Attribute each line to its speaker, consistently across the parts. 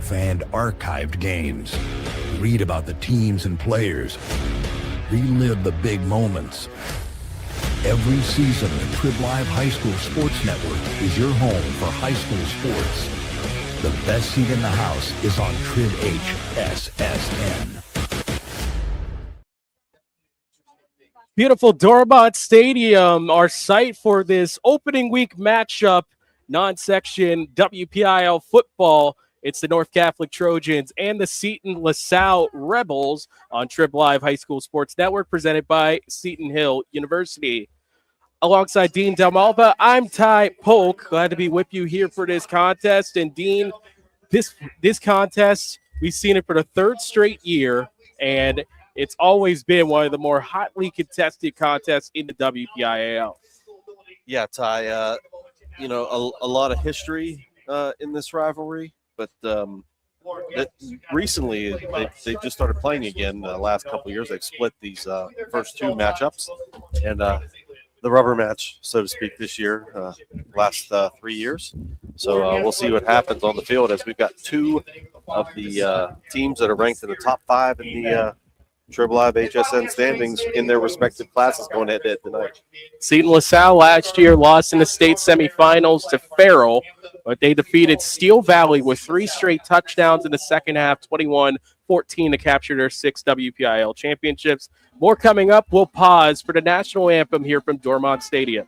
Speaker 1: fan archived games. Read about the teams and players. Relive the big moments. Every season, the Trib Live High School Sports Network is your home for high school sports. The best seat in the house is on Trib HSSN.
Speaker 2: Beautiful Dormont Stadium, our site for this opening week matchup, non-section WPIAL football. It's the North Catholic Trojans and the Seton LaSalle Rebels on Trib Live High School Sports Network, presented by Seton Hill University. Alongside Dean Dellamalva, I'm Ty Polk. Glad to be with you here for this contest. And Dean, this contest, we've seen it for the third straight year, and it's always been one of the more hotly contested contests in the WPIAL.
Speaker 3: Yeah, Ty, a lot of history in this rivalry, but recently they just started playing again. The last couple of years, they've split these first two matchups, and the rubber match, so to speak, this year, last 3 years. So we'll see what happens on the field, as we've got two of the teams that are ranked in the top 5 in the Trib Live HSN standings in their respective classes going head-to-head tonight.
Speaker 2: Seton LaSalle last year lost in the state semifinals to Farrell, but they defeated Steel Valley with 3 straight touchdowns in the second half, 21-14 to capture their 6th WPIAL championships. More coming up. We'll pause for the national anthem here from Dormont Stadium.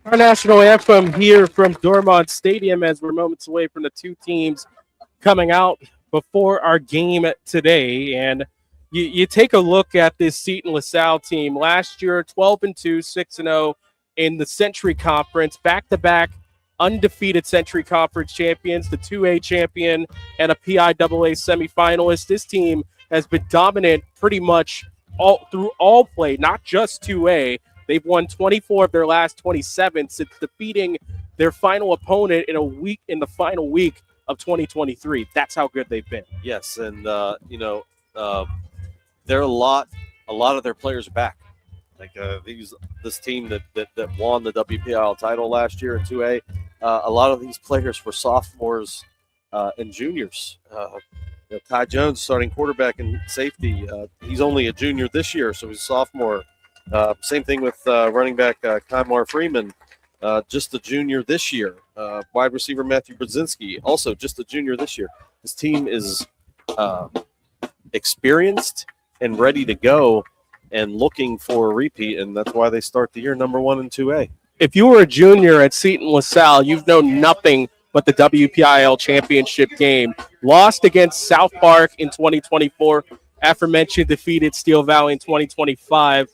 Speaker 2: Our national anthem here from Dormont Stadium, as we're moments away from the two teams coming out before our game today. And you take a look at this Seton LaSalle team. Last year, 12-2, 6-0 in the Century Conference, back-to-back undefeated Century Conference champions, the 2A champion and a PIAA semifinalist. This team has been dominant pretty much through all play, not just 2A. They've won 24 of their last 27 since defeating their final opponent in the final week of 2023. That's how good they've been.
Speaker 3: Yes, and they're a lot of their players are back. Like this team that won the WPIAL title last year in 2A, a lot of these players were sophomores and juniors. Ty Jones, starting quarterback and safety, he's only a junior this year, so he's a sophomore. Same thing with running back Kymar Freeman, just a junior this year. Wide receiver Matthew Brzezinski, also just a junior this year. This team is experienced and ready to go and looking for a repeat, and that's why they start the year number 1 in 2A.
Speaker 2: If you were a junior at Seton LaSalle, you've known nothing but the WPIAL championship game. Lost against South Park in 2024, aforementioned defeated Steel Valley in 2025.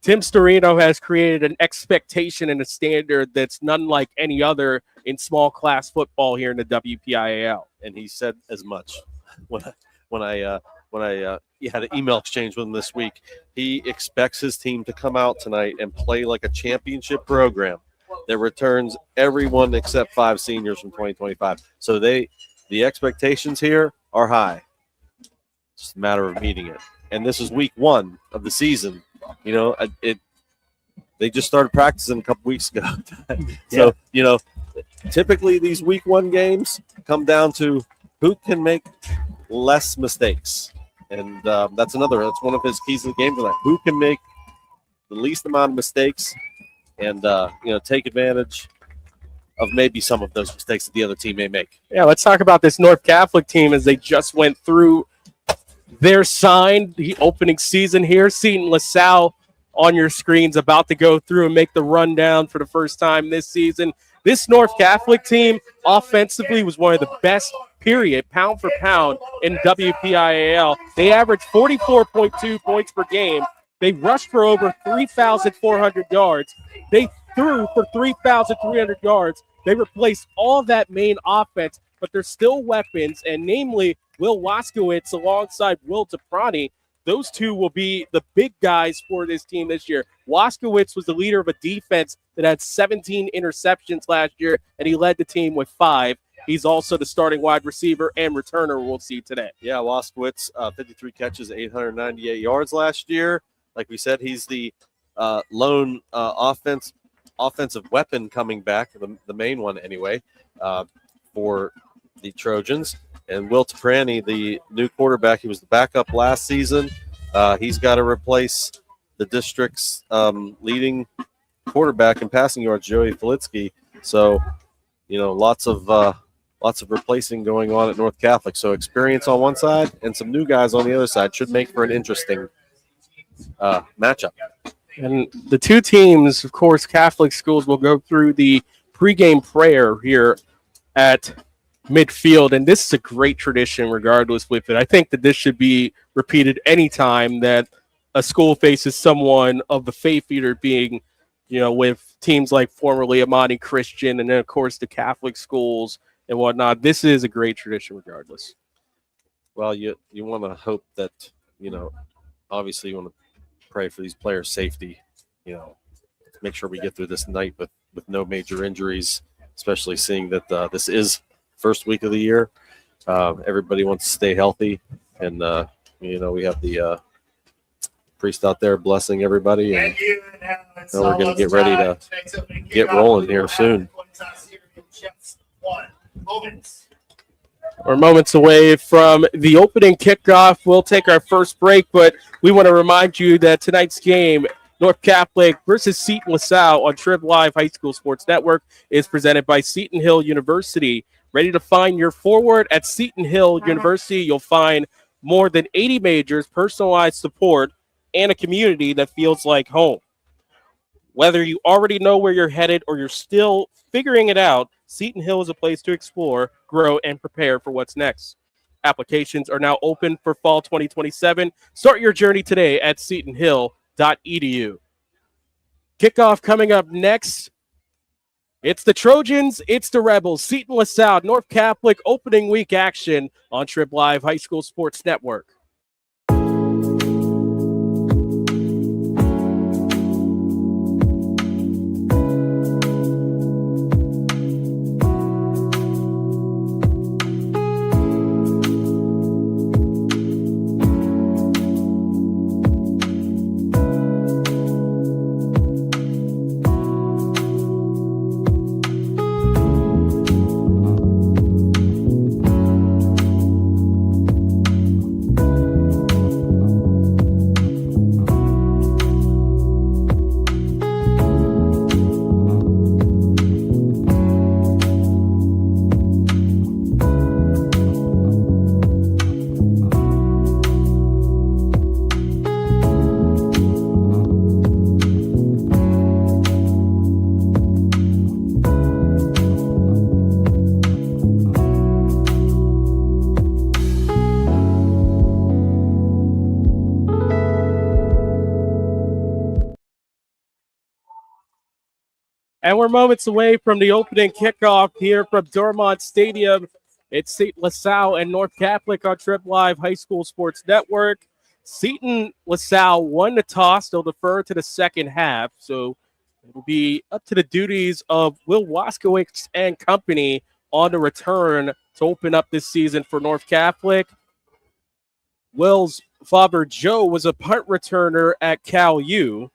Speaker 2: Tim Storino has created an expectation and a standard that's none like any other in small class football here in the WPIAL.
Speaker 3: And he said as much when I had an email exchange with him this week. He expects his team to come out tonight and play like a championship program that returns everyone except 5 seniors from 2025. So the expectations here are high. It's just a matter of meeting it. And this is week 1 of the season. They just started practicing a couple weeks ago. So, typically these week 1 games come down to who can make less mistakes. And that's one of his keys to the game tonight. Who can make the least amount of mistakes and, take advantage of maybe some of those mistakes that the other team may make.
Speaker 2: Yeah, let's talk about this North Catholic team as they just went through their the opening season here. Seton LaSalle on your screens about to go through and make the rundown for the first time this season. This North Catholic team offensively was one of the best, period, pound for pound in WPIAL. They averaged 44.2 points per game. They rushed for over 3,400 yards. They threw for 3,300 yards. They replaced all of that main offense, but they're still weapons, and namely Will Waskowitz alongside Will DePrani. Those two will be the big guys for this team this year. Waskowitz was the leader of a defense that had 17 interceptions last year, and he led the team with 5. He's also the starting wide receiver and returner we'll see today.
Speaker 3: Yeah, Waskowitz, 53 catches, 898 yards last year. Like we said, he's the lone offensive weapon coming back, the main one anyway, for the Trojans. And Will DePrani, the new quarterback, he was the backup last season. He's got to replace the district's leading quarterback in passing yards, Joey Felitsky. So, lots of replacing going on at North Catholic. So experience on one side and some new guys on the other side should make for an interesting matchup.
Speaker 2: And the two teams, of course, Catholic schools will go through the pregame prayer here at midfield, and this is a great tradition regardless with it. I think that this should be repeated anytime that a school faces someone of the faith, either being, with teams like formerly Amani Christian and then, of course, the Catholic schools and whatnot. This is a great tradition regardless.
Speaker 3: Well, you want to hope that, obviously you want to pray for these players' safety, make sure we get through this night with no major injuries, especially seeing that this is first week of the year. Everybody wants to stay healthy, and we have the priest out there blessing everybody, and we're going to get ready to get rolling here soon.
Speaker 2: We're moments away from the opening kickoff. We'll take our first break, but we want to remind you that tonight's game, North Catholic versus Seton LaSalle on Trib Live High School Sports Network, is presented by Seton Hill University. Ready to find your forward at Seton Hill University? You'll find more than 80 majors, personalized support, and a community that feels like home. Whether you already know where you're headed or you're still figuring it out, Seton Hill is a place to explore, grow, and prepare for what's next. Applications are now open for fall 2027. Start your journey today at setonhill.edu. Kickoff coming up next. It's the Trojans, it's the Rebels, Seton LaSalle, North Catholic opening week action on Trib Live High School Sports Network. And we're moments away from the opening kickoff here from Dormont Stadium. It's Seton LaSalle and North Catholic on Trib Live High School Sports Network. Seton LaSalle won the toss. They'll defer to the second half. So it'll be up to the duties of Will Waskowitz and company on the return to open up this season for North Catholic. Will's father, Joe, was a punt returner at Cal U.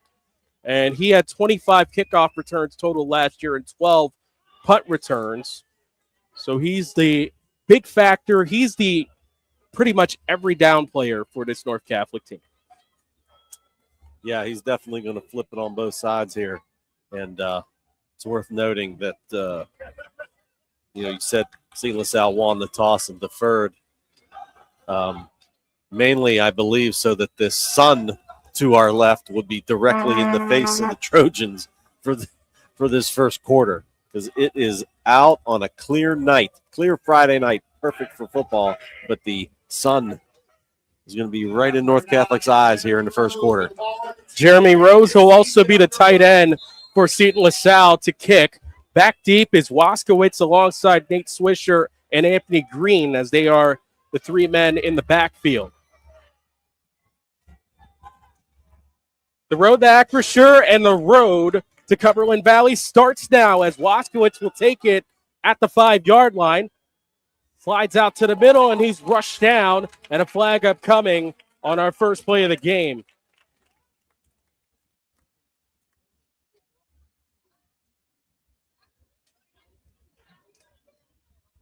Speaker 2: And he had 25 kickoff returns total last year and 12 punt returns. So he's the big factor. He's the pretty much every down player for this North Catholic team.
Speaker 3: Yeah, he's definitely going to flip it on both sides here. And it's worth noting that, you said Seton LaSalle won the toss and deferred. Mainly, I believe, so that this sun to our left would be directly in the face of the Trojans for this first quarter, because it is out on a clear night, clear Friday night, perfect for football, but the sun is going to be right in North Catholic's eyes here in the first quarter.
Speaker 2: Jeremy Rose will also be the tight end for Seton LaSalle to kick. Back deep is Waskowitz alongside Nate Swisher and Anthony Green, as they are the three men in the backfield. The road to Acrisure and the road to Cumberland Valley starts now, as Waskowitz will take it at the 5-yard line. Slides out to the middle, and he's rushed down, and a flag upcoming on our first play of the game.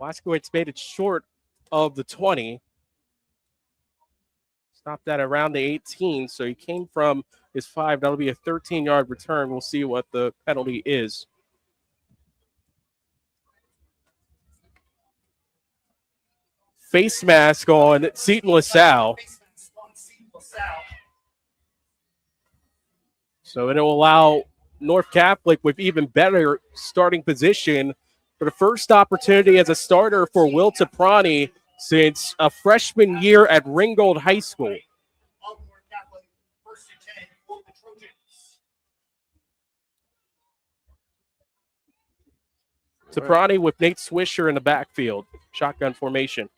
Speaker 2: Waskowitz made it short of the 20. Stopped at around the 18, so he came from his 5. That'll be a 13-yard return. We'll see what the penalty is. Face mask on Seton LaSalle. So it'll allow North Catholic with even better starting position for the first opportunity as a starter for Will Taprani since a freshman year at Ringgold High School. Taprani with Nate Swisher in the backfield. Shotgun formation.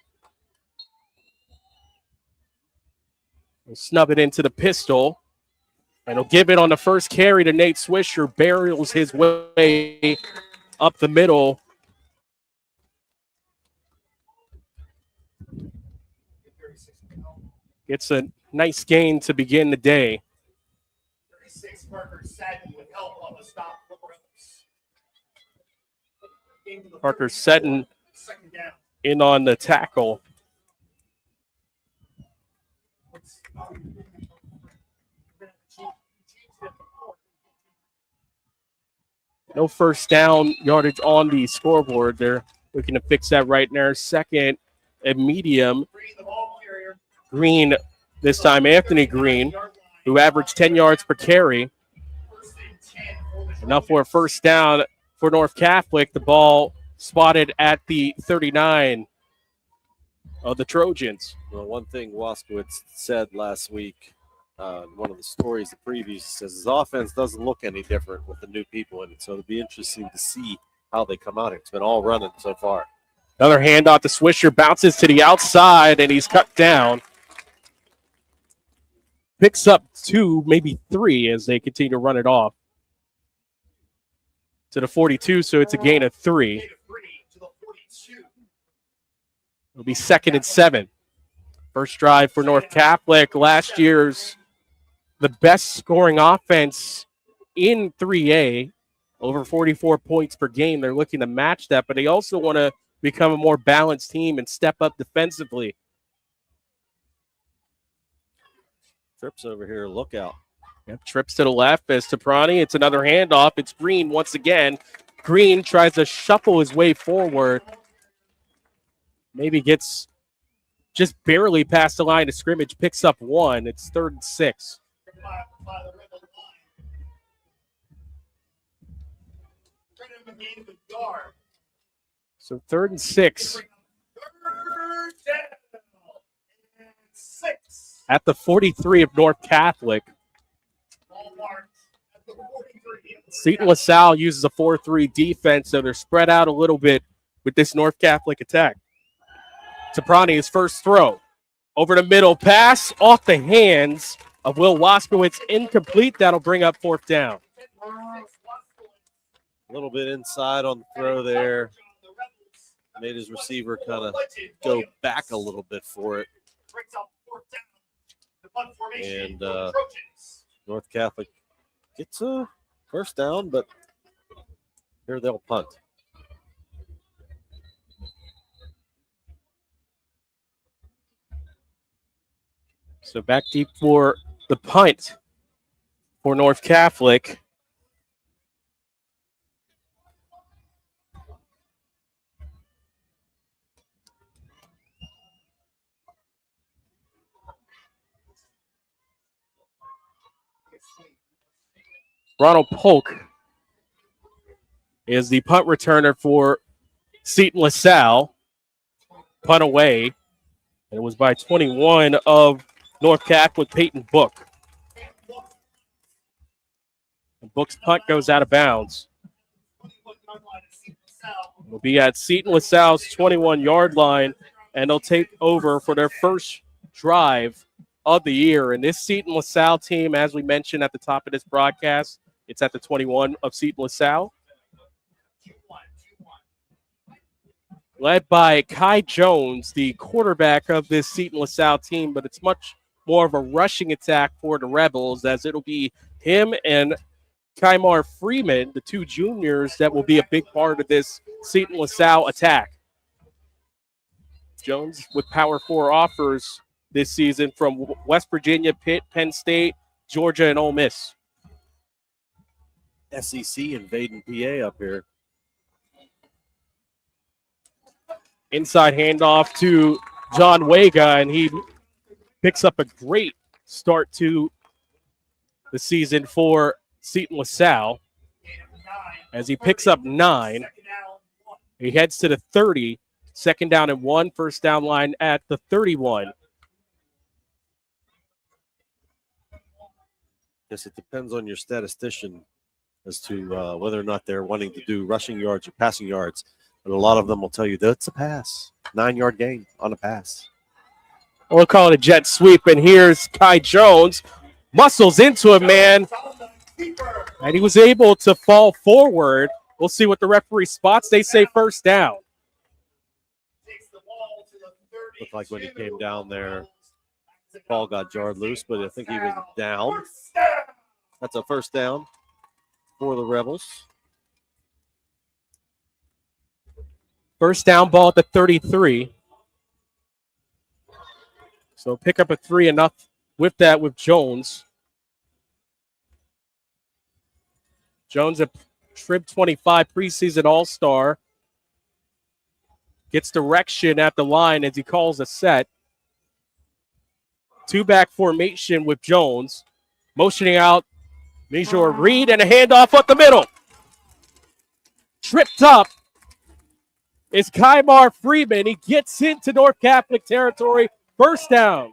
Speaker 2: He'll snub it into the pistol. And he'll give it on the first carry to Nate Swisher. Barrels his way up the middle. Gets a nice gain to begin the day. 36 Parker Seton with help on the stop. Parker Seton in on the tackle. No first down yardage on the scoreboard. They're looking to fix that right now. Second and medium. Green, this time Anthony Green, who averaged 10 yards per carry. Enough for a first down for North Catholic. The ball spotted at the 39 of the Trojans.
Speaker 3: Well, one thing Waskowitz said last week, one of the stories, the previews, says his offense doesn't look any different with the new people in it. So it'll be interesting to see how they come out. It's been all running so far.
Speaker 2: Another handoff to Swisher, bounces to the outside, and he's cut down. Picks up 2, maybe 3, as they continue to run it off to the 42, so it's a gain of 3. It'll be 2nd and 7. First drive for North Catholic. Last year's the best scoring offense in 3A, over 44 points per game. They're looking to match that, but they also want to become a more balanced team and step up defensively.
Speaker 3: Trips over here, look out.
Speaker 2: Yep, trips to the left as Taprani. It's another handoff. It's Green once again. Green tries to shuffle his way forward. Maybe gets just barely past the line of scrimmage, picks up 1. It's 3rd and 6. So 3rd and 6. At the 43 of North Catholic. Seton LaSalle uses a 4-3 defense, so they're spread out a little bit with this North Catholic attack. Taprani's first throw. Over the middle, pass off the hands of Will Waskowitz. Incomplete. That'll bring up 4th down.
Speaker 3: A little bit inside on the throw there. Made his receiver kind of go back a little bit for it. And North Catholic gets a first down, but here they'll punt.
Speaker 2: So back deep for the punt for North Catholic. Ronald Polk is the punt returner for Seton LaSalle. Punt away. And it was by 21 of North Catholic, Peyton Book. And Book's punt goes out of bounds. It'll be at Seton LaSalle's 21-yard line, and they'll take over for their first drive of the year. And this Seton LaSalle team, as we mentioned at the top of this broadcast, it's at the 21 of Seton LaSalle. Led by Kai Jones, the quarterback of this Seton LaSalle team, but it's much more of a rushing attack for the Rebels, as it'll be him and Kymar Freeman, the two juniors, that will be a big part of this Seton LaSalle attack. Jones with Power 4 offers this season from West Virginia, Pitt, Penn State, Georgia, and Ole Miss.
Speaker 3: SEC invading PA up here.
Speaker 2: Inside handoff to John Wega, and he picks up a great start to the season for Seton LaSalle. As he picks up 9, he heads to the 30, second down and 1, first down line at the 31.
Speaker 3: Yes, it depends on your statistician as to whether or not they're wanting to do rushing yards or passing yards. But a lot of them will tell you that's a pass, 9-yard gain on a pass.
Speaker 2: We'll call it a jet sweep, and here's Kai Jones. Muscles into it, man. And he was able to fall forward. We'll see what the referee spots. They say first down.
Speaker 3: Looked like when he came down there, the ball got jarred loose, but I think he was down. That's a first down for the Rebels.
Speaker 2: First down ball at the 33. So pick up a 3 enough with that with Jones. Jones, a Trib 25 preseason All-Star. Gets direction at the line as he calls a set. 2-back formation with Jones. Motioning out Major Reed, and a handoff up the middle. Tripped up is Kymar Freeman. He gets into North Catholic territory. First down.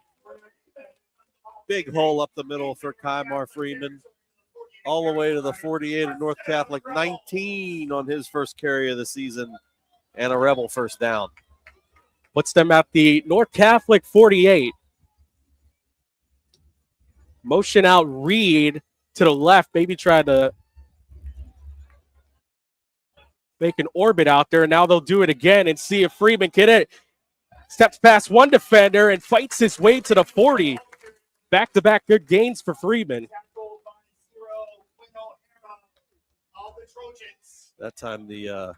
Speaker 3: Big hole up the middle for Kymar Freeman. All the way to the 48 of North Catholic. 19 on his first carry of the season. And a Rebel first down.
Speaker 2: Puts them at the North Catholic 48. Motion out Reed to the left. Maybe try to make an orbit out there. Now they'll do it again and see if Freeman can hit it. Steps past one defender and fights his way to the 40. Back-to-back good gains for Freeman.
Speaker 3: That time the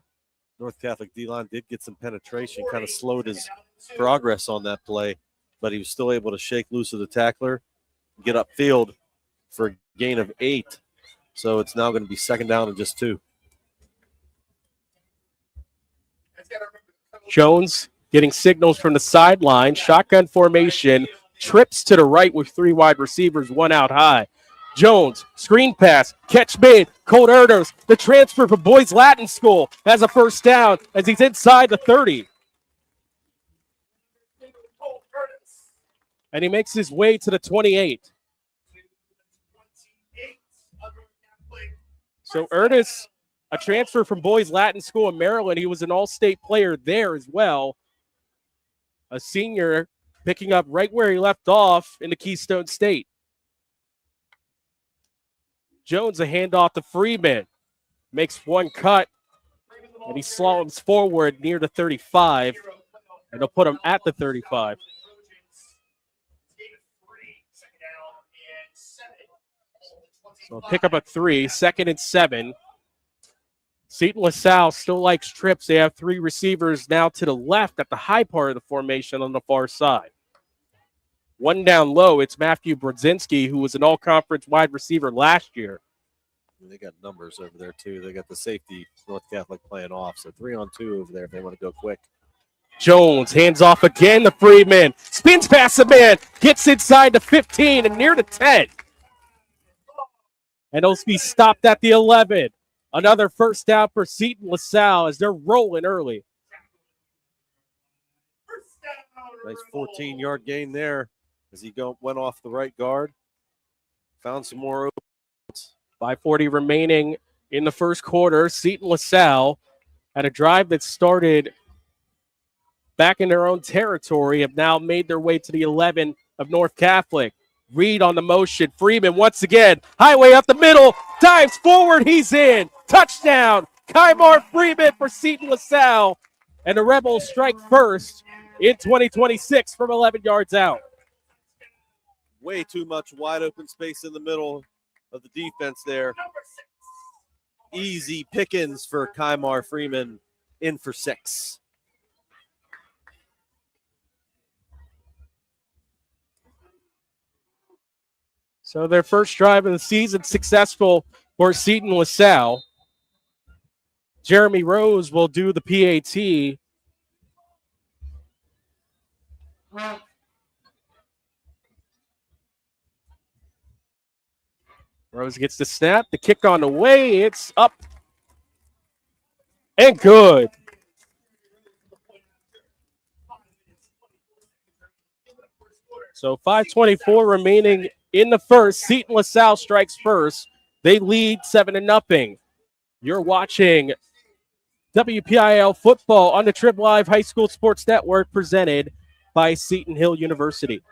Speaker 3: North Catholic D-line did get some penetration, kind of slowed his progress on that play, but he was still able to shake loose of the tackler, get upfield for a gain of 8. So it's now going to be second down and just 2.
Speaker 2: Jones getting signals from the sideline. Shotgun formation. Trips to the right with 3 wide receivers, 1 out high. Jones, screen pass, catch made. Colt Erders, the transfer from Boys Latin School, has a first down as he's inside the 30. And he makes his way to the 28. So Erders, a transfer from Boys Latin School in Maryland. He was an all-state player there as well. A senior picking up right where he left off in the Keystone State. Jones, a handoff to Freeman. Makes one cut, and he slaloms forward near the 35, and they'll put him at the 35. So pick up a 3, second and 7. Seton LaSalle still likes trips. They have 3 receivers now to the left at the high part of the formation on the far side. One down low, it's Matthew Brodzinski, who was an all-conference wide receiver last year.
Speaker 3: They got numbers over there, too. They got the safety, North Catholic, playing off. So 3-on-2 over there if they want to go quick.
Speaker 2: Jones hands off again to Freeman. Spins past the man. Gets inside the 15 and near the 10. And it'll be stopped at the 11. Another first down for Seton LaSalle as they're rolling early.
Speaker 3: Nice 14-yard gain there as he went off the right guard. Found some more open.
Speaker 2: 5:40 remaining in the first quarter. Seton LaSalle had a drive that started back in their own territory, have now made their way to the 11 of North Catholic. Reed on the motion. Freeman once again. Highway up the middle. Dives forward. He's in. Touchdown. Kymar Freeman for Seton LaSalle. And the Rebels strike first in 2026 from 11 yards out.
Speaker 3: Way too much wide open space in the middle of the defense there. Easy pickings for Kymar Freeman, in for 6.
Speaker 2: So their first drive of the season successful for Seton LaSalle. Jeremy Rose will do the PAT. Rose gets the snap. The kick on the way. It's up and good. So 5:24 remaining in the first. Seton LaSalle strikes first. They lead 7-0. You're watching WPIAL football on the Trib Live High School Sports Network, presented by Seton Hill University.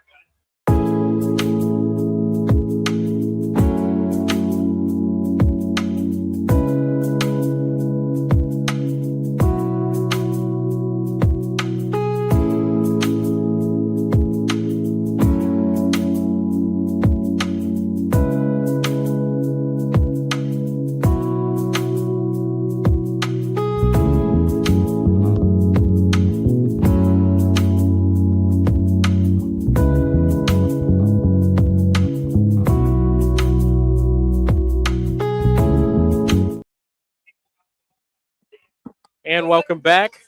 Speaker 2: And welcome back.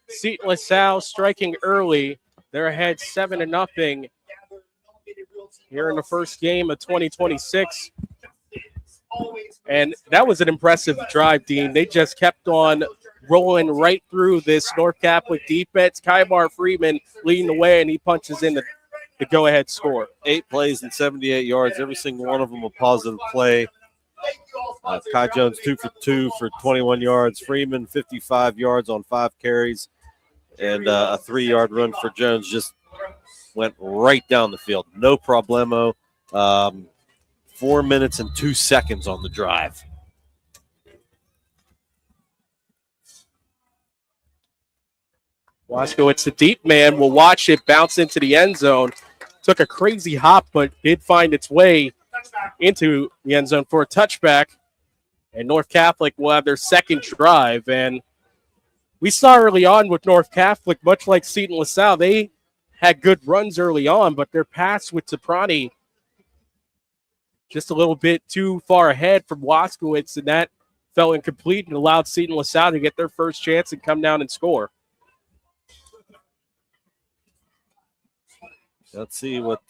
Speaker 2: Seton LaSalle striking early. They're ahead 7-0 here in the first game of 2026. And that was an impressive drive, Dean. They just kept on rolling right through this North Catholic defense. Kymar Freeman leading the way, and he punches in the go-ahead score.
Speaker 3: 8 plays and 78 yards. Every single one of them a positive play. Kai Jones 2 for 2 for 21 yards. Freeman 55 yards on 5 carries, and a 3-yard run for Jones. Just went right down the field. No problemo. 4 minutes and 2 seconds on the drive.
Speaker 2: Waskowitz, the deep man, will watch it bounce into the end zone. Took a crazy hop, but did find its way into the end zone for a touchback. And North Catholic will have their second drive. And we saw early on with North Catholic, much like Seton LaSalle, they had good runs early on, but their pass with Soprani just a little bit too far ahead from Waskowitz, and that fell incomplete and allowed Seton LaSalle to get their first chance and come down and score.
Speaker 3: Let's see what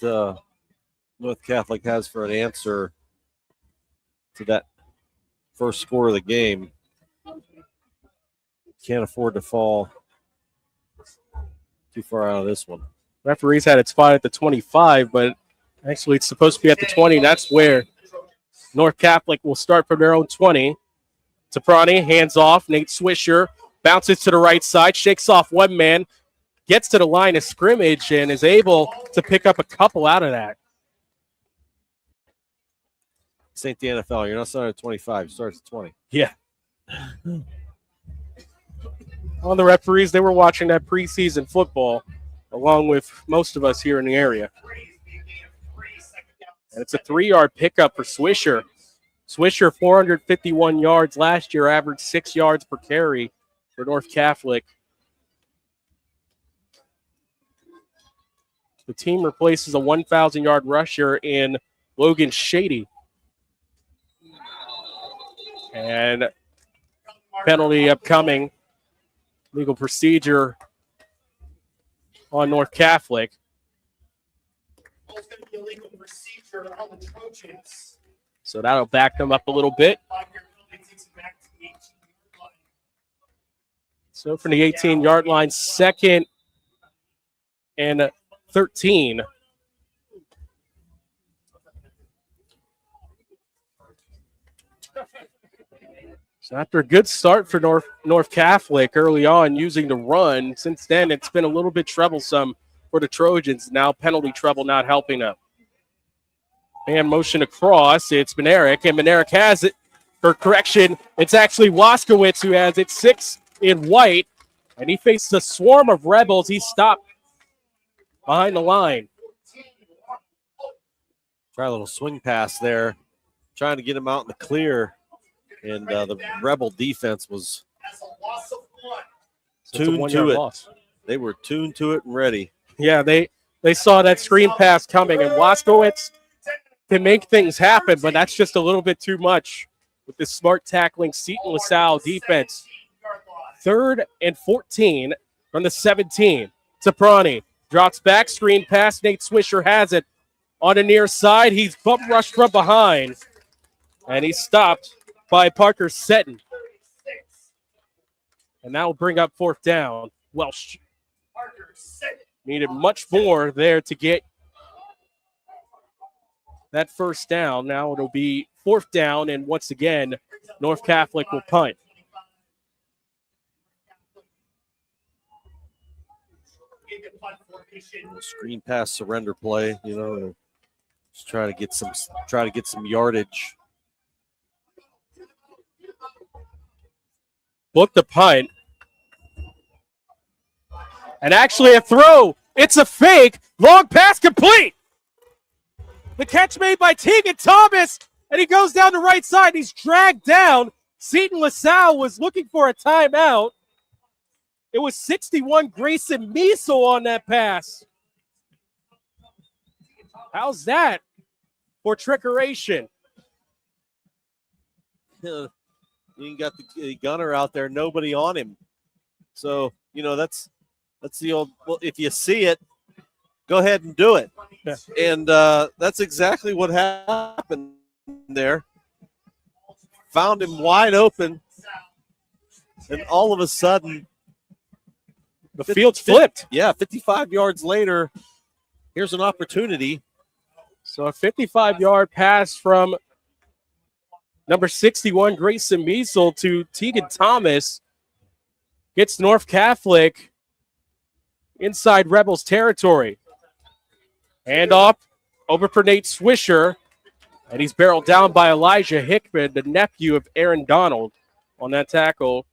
Speaker 3: North Catholic has for an answer to that first score of the game. Can't afford to fall too far out of this one.
Speaker 2: Referees had it spot at the 25, but actually it's supposed to be at the 20. That's where North Catholic will start from their own 20. Soprani, hands off. Nate Swisher bounces to the right side, shakes off one man, gets to the line of scrimmage, and is able to pick up a couple out of that.
Speaker 3: This ain't the NFL. You're not starting at 25. You start at 20.
Speaker 2: Yeah. All the referees, they were watching that preseason football, along with most of us here in the area. And it's a 3-yard pickup for Swisher. Swisher, 451 yards last year, averaged 6 yards per carry for North Catholic. The team replaces a 1,000-yard rusher in Logan Shady. And penalty upcoming. Legal procedure on North Catholic.
Speaker 4: It's going to be a legal procedure on the Trojans.
Speaker 2: So that'll back them up a little bit. So from the 18-yard line, 2nd and 13. So after a good start for North Catholic early on using the run, since then it's been a little bit troublesome for the Trojans. Now penalty trouble not helping them. And motion across, it's Benerick, and Benerick has it. For correction, it's actually Waskowitz who has it, 6 in white, and he faced a swarm of Rebels. He stopped behind the line.
Speaker 3: Try a little swing pass there, trying to get him out in the clear, and the Rebel defense was tuned to it.
Speaker 2: Loss.
Speaker 3: They were tuned to it and ready.
Speaker 2: Yeah, they saw that screen pass coming, and Waskowitz can make things happen, but that's just a little bit too much with the smart tackling Seton LaSalle defense. 3rd and 14 from the 17. Soprani drops back, screen pass. Nate Swisher has it on the near side. He's bump rushed from behind, and he's stopped by Parker Seton. And that will bring up 4th down. Welsh needed much more there to get that 1st down. Now it'll be 4th down, and once again, North Catholic will punt.
Speaker 3: Screen pass surrender play, just try to get some yardage.
Speaker 2: Book the punt. And actually a throw. It's a fake. Long pass complete. The catch made by Tegan Thomas, and he goes down the right side. He's dragged down. Seton LaSalle was looking for a timeout. It was 61 Grayson Miesel on that pass. How's that for trickeration?
Speaker 3: You got the gunner out there, nobody on him. So, that's the old, well, if you see it, go ahead and do it.
Speaker 2: Yeah.
Speaker 3: And that's exactly what happened there. Found him wide open, and all of a sudden,
Speaker 2: the field's flipped.
Speaker 3: 55 yards later, here's an opportunity.
Speaker 2: So a 55-yard pass from number 61, Grayson Miesel, to Tegan Thomas gets North Catholic inside Rebels territory. Hand off over for Nate Swisher, and he's barreled down by Elijah Hickman, the nephew of Aaron Donald, on that tackle.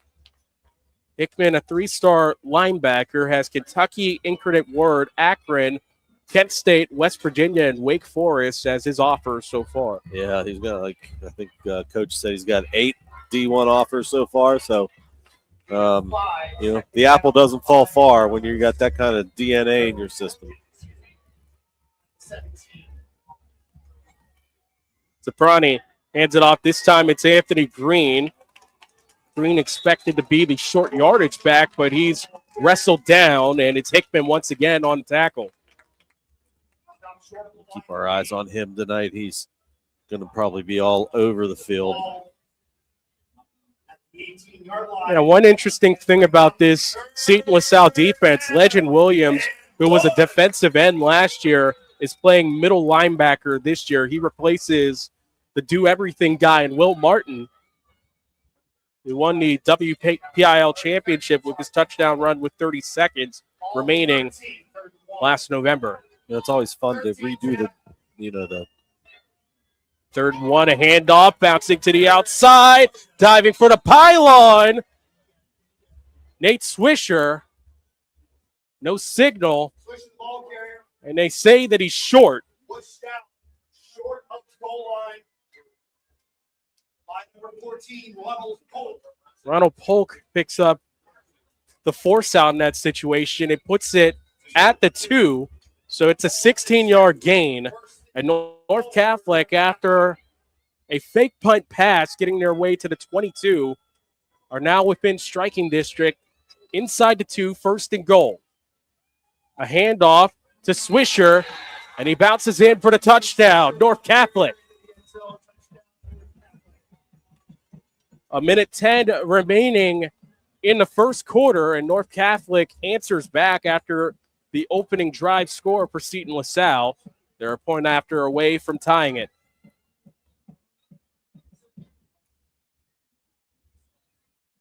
Speaker 2: Hickman, a 3-star linebacker, has Kentucky, Incarnate Word, Akron, Kent State, West Virginia, and Wake Forest as his offers so far.
Speaker 3: Yeah, he's got, I think Coach said he's got 8 D1 offers so far. So, the apple doesn't fall far when you got that kind of DNA in your system.
Speaker 2: Soprani hands it off. This time it's Anthony Green. Green expected to be the short yardage back, but he's wrestled down, and it's Hickman once again on tackle.
Speaker 3: Keep our eyes on him tonight. He's going to probably be all over the field.
Speaker 2: Yeah, one interesting thing about this Seton LaSalle defense, Legend Williams, who was a defensive end last year, is playing middle linebacker this year. He replaces the do-everything guy in Will Martin, who won the WPIAL championship with his touchdown run with 30 seconds remaining last November.
Speaker 3: It's always fun to redo the
Speaker 2: 3rd and 1, a handoff, bouncing to the outside, diving for the pylon. Nate Swisher, no signal, and they say that he's short.
Speaker 4: Short of the goal line by number 14, Ronald Polk.
Speaker 2: Ronald Polk picks up the force out in that situation. It puts it at the 2. So it's a 16-yard gain. And North Catholic, after a fake punt pass getting their way to the 22, are now within striking district inside the 2, first and goal. A handoff to Swisher, and he bounces in for the touchdown. North Catholic. A minute 10 remaining in the first quarter, and North Catholic answers back after the opening drive score for Seton LaSalle. They're a point after away from tying it.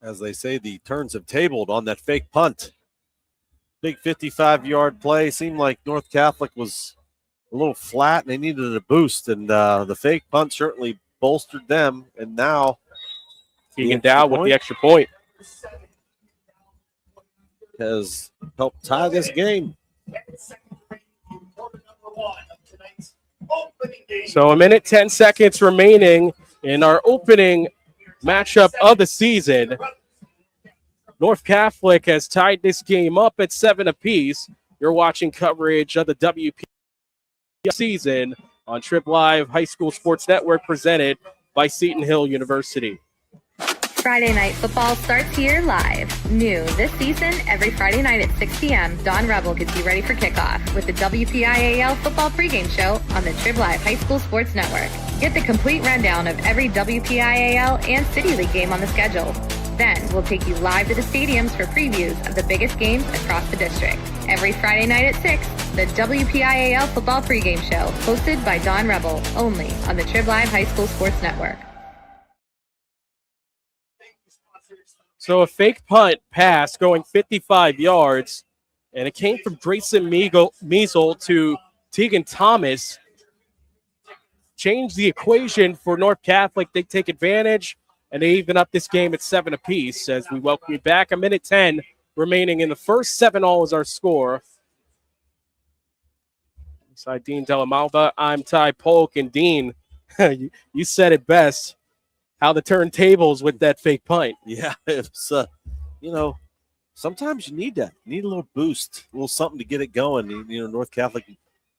Speaker 3: As they say, the turns have tabled on that fake punt. Big 55-yard play. Seemed like North Catholic was a little flat and they needed a boost, and the fake punt certainly bolstered them. And now
Speaker 2: Keegan Dow with the extra point
Speaker 3: has helped tie this game.
Speaker 2: So a minute, 10 seconds remaining in our opening matchup of the season. North Catholic has tied this game up at 7 apiece. You're watching coverage of the WPIAL season on Trip Live High School Sports Network, presented by Seton Hill University.
Speaker 5: Friday Night Football starts here live. New this season, every Friday night at 6 p.m., Don Rebel gets you ready for kickoff with the WPIAL football pregame show on the Trib Live High School Sports Network. Get the complete rundown of every WPIAL and City League game on the schedule. Then we'll take you live to the stadiums for previews of the biggest games across the district. Every Friday night at 6, the WPIAL football pregame show, hosted by Don Rebel, only on the Trib Live High School Sports Network.
Speaker 2: So a fake punt pass going 55 yards, and it came from Grayson Measle to Tegan Thomas. Changed the equation for North Catholic. They take advantage, and they even up this game at 7 apiece as we welcome you back. A minute 10 remaining in the first. 7-all is our score. Inside Dean Dellamalva, I'm Ty Polk, and Dean, you said it best. How the turntables with that fake punt.
Speaker 3: Yeah, it's sometimes you need that. You need a little boost, a little something to get it going. North Catholic,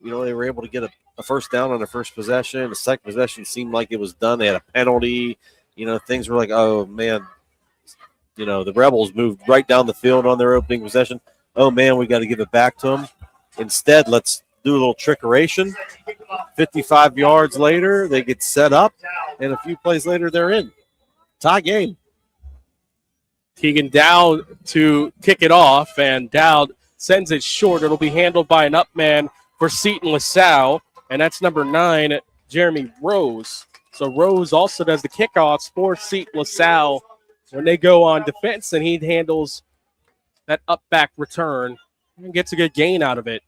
Speaker 3: they were able to get a first down on their first possession. The second possession seemed like it was done. They had a penalty. Things were like, oh man, the Rebels moved right down the field on their opening possession. Oh man, we got to give it back to them. Instead, let's do a little trickeration. 55 yards later, they get set up, and a few plays later, they're in. Tie game.
Speaker 2: Keegan Dowd to kick it off, and Dowd sends it short. It'll be handled by an up man for Seton LaSalle, and that's number 9, Jeremy Rose. So Rose also does the kickoffs for Seton LaSalle when they go on defense, and he handles that up back return and gets a good gain out of it.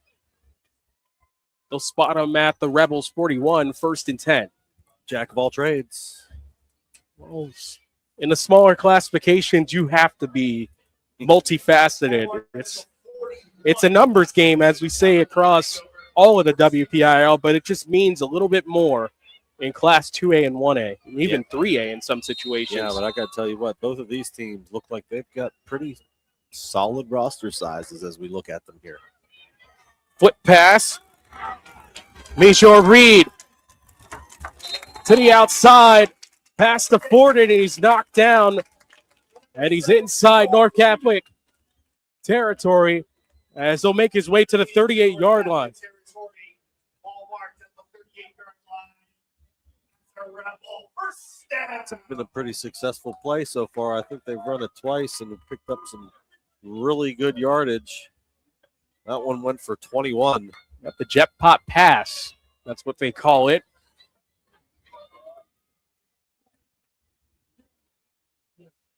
Speaker 2: They'll spot him at the Rebels 41, first and 10.
Speaker 3: Jack of all trades.
Speaker 2: Well, in the smaller classifications, you have to be multifaceted. It's a numbers game, as we say, across all of the WPIAL, but it just means a little bit more in Class 2A and 1A, and even 3A in some situations.
Speaker 3: Yeah, but I got to tell you what, both of these teams look like they've got pretty solid roster sizes as we look at them here.
Speaker 2: Flip pass. Mishore Reed to the outside, past the 40, and he's knocked down, and he's inside North Catholic territory as he'll make his way to the 38-yard line.
Speaker 3: It's been a pretty successful play so far. I think they've run it twice and picked up some really good yardage. That one went for 21.
Speaker 2: Got the jet pot pass. That's what they call it.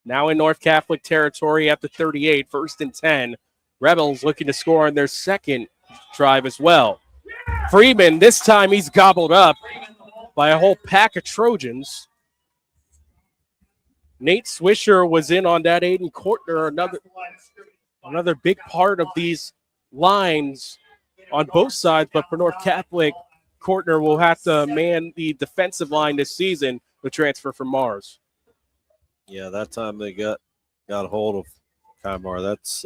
Speaker 2: Now in North Catholic territory at the 38, first and 10. Rebels looking to score on their second drive as well. Freeman, this time he's gobbled up by a whole pack of Trojans. Nate Swisher was in on that. Aiden Courtner, another big part of these lines on both sides, but for North Catholic, Courtner will have to man the defensive line this season with transfer from Mars.
Speaker 3: Yeah, that time they got a hold of Kymar. That's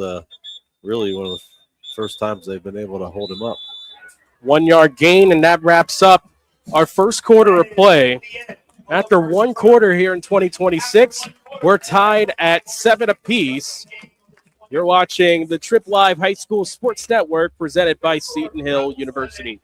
Speaker 3: really one of the first times they've been able to hold him up.
Speaker 2: 1 yard gain, and that wraps up our first quarter of play. After one quarter here in 2026, we're tied at 7 apiece. You're watching the Trip Live High School Sports Network presented by Seton Hill University.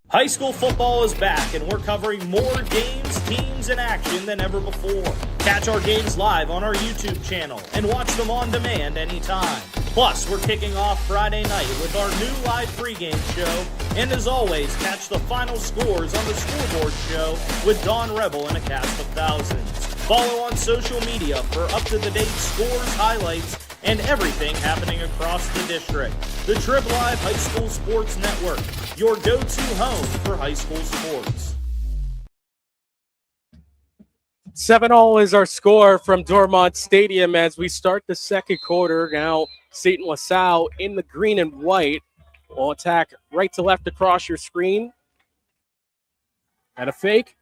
Speaker 6: High school football is back, and we're covering more games, teams, and action than ever before. Catch our games live on our YouTube channel and watch them on demand anytime. Plus, we're kicking off Friday night with our new live pregame show. And as always, catch the final scores on the scoreboard show with Don Rebel and a cast of thousands. Follow on social media for up-to-the-date scores, highlights, and everything happening across the district. The Trib Live High School Sports Network, your go-to home for high school sports.
Speaker 2: 7-0 is our score from Dormont Stadium as we start the second quarter. Now, Seton LaSalle in the green and white will attack right to left across your screen. And a fake.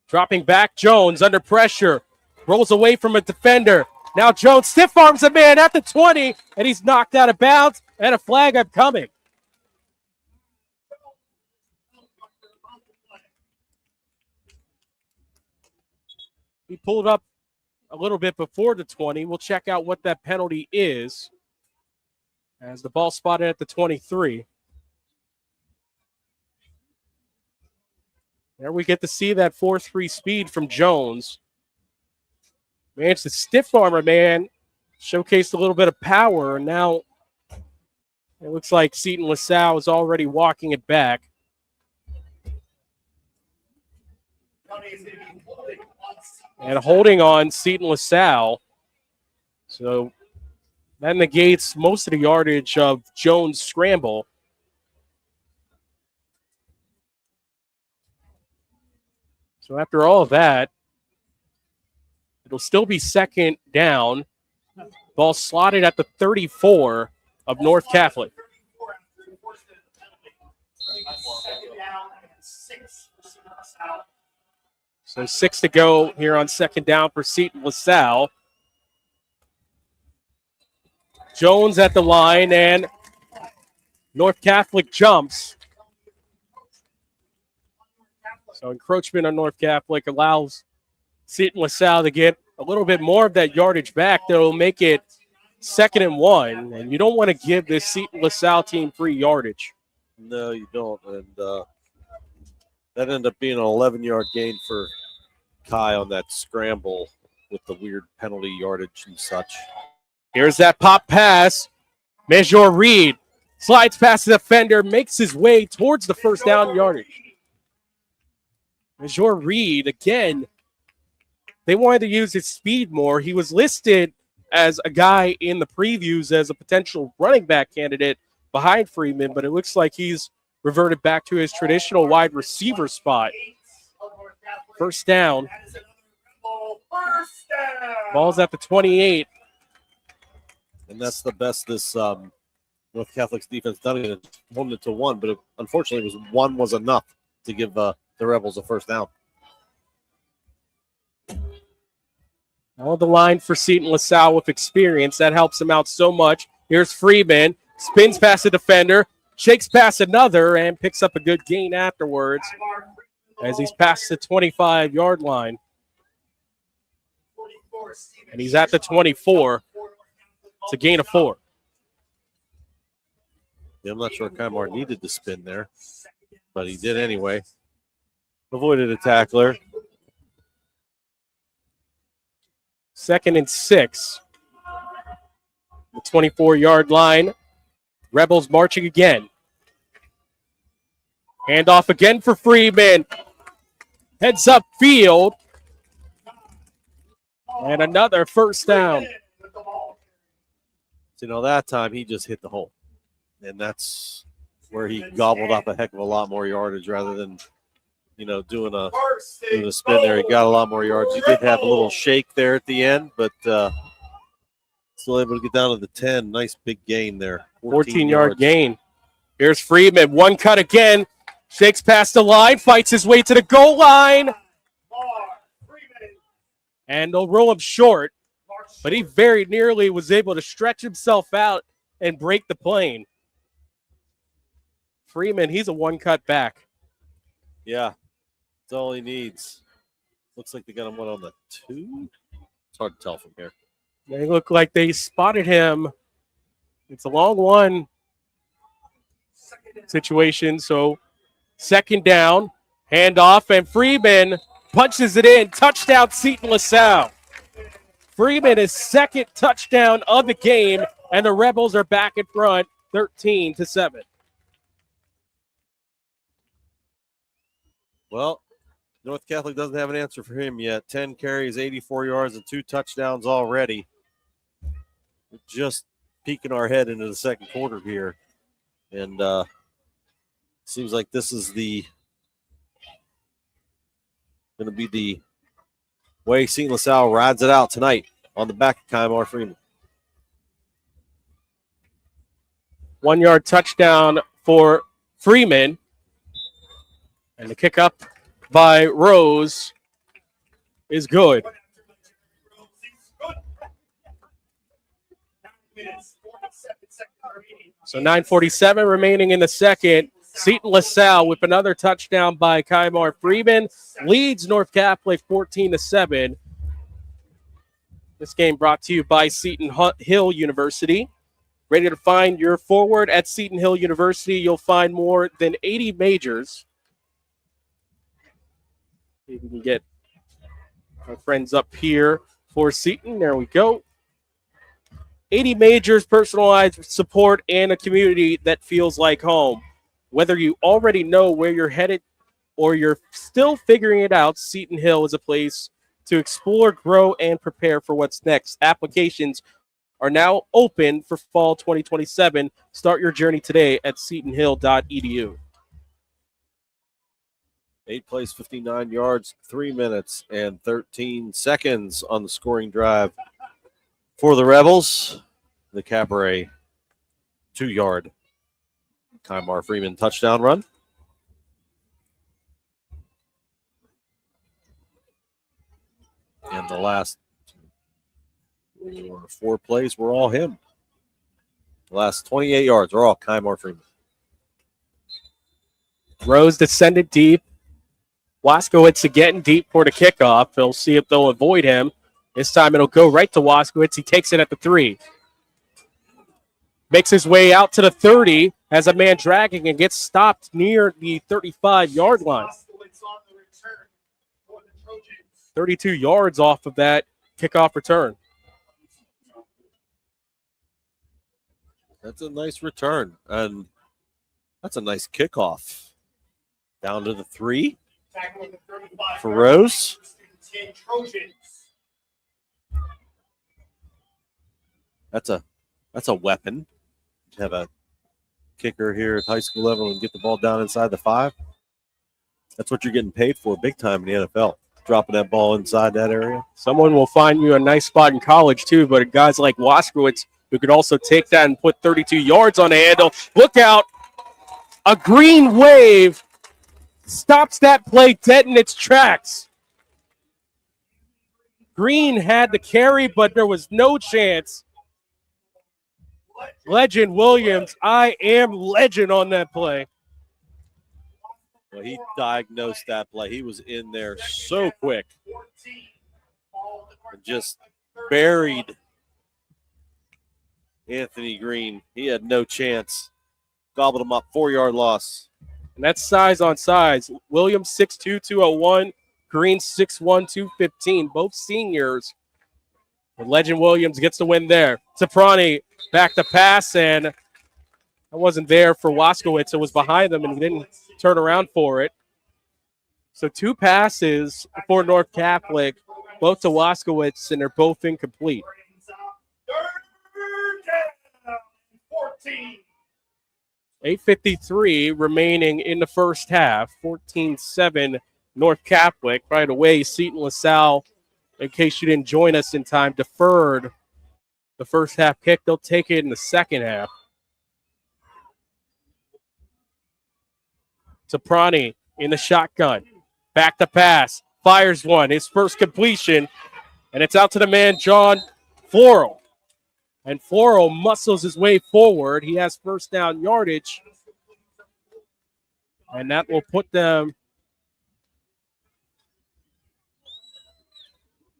Speaker 2: Dropping back, Jones under pressure. Rolls away from a defender. Now Jones stiff arms a man at the 20, and he's knocked out of bounds, and a flag upcoming. He pulled up a little bit before the 20. We'll check out what that penalty is as the ball spotted at the 23. There we get to see that 4.3 speed from Jones. Man, it's the stiff armor, man. Showcased a little bit of power, and now it looks like Seton LaSalle is already walking it back. And holding on Seton LaSalle. So that negates most of the yardage of Jones' scramble. So after all of that, it'll still be second down. Ball slotted at the 34 of North Catholic. So 6 to go here on second down for Seton LaSalle. Jones at the line, and North Catholic jumps. So encroachment on North Catholic allows Seton LaSalle to get a little bit more of that yardage back. That'll make it 2nd and 1. And you don't want to give this Seton LaSalle team free yardage.
Speaker 3: No, you don't. And that ended up being an 11-yard gain for Kai on that scramble with the weird penalty yardage and such.
Speaker 2: Here's that pop pass. Major Reed slides past the defender, makes his way towards the first down yardage. Major Reed, again, they wanted to use his speed more. He was listed as a guy in the previews as a potential running back candidate behind Freeman, but it looks like he's reverted back to his traditional wide receiver spot. First down. Ball's at the 28.
Speaker 3: And that's the best this North Catholic's defense done it. Holding it to 1, but unfortunately, one was enough to give the Rebels a first down.
Speaker 2: All the line for Seton LaSalle with experience. That helps him out so much. Here's Freeman. Spins past the defender. Shakes past another and picks up a good gain afterwards as he's past the 25-yard line. And he's at the 24. It's a gain of 4.
Speaker 3: Yeah, I'm not sure Kymar needed to spin there, but he did anyway. Avoided a tackler.
Speaker 2: 2nd and 6. The 24-yard line. Rebels marching again. Handoff again for Freeman. Heads up field. And another first down.
Speaker 3: So, that time he just hit the hole. And that's where he gobbled up a heck of a lot more yardage rather than, doing a spin there. He got a lot more yards. He did have a little shake there at the end, but still able to get down to the 10. Nice big gain there.
Speaker 2: 14-yard gain. Here's Freeman. One cut again. Shakes past the line. Fights his way to the goal line. And they'll roll him short. But he very nearly was able to stretch himself out and break the plane. Freeman, he's a one-cut back.
Speaker 3: Yeah, that's all he needs. Looks like they got him on the 2. It's hard to tell from here.
Speaker 2: They look like they spotted him. It's a long one situation, so second down, handoff, and Freeman punches it in. Touchdown, Seton LaSalle. Freeman is second touchdown of the game, and the Rebels are back in front, 13-7.
Speaker 3: Well, North Catholic doesn't have an answer for him yet. 10 carries, 84 yards, and 2 touchdowns already. We're just peeking our head into the second quarter here. And seems like this is going to be the way Seton LaSalle rides it out tonight on the back of Kymar Freeman.
Speaker 2: 1-yard touchdown for Freeman. And the kick up by Rose is good. So 9:47 remaining in the second. Seton LaSalle with another touchdown by Kymar Freeman leads North Catholic 14-7. This game brought to you by Seton Hill University. Ready to find your forward at Seton Hill University? You'll find more than 80 majors. You can get our friends up here for Seton. There we go. 80 majors, personalized support, and a community that feels like home. Whether you already know where you're headed or you're still figuring it out, Seton Hill is a place to explore, grow, and prepare for what's next. Applications are now open for fall 2027. Start your journey today at setonhill.edu.
Speaker 3: 8 plays, 59 yards, 3 minutes and 13 seconds on the scoring drive for the Rebels. The Cabaret 2-yard Kymar Freeman touchdown run. And the last 4 plays were all him. The last 28 yards are all Kymar Freeman.
Speaker 2: Rose descended deep. Waskowitz again deep for the kickoff. They'll see if they'll avoid him. This time it'll go right to Waskowitz. He takes it at the 3. Makes his way out to the 30. Has a man dragging and gets stopped near the 35-yard line. 32 yards off of that kickoff return.
Speaker 3: That's a nice return. And that's a nice kickoff. Down to the 3. For Rose. That's a weapon. To have a kicker here at high school level and get the ball down inside the 5. That's what you're getting paid for big time in the NFL. Dropping that ball inside that area.
Speaker 2: Someone will find you a nice spot in college too, but guys like Waskowitz who could also take that and put 32 yards on the handle. Look out. A green wave stops that play dead in its tracks. Green had the carry, but there was no chance. Legend Williams, I am legend on that play.
Speaker 3: Well, he diagnosed that play. He was in there so quick. And just buried Anthony Green. He had no chance. Gobbled him up, 4-yard loss.
Speaker 2: And that's size on size. Williams 6'2", 201. Green 6'1", 215. Both seniors. And Legend Williams gets the win there. Soprani back to pass, and that wasn't there for Waskowitz. It was behind them, and he didn't turn around for it. So 2 passes for North Catholic, both to Waskowitz, and they're both incomplete. 8:53 remaining in the first half. 14-7 North Catholic. Right away, Seton LaSalle, in case you didn't join us in time, deferred the first half kick. They'll take it in the second half. Soprani in the shotgun. Back to pass. Fires one. His first completion. And it's out to the man, John Floral. And Floral muscles his way forward. He has first down yardage. And that will put them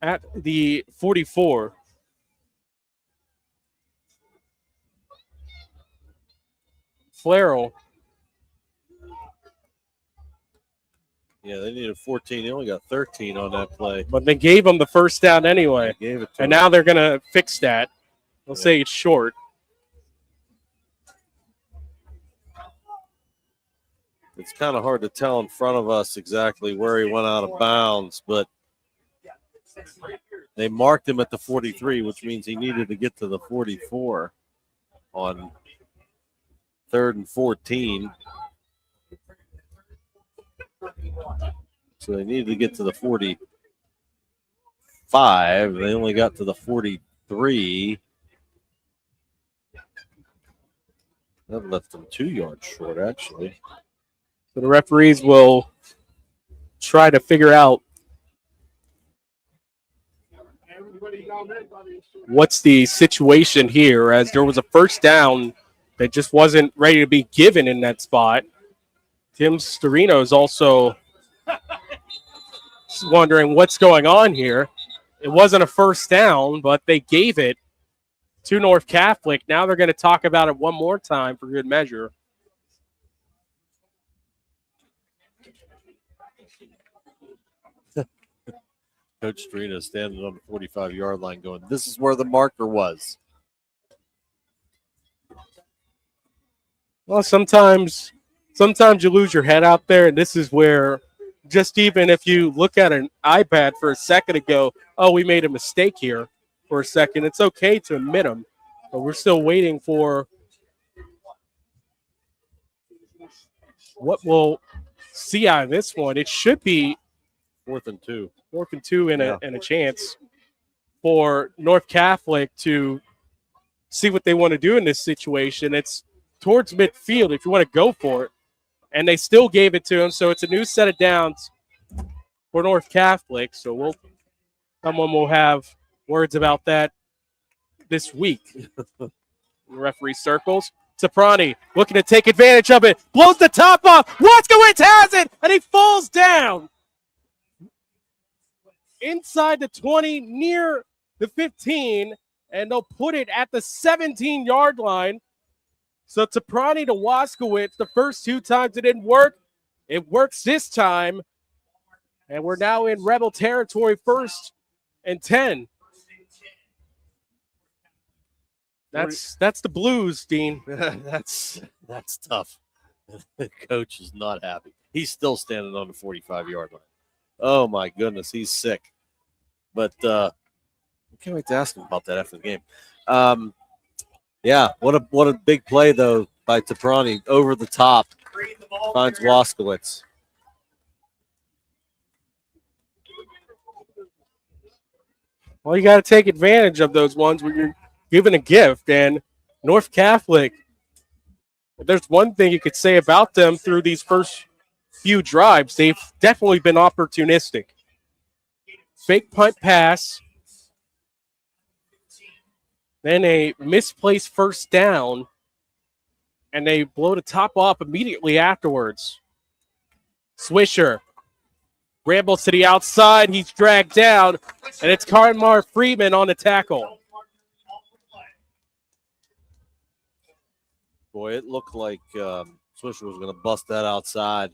Speaker 2: at the 44. Floral.
Speaker 3: Yeah, they needed 14. They only got 13 on that play.
Speaker 2: But they gave him the first down anyway.
Speaker 3: They gave it to
Speaker 2: And
Speaker 3: him.
Speaker 2: now they're going to fix that. They'll say it's short.
Speaker 3: It's kind of hard to tell in front of us exactly where he went out of bounds, but they marked him at the 43, which means he needed to get to the 44 on 3rd and 14. So they needed to get to the 45. They only got to the 43. That left them 2 yards short, actually.
Speaker 2: So the referees will try to figure out what's the situation here, as there was a first down that just wasn't ready to be given in that spot. Tim Storino is also wondering what's going on here. It wasn't a first down, but they gave it to North Catholic. Now they're going to talk about it one more time for good measure.
Speaker 3: Coach Storino standing on the 45-yard line going, this is where the marker was.
Speaker 2: Well, sometimes you lose your head out there, and this is where, just even if you look at an iPad for a second and go, oh, we made a mistake here for a second, it's okay to admit them. But we're still waiting for what we'll see out of this one. It should be
Speaker 3: 4th and 2.
Speaker 2: 4th and 2 and a chance for North Catholic to see what they want to do in this situation. It's towards midfield if you want to go for it. And they still gave it to him, so it's a new set of downs for North Catholic. So someone will have words about that this week in referee circles. Soprani looking to take advantage of it, blows the top off. Waskowitz has it, and he falls down inside the 20, near the 15, and they'll put it at the 17-yard line. So Soprani to Waskowitz, the first 2 times it didn't work. It works this time. And we're now in Rebel territory, 1st and 10. That's the Blues, Dean.
Speaker 3: That's tough. The coach is not happy. He's still standing on the 45-yard line. Oh, my goodness, he's sick. But I can't wait to ask him about that after the game. Yeah, what a big play, though, by Soprani. Over the top, finds Waskowitz.
Speaker 2: Well, you got to take advantage of those ones where you're given a gift. And North Catholic, if there's one thing you could say about them through these first few drives, they've definitely been opportunistic. Fake punt pass, then a misplaced first down, and they blow the top off immediately afterwards. Swisher rambles to the outside. He's dragged down, and it's Carmar Freeman on the tackle.
Speaker 3: Boy, it looked like Swisher was going to bust that outside.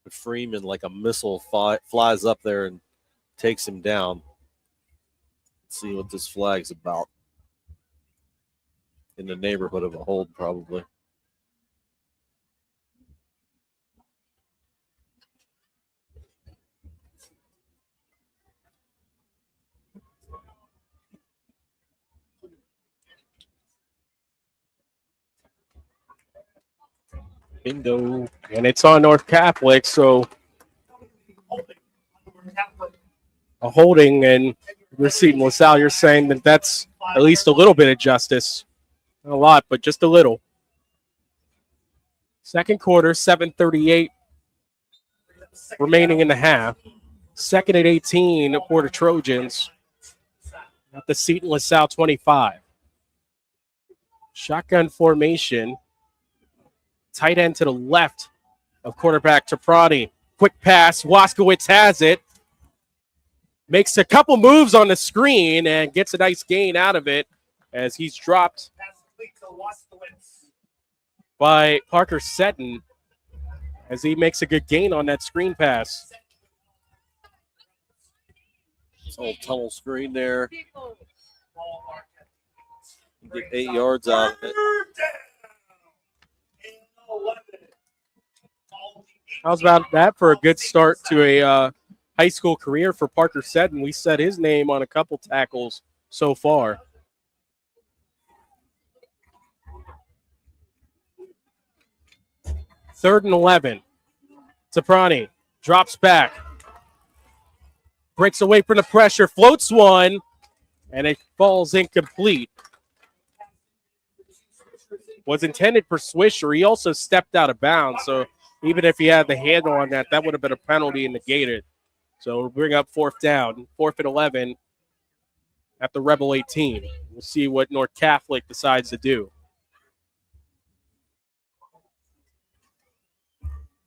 Speaker 3: But Freeman, like a missile, flies up there and takes him down. Let's see what this flag's about. In the neighborhood of a hold, probably.
Speaker 2: Bingo. And it's on North Catholic, so a holding, and you're Seton LaSalle, you're saying that that's at least a little bit of justice. Not a lot, but just a little. Second quarter, 7:38 remaining in the half. Second and 18 for the Trojans at the Seton LaSalle 25. Shotgun formation. Tight end to the left of quarterback Teprani. Quick pass. Waskowitz has it. Makes a couple moves on the screen and gets a nice gain out of it as he's dropped by Parker Seton as he makes a good gain on that screen pass.
Speaker 3: Little tunnel screen there. Get 8 yards out of it.
Speaker 2: How's about that for a good start to a high school career for Parker Seton? We set his name on a couple tackles so far. Third and 11. Teprani drops back. Breaks away from the pressure, floats one, and it falls incomplete. Was intended for Swisher. He also stepped out of bounds, so even if he had the handle on that, that would have been a penalty and negated. So we'll bring up fourth down, 4th and 11 at the Rebel 18. We'll see what North Catholic decides to do.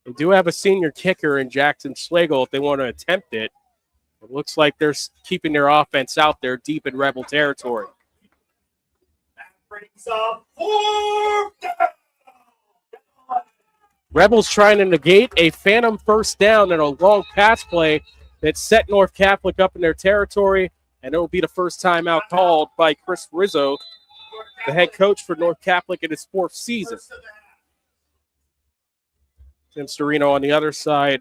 Speaker 2: They do have a senior kicker in Jackson Schlegel if they want to attempt it. It looks like they're keeping their offense out there deep in Rebel territory. Rebels trying to negate a phantom first down and a long pass play that set North Catholic up in their territory, and it will be the first time out called by Chris Rizzo, the head coach for North Catholic in his 4th season. Tim Storino on the other side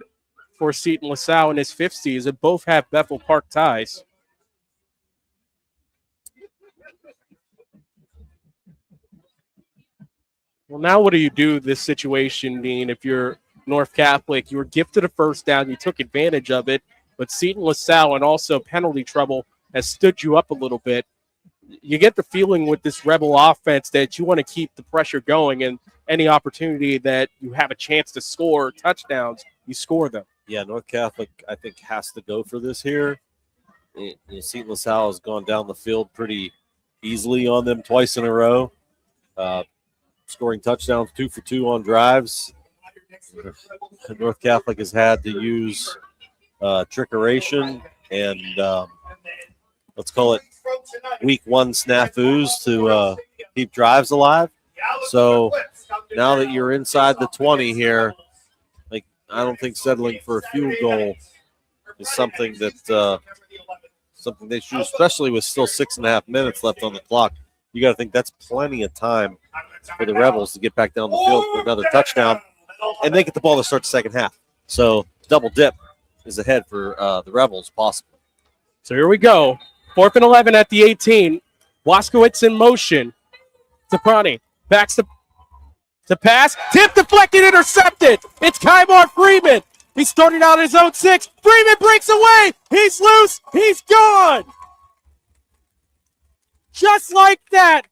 Speaker 2: for Seton LaSalle in his 5th season. Both have Bethel Park ties. Well, now what do you do this situation, Dean? If you're North Catholic, you were gifted a first down, you took advantage of it, but Seton LaSalle and also penalty trouble has stood you up a little bit. You get the feeling with this Rebel offense that you want to keep the pressure going, and any opportunity that you have a chance to score touchdowns, you score them.
Speaker 3: Yeah, North Catholic, I think, has to go for this here. Seton LaSalle has gone down the field pretty easily on them twice in a row, scoring touchdowns 2 for 2 on drives. North Catholic has had to use trickeration and let's call it week 1 snafus to keep drives alive. So now that you're inside the 20 here, like, I don't think settling for a field goal is something that something they should, especially with still 6.5 minutes left on the clock. You got to think that's plenty of time for the Rebels to get back down the field for another touchdown, and they get the ball to start the second half. So double dip is ahead for the Rebels, possibly.
Speaker 2: So here we go. 4th and 11 at the 18. Waskowitz in motion. Teprani backs to pass. Tip deflected, intercepted. It's Kymar Freeman. He started out his own 6. Freeman breaks away. He's loose. He's gone. Just like that.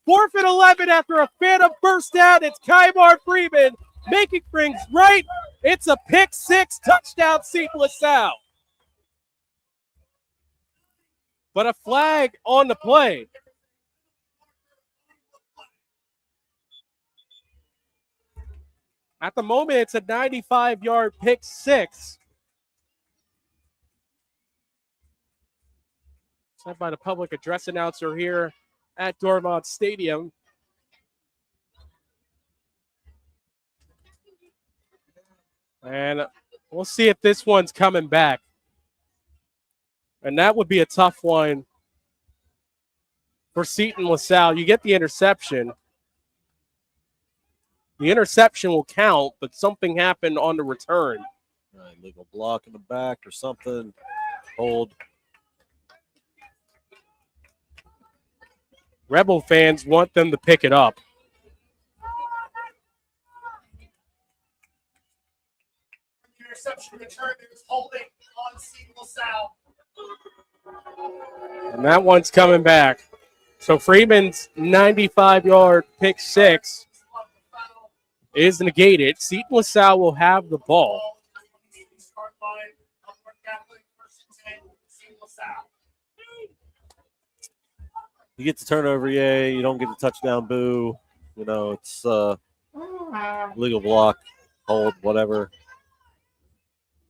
Speaker 2: 4th and 11 after a phantom first down. It's Kymar Freeman making things right. It's a pick 6 touchdown, Seton LaSalle. But a flag on the play. At the moment, it's a 95-yard pick 6. Sent by the public address announcer here at Dormont Stadium. And we'll see if this one's coming back. And that would be a tough one for Seton LaSalle. You get the interception. The interception will count, but something happened on the return.
Speaker 3: Legal block in the back or something. Hold.
Speaker 2: Rebel fans want them to pick it up.
Speaker 4: interception return. There's holding on Seton LaSalle.
Speaker 2: And that one's coming back. So Freeman's 95-yard pick six is negated. Seton LaSalle will have the ball.
Speaker 3: You get the turnover, yay. You don't get the touchdown, boo. You know, it's legal block, hold, whatever.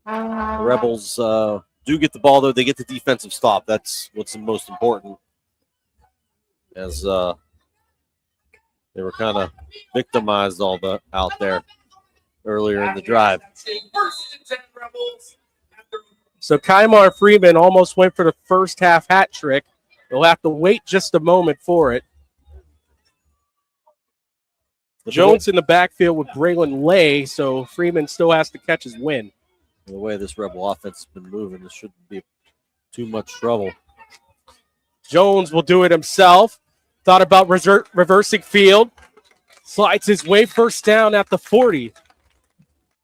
Speaker 3: The Rebels do get the ball, though. They get the defensive stop. That's what's the most important, as they were kind of victimized out there earlier in the drive.
Speaker 2: So Kymar Freeman almost went for the first half hat trick. They'll have to wait just a moment for it. Jones in the backfield with Braylon Lay, so Freeman still has to catch his win.
Speaker 3: The way this Rebel offense has been moving, this shouldn't be too much trouble.
Speaker 2: Jones will do it himself. Thought about reversing field. Slides his way, first down at the 40.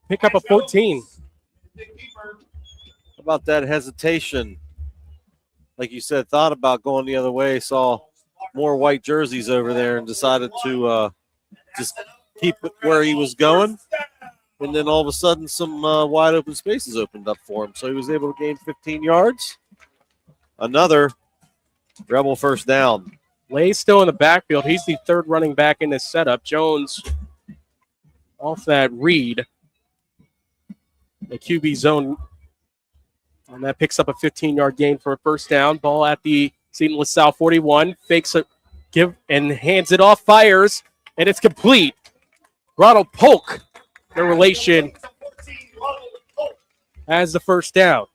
Speaker 2: Pick up a 14.
Speaker 3: How about that hesitation? Like you said, thought about going the other way, saw more white jerseys over there and decided to just keep it where he was going. And then all of a sudden, some wide open spaces opened up for him. So he was able to gain 15 yards. Another Rebel first down.
Speaker 2: Lay's still in the backfield. He's the third running back in this setup. Jones off that read. The QB zone. And that picks up a 15-yard gain for a first down. Ball at the Seton LaSalle 41. Fakes it, and hands it off, fires, and it's complete. Ronald Polk, the relation, has the first down.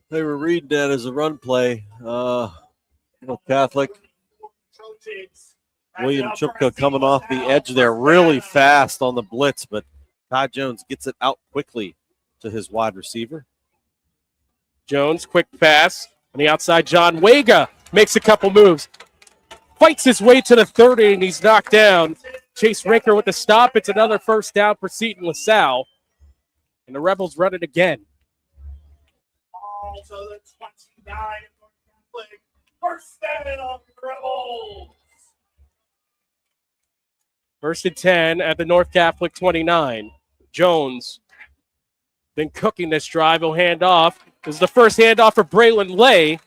Speaker 3: They were reading that as a run play. Catholic. William Chupka coming off the edge there really fast on the blitz, but Ty Jones gets it out quickly to his wide receiver.
Speaker 2: Jones, quick pass on the outside. John Wega makes a couple moves. Fights his way to the 30, and he's knocked down. Chase Rinker with the stop. It's another first down for Seton LaSalle. And the Rebels run it again.
Speaker 4: Also the 29 first down on the Rebels.
Speaker 2: First and 10 at the North Catholic 29. Jones been cooking this drive. He'll hand off. This is the first handoff for Braylon Lay.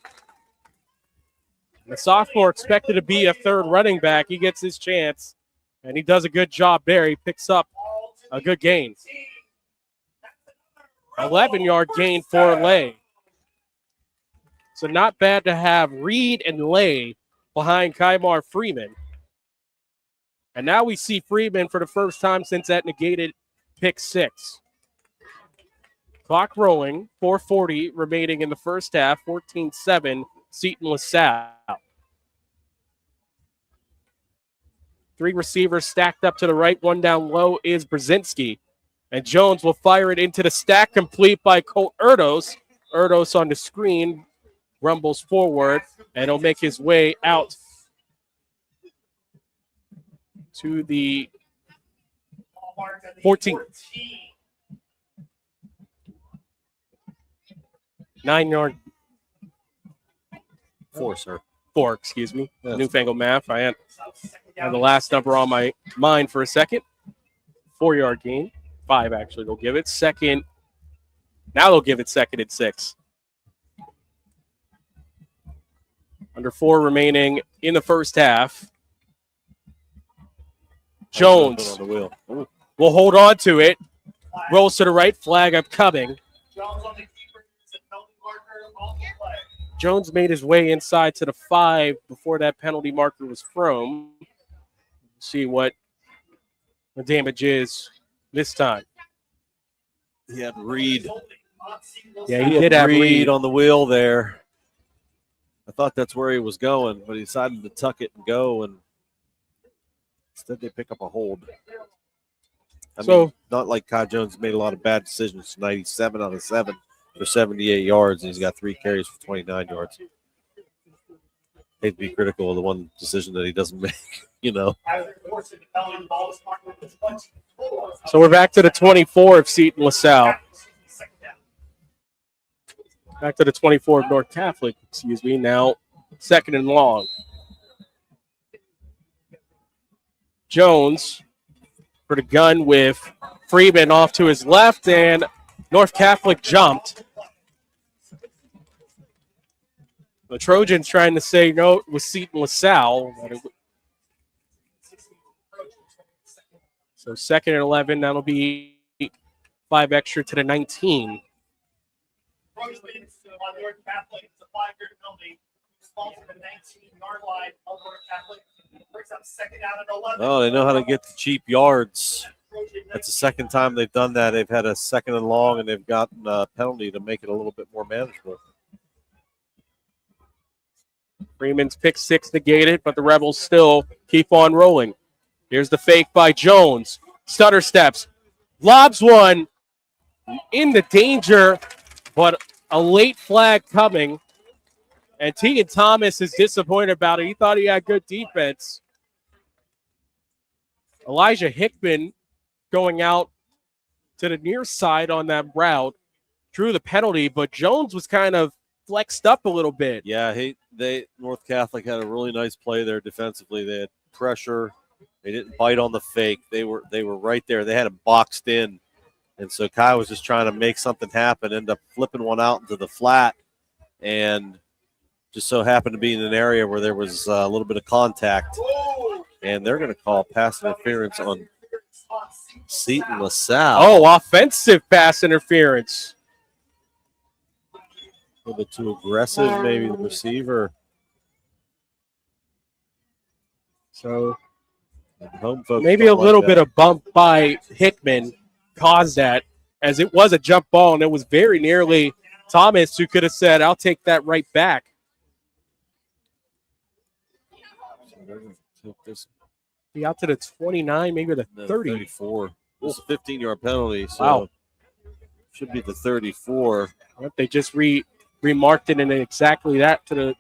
Speaker 2: The sophomore expected to be a third running back. He gets his chance, and he does a good job there. He picks up a good gain. 11-yard gain for Lay. So not bad to have Reed and Lay behind Kymar Freeman. And now we see Freeman for the first time since that negated pick six. Clock rolling, 4:40 remaining in the first half, 14-7, Seton LaSalle. Three receivers stacked up to the right, one down low is Brzezinski. And Jones will fire it into the stack, complete by Colt Erdos. Erdos on the screen, rumbles forward, and he'll make his way out to the 14. 9-yard. Four, excuse me. Yes. Newfangled math. I had the last number on my mind for a second. 4-yard gain. 5, actually, they'll give it. Second. Now they'll give it second and 6. Under 4 remaining in the first half. Jones will hold on to it. Rolls to the right. Flag upcoming. Jones made his way inside to the 5 before that penalty marker was thrown. See what the damage is this time.
Speaker 3: He had Reed.
Speaker 2: Yeah, he did have Reed
Speaker 3: on the wheel there. I thought that's where he was going, but he decided to tuck it and go, and instead they pick up a hold. I mean, not like Kai Jones made a lot of bad decisions tonight. He's 7 out of 7 for 78 yards, and he's got 3 carries for 29 yards. hate to be critical of the one decision that he doesn't make, you know.
Speaker 2: So we're back to the 24 of Seton LaSalle. Back to the 24 of North Catholic, excuse me. Now, second and long. Jones for the gun with Freeman off to his left, and North Catholic jumped. The Trojans trying to say no with Seton LaSalle. So second and 11, that'll be 5 extra to the 19.
Speaker 4: Trojans on North Catholic. It's a 5-yard penalty. Falls to the 19-yard line of North Catholic. Brings up second down and 11.
Speaker 3: Oh, they know how to get the cheap yards. That's the second time they've done that. They've had a second and long, and they've gotten a penalty to make it a little bit more manageable.
Speaker 2: Freeman's pick six negated, but the Rebels still keep on rolling. Here's the fake by Jones. Stutter steps. Lobs one into danger, but a late flag coming. And Tegan Thomas is disappointed about it. He thought he had good defense. Elijah Hickman going out to the near side on that route drew the penalty, but Jones was kind of flexed up a little bit.
Speaker 3: Yeah, North Catholic had a really nice play there defensively. They had pressure. They didn't bite on the fake. They were right there. They had him boxed in. And so Kai was just trying to make something happen, ended up flipping one out into the flat, and just so happened to be in an area where there was a little bit of contact. And they're going to call pass interference on Seton LaSalle.
Speaker 2: Oh, offensive pass interference.
Speaker 3: A little bit too aggressive, maybe the receiver.
Speaker 2: So
Speaker 3: home folks
Speaker 2: maybe a
Speaker 3: don't like
Speaker 2: little
Speaker 3: that.
Speaker 2: bit of bump by Hickman caused that, as it was a jump ball, and it was very nearly Thomas who could have said, I'll take that right back. Be out to the 29, maybe the 30.
Speaker 3: 34. This is a 15-yard penalty, so
Speaker 2: Wow.
Speaker 3: should be the 34.
Speaker 2: They just remarked it in exactly that to the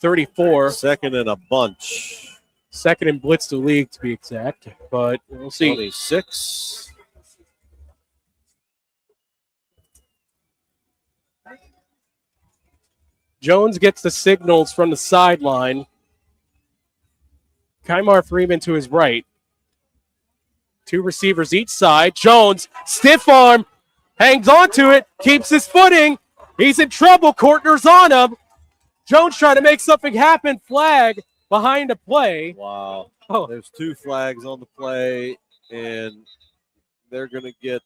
Speaker 2: 34.
Speaker 3: Second and a bunch.
Speaker 2: Second in blitz to league, to be exact. But we'll see.
Speaker 3: 26.
Speaker 2: Jones gets the signals from the sideline. Kymar Freeman to his right. Two receivers each side. Jones, stiff arm, hangs on to it, keeps his footing. He's in trouble. Kortner's on him. Jones trying to make something happen. Flag behind the play.
Speaker 3: Wow.
Speaker 2: Oh.
Speaker 3: There's two flags on the play, and they're going to get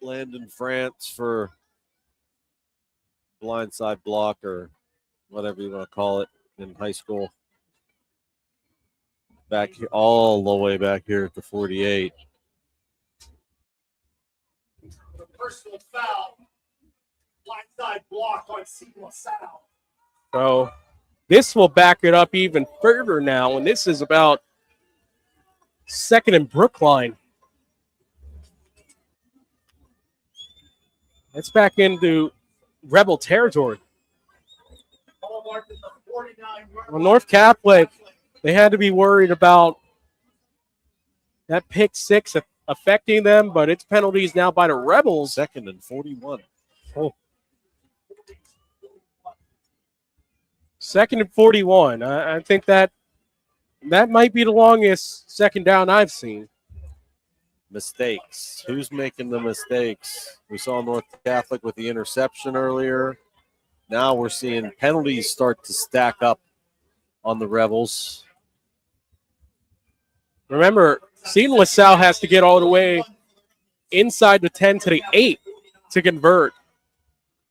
Speaker 3: Landon France for blindside block or whatever you want to call it in high school. Back here, all the way back here at the 48.
Speaker 4: The personal foul. Blindside block on Seton LaSalle.
Speaker 2: So this will back it up even further now, and this is about second and Brookline. It's back into Rebel territory. Well, North Catholic, they had to be worried about that pick six affecting them, but it's penalties now by the Rebels.
Speaker 3: Second and 41.
Speaker 2: Oh. Second and 41. I think that might be the longest second down I've seen.
Speaker 3: Mistakes. Who's making the mistakes? We saw North Catholic with the interception earlier. Now we're seeing penalties start to stack up on the Rebels.
Speaker 2: Remember, Seton LaSalle has to get all the way inside the 10 to the 8 to convert.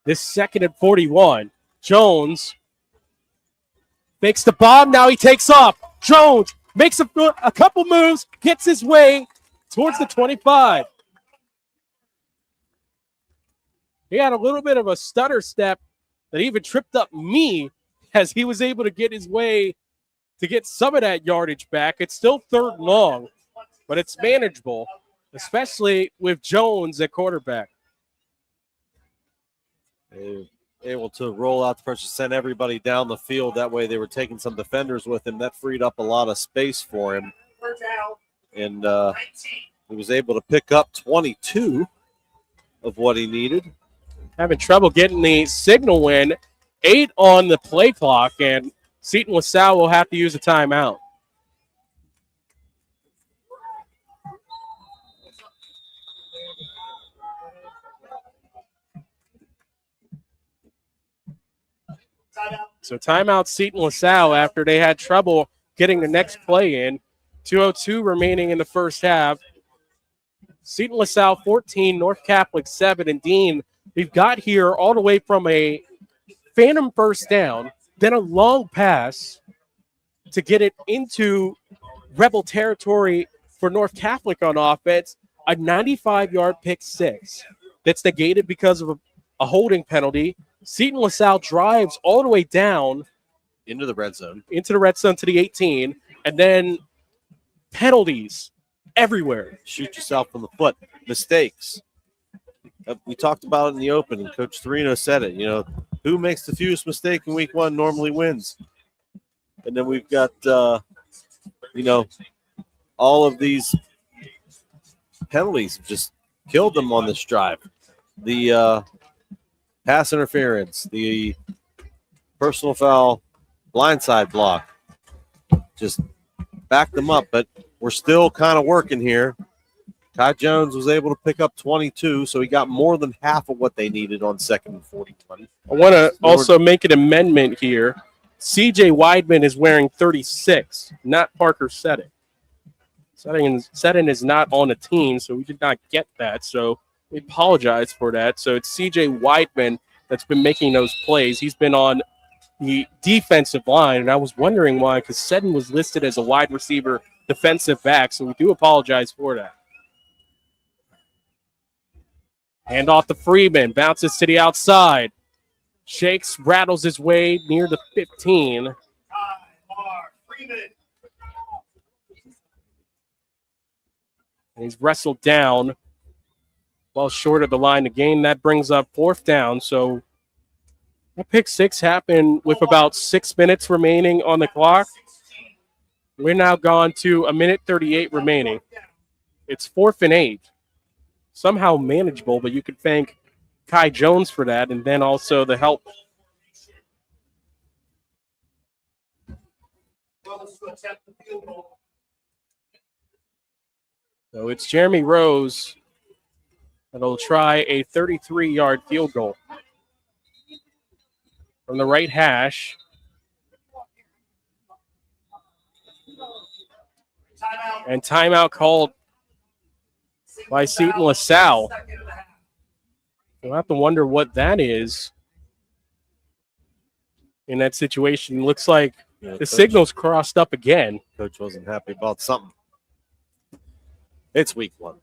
Speaker 2: This second and 41. Jones makes the bomb. Now he takes off. Jones makes a couple moves, gets his way towards the 25. He had a little bit of a stutter step that even tripped up me as he was able to get his way to get some of that yardage back. It's still third and long, but it's manageable, especially with Jones at quarterback.
Speaker 3: They were able to roll out the pressure, send everybody down the field. That way they were taking some defenders with him. That freed up a lot of space for him. And he was able to pick up 22 of what he needed.
Speaker 2: Having trouble getting the signal win. 8 on the play clock, and Seton LaSalle will have to use a timeout. So timeout Seton LaSalle after they had trouble getting the next play in. 2:02 remaining in the first half. Seton LaSalle 14, North Catholic 7, and Dean, we've got here all the way from a phantom first down, then a long pass to get it into Rebel territory for North Catholic on offense, a 95-yard pick six that's negated because of a holding penalty. Seton LaSalle drives all the way down
Speaker 3: Into the red zone
Speaker 2: to the 18, and then penalties everywhere.
Speaker 3: Shoot yourself in the foot. Mistakes. We talked about it in the open, and Coach Torino said it. You know, who makes the fewest mistake in week one normally wins. And then we've got, all of these penalties just killed them on this drive. The pass interference, the personal foul, blindside block, just backed them up. But we're still kind of working here. Ty Jones was able to pick up 22, so he got more than half of what they needed on 2nd and 40.
Speaker 2: I want to also make an amendment here. CJ Weidman is wearing 36, not Parker Seton. Seton is not on the team, so we did not get that. So we apologize for that. So it's CJ Weidman that's been making those plays. He's been on the defensive line, and I was wondering why, because Seton was listed as a wide receiver defensive back, so we do apologize for that. Hand off to Freeman, bounces to the outside. Shakes, rattles his way near the 15. And he's wrestled down well short of the line to gain. That brings up 4th down. So that pick six happened with about 6 minutes remaining on the clock. We're now gone to 1:38 remaining. It's 4th and 8. Somehow manageable, but you could thank Kai Jones for that, and then also the help. So it's Jeremy Rose that'll try a 33-yard field goal from the right hash. And timeout called by Seton LaSalle. We'll have to wonder what that is in that situation. Looks like the signal's crossed up again.
Speaker 3: Coach wasn't happy about something. It's week one.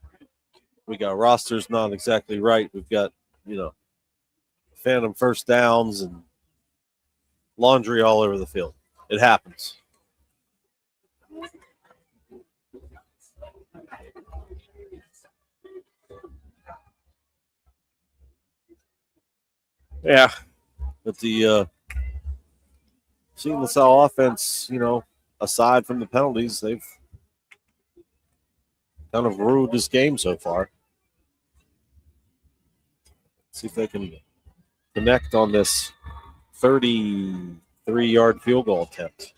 Speaker 3: We got rosters not exactly right. We've got, phantom first downs and laundry all over the field. It happens.
Speaker 2: Yeah.
Speaker 3: But the Seton LaSalle offense, aside from the penalties, they've kind of ruled this game so far. See if they can connect on this 33-yard field goal attempt.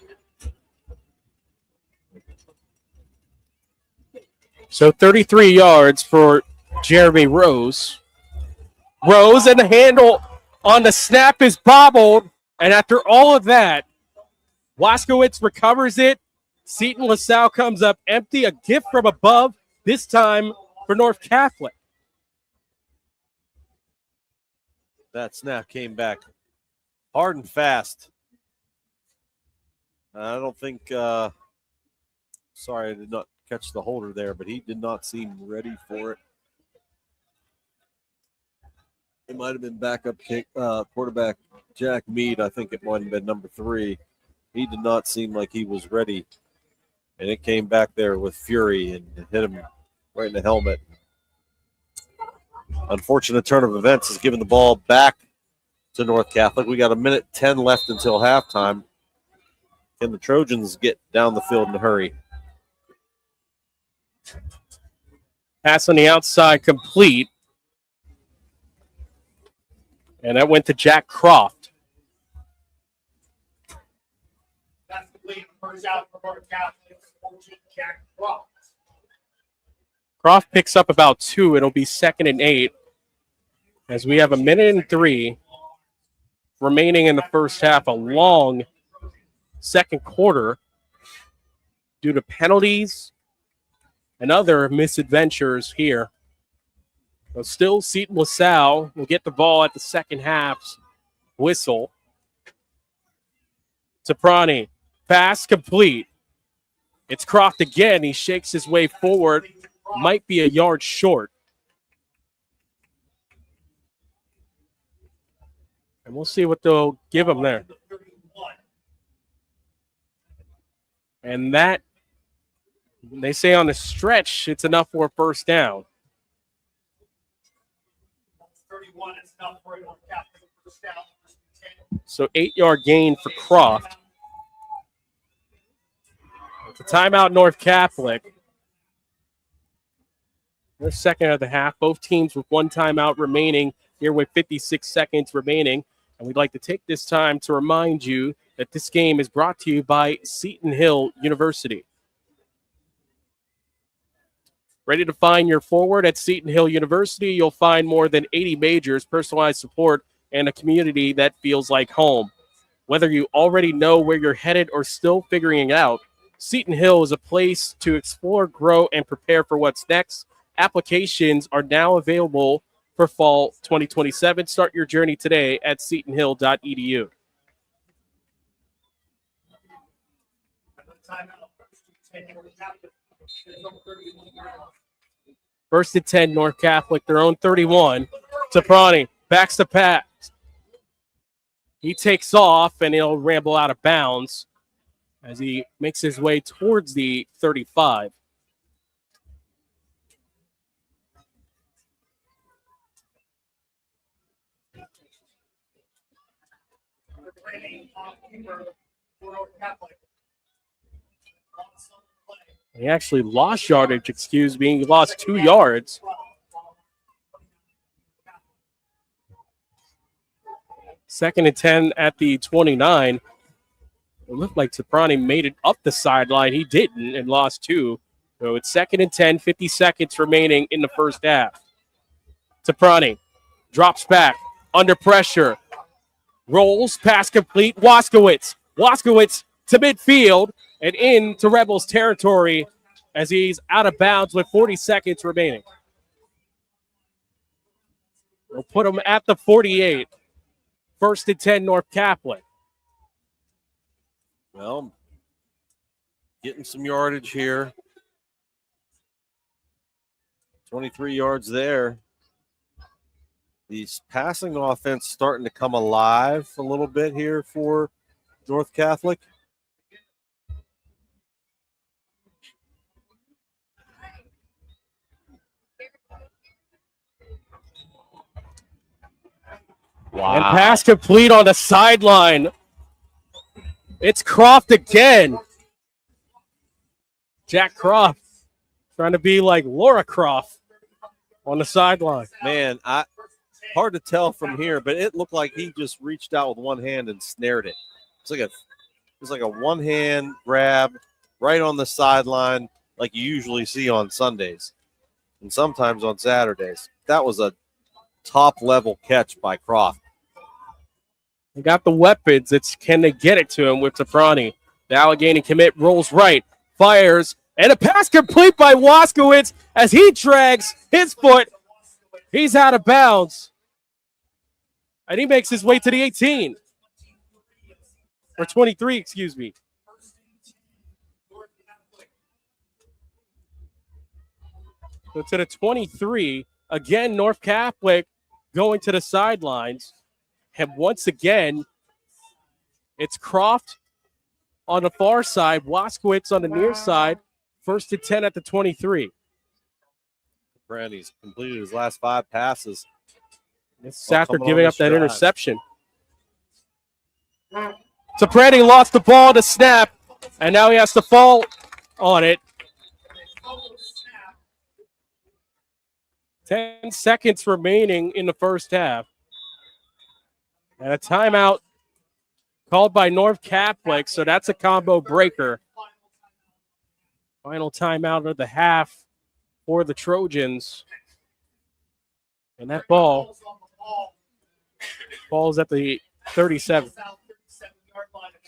Speaker 2: So 33 yards for Jeremy Rose. Rose, and the handle on the snap is bobbled. And after all of that, Waskowitz recovers it. Seton LaSalle comes up empty. A gift from above, this time for North Catholic.
Speaker 3: That snap came back hard and fast. I don't think, sorry, I did not catch the holder there, but he did not seem ready for it. It might have been backup quarterback Jack Mead. I think it might have been number 3. He did not seem like he was ready. And it came back there with fury and hit him right in the helmet. Unfortunate turn of events has given the ball back to North Catholic. We got 1:10 left until halftime. Can the Trojans get down the field in a hurry?
Speaker 2: Pass on the outside complete. And that went to Jack Croft.
Speaker 4: That's the lead. First out for North Catholic. 14, Jack Croft.
Speaker 2: Croft picks up about 2. It'll be 2nd and 8. As we have 1:03 remaining in the first half. A long second quarter due to penalties and other misadventures here. So still, Seton LaSalle will get the ball at the second half's whistle. Soprani, pass complete. It's Croft again. He shakes his way forward. Might be a yard short. And we'll see what they'll give him there. And that, they say on the stretch, it's enough for a first down.
Speaker 4: 31 is enough for a North Catholic first down.
Speaker 2: So 8-yard gain for Croft. It's a timeout, North Catholic. Their second of the half. Both teams with one timeout remaining here with 56 seconds remaining. And we'd like to take this time to remind you that this game is brought to you by Seton Hill University. Ready to find your forward at Seton Hill University? You'll find more than 80 majors, personalized support, and a community that feels like home. Whether you already know where you're headed or still figuring it out, Seton Hill is a place to explore, grow, and prepare for what's next. Applications are now available for fall 2027. Start your journey today at setonhill.edu. First and 10, North Catholic, their own 31. Soprani backs the pass. He takes off, and he'll ramble out of bounds as he makes his way towards the 35. He actually lost yardage, excuse me. He lost 2 yards. Second and 10 at the 29. It looked like Soprani made it up the sideline. He didn't and lost 2. So it's second and 10, 50 seconds remaining in the first half. Soprani drops back, under pressure. Rolls, pass complete, Waskowitz. Waskowitz to midfield and into Rebels territory as he's out of bounds with 40 seconds remaining. We'll put him at the 48. First and 10, North Catholic.
Speaker 3: Well, getting some yardage here. 23 yards there. The passing offense starting to come alive a little bit here for North Catholic.
Speaker 2: Wow. And pass complete on the sideline. It's Croft again. Jack Croft trying to be like Laura Croft on the sideline.
Speaker 3: Man, hard to tell from here, but it looked like he just reached out with one hand and snared it. It's like a one-hand grab right on the sideline like you usually see on Sundays and sometimes on Saturdays. That was a top-level catch by Croft.
Speaker 2: They got the weapons. Can they get it to him with Soprani? The Allegheny commit rolls right, fires, and a pass complete by Waskowitz as he drags his foot. He's out of bounds. And he makes his way to the 18. Or 23, excuse me. So to the 23. Again, North Catholic going to the sidelines. And once again, it's Croft on the far side, Waskowitz on the near side. First and 10 at the 23.
Speaker 3: Brandy's completed his last 5 passes.
Speaker 2: This is after giving up that interception. Tapredi lost the ball to snap, and now he has to fall on it. 10 seconds remaining in the first half. And a timeout called by North Catholic, so that's a combo breaker. Final timeout of the half for the Trojans. And that ball falls at the 37.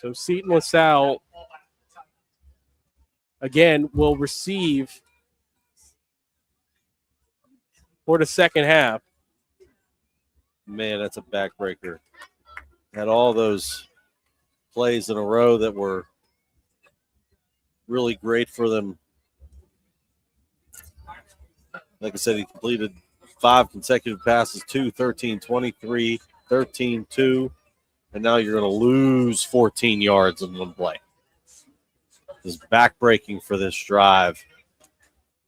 Speaker 2: So Seton LaSalle, again, will receive for the second half.
Speaker 3: Man, that's a backbreaker. Had all those plays in a row that were really great for them. Like I said, he completed 5 consecutive passes, 2, 13, 23, 13, 2. And now you're going to lose 14 yards in one play. This is backbreaking for this drive.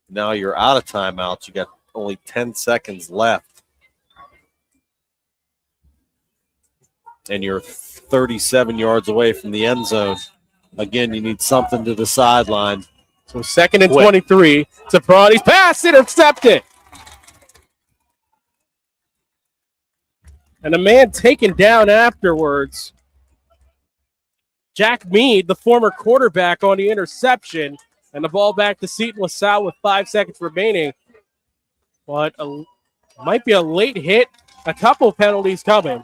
Speaker 3: Now you're out of timeouts. You got only 10 seconds left. And you're 37 yards away from the end zone. Again, you need something to the sideline.
Speaker 2: So 2nd and 23. Tapradi's pass intercepted. And a man taken down afterwards. Jack Mead, the former quarterback, on the interception. And the ball back to Seton LaSalle with 5 seconds remaining. But might be a late hit. A couple penalties coming.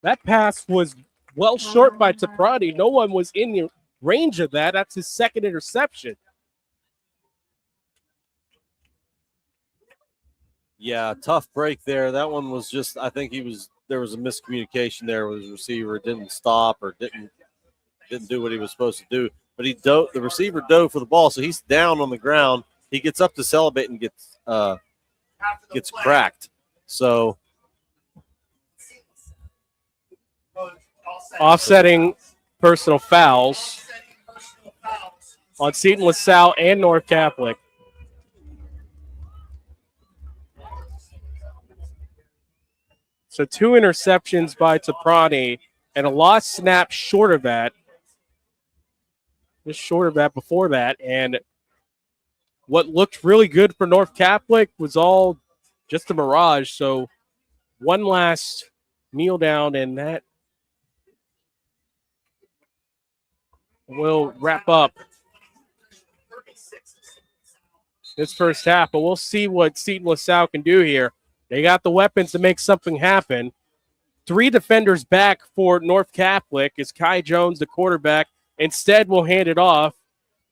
Speaker 2: That pass was well short by Tapradi. No one was in the range of that. That's his second interception.
Speaker 3: Yeah, tough break there. That one was just, I think there was a miscommunication there with his receiver. Didn't stop or didn't do what he was supposed to do. But the receiver dove for the ball, so he's down on the ground. He gets up to celebrate and gets cracked. So
Speaker 2: offsetting personal fouls on Seton LaSalle and North Catholic. So 2 interceptions by Taprani and a lost snap short of that. Just short of that before that. And what looked really good for North Catholic was all just a mirage. So one last kneel down, and that will wrap up this first half. But we'll see what Seton LaSalle can do here. They got the weapons to make something happen. 3 defenders back for North Catholic is Kai Jones, the quarterback. Instead, we'll hand it off.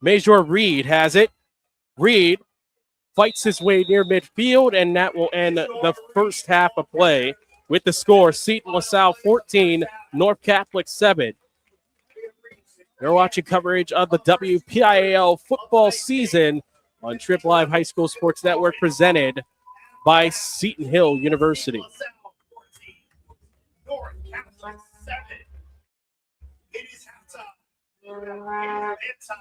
Speaker 2: Major Reed has it. Reed fights his way near midfield, and that will end the first half of play with the score, Seton LaSalle 14, North Catholic 7. You're watching coverage of the WPIAL football season on Trip Live High School Sports Network, presented by Seton Hill University.
Speaker 4: North Catholic 7. It is halftime. It's time.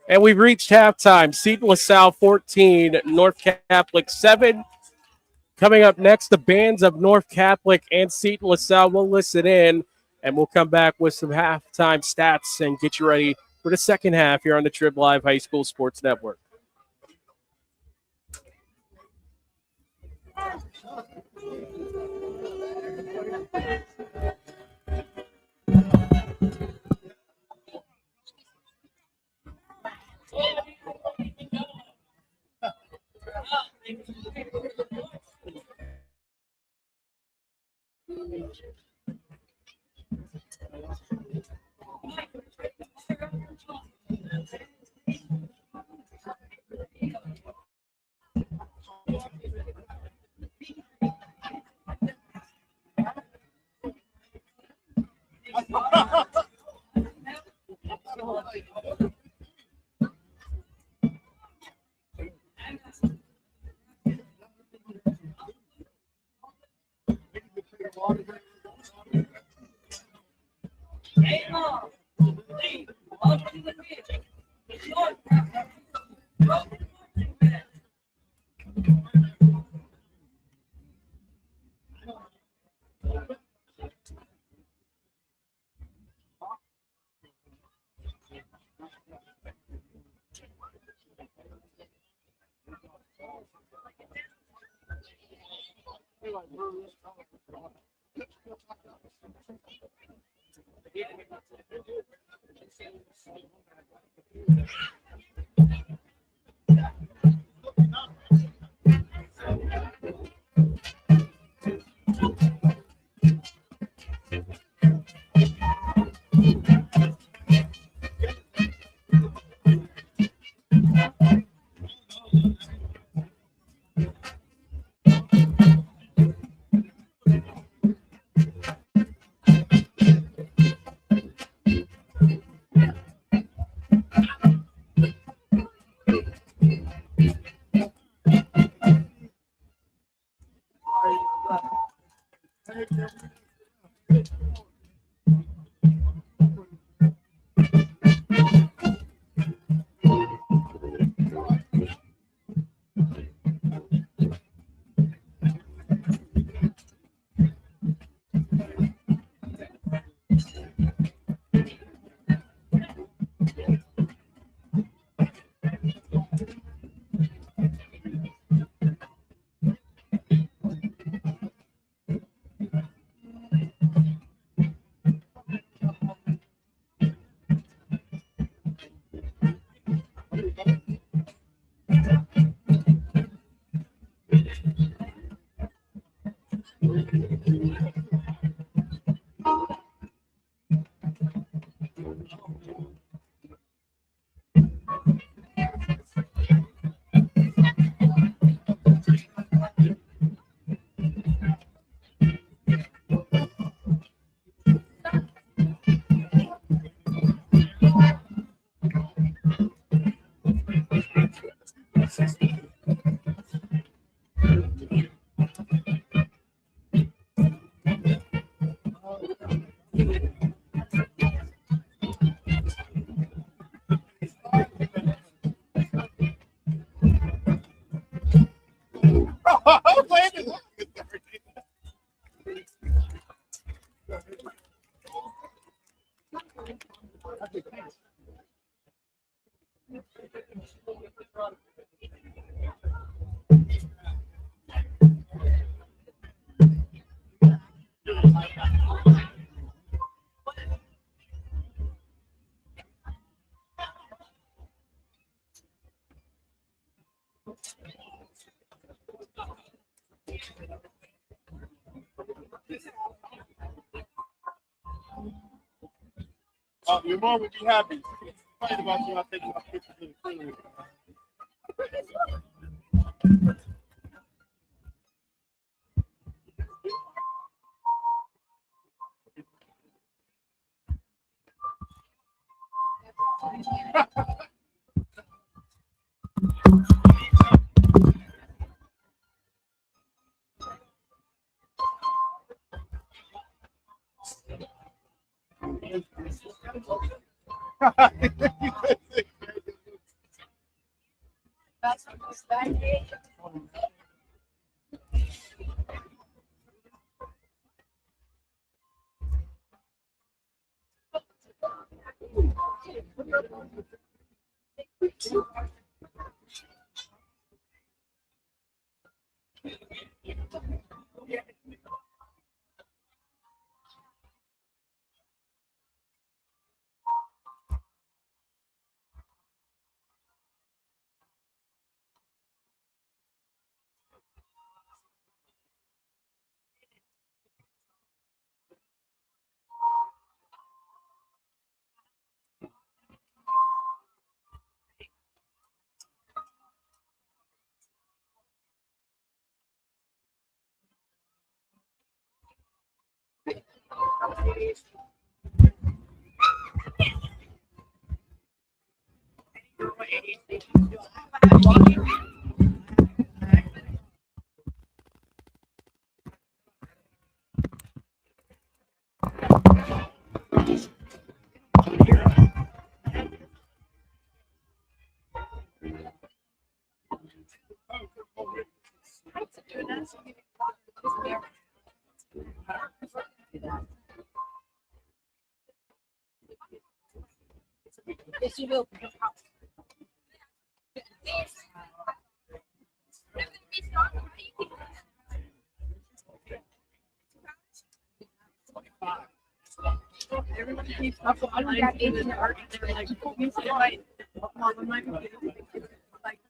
Speaker 2: And we've reached halftime. Seton LaSalle 14, North Catholic 7. Coming up next, the bands of North Catholic and Seton LaSalle. We'll listen in, and we'll come back with some halftime stats and get you ready for the second half here on the Trib Live High School Sports Network.
Speaker 7: Your mom would be happy. Fight about you. I'll take my pictures in the field.
Speaker 8: Yes, you will. Everybody keeps up on like 18 art. They're like, you say like, mom, I'm like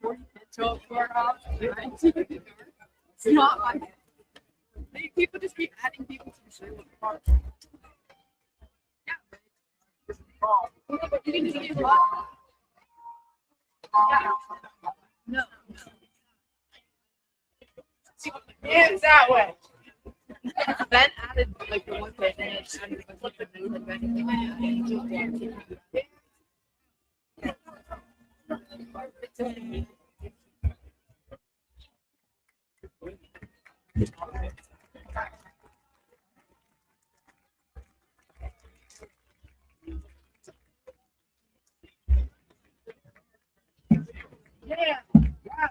Speaker 8: 40 to 4 off. It's not like it. People just keep adding people to the show. Yeah. You can just do a lot. Yeah. No. It's that way. Ben added like the one person and it added like the new and yeah.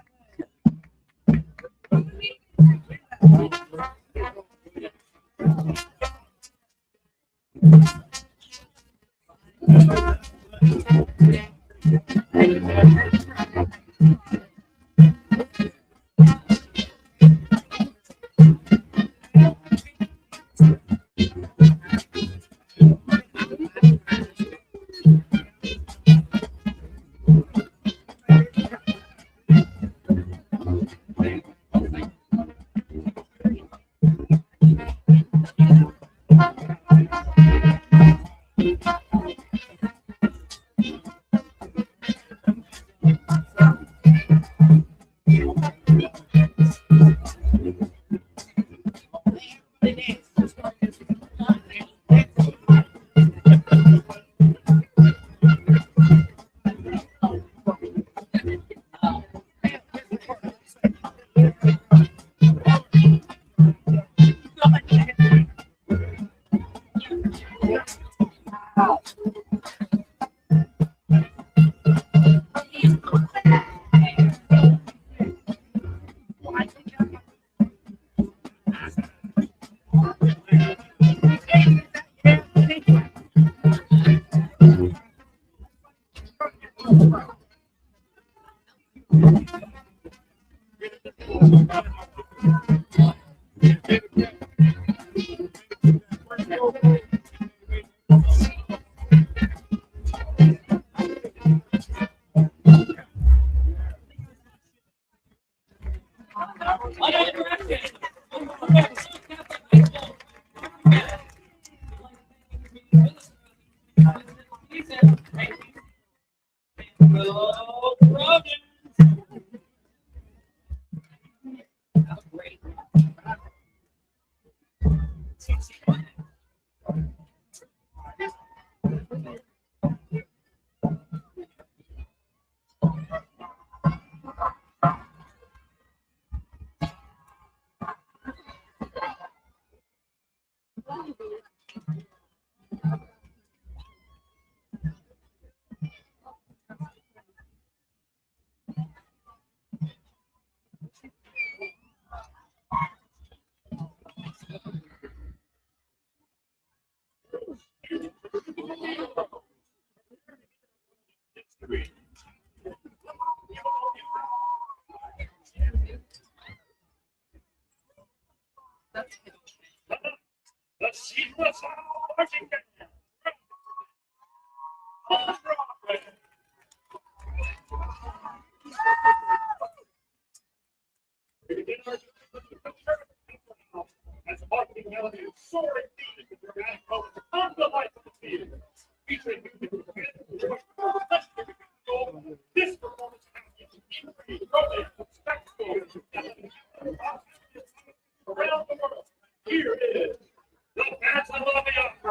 Speaker 4: The seamless marching band. On Broadway. We begin our as the marketing melody is soaring deep into the dramatic moments of the life of the theater. Featuring this performance has romance, spectacle, around the world. Here is the Phantom of the Opera.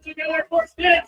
Speaker 4: Together for Stan.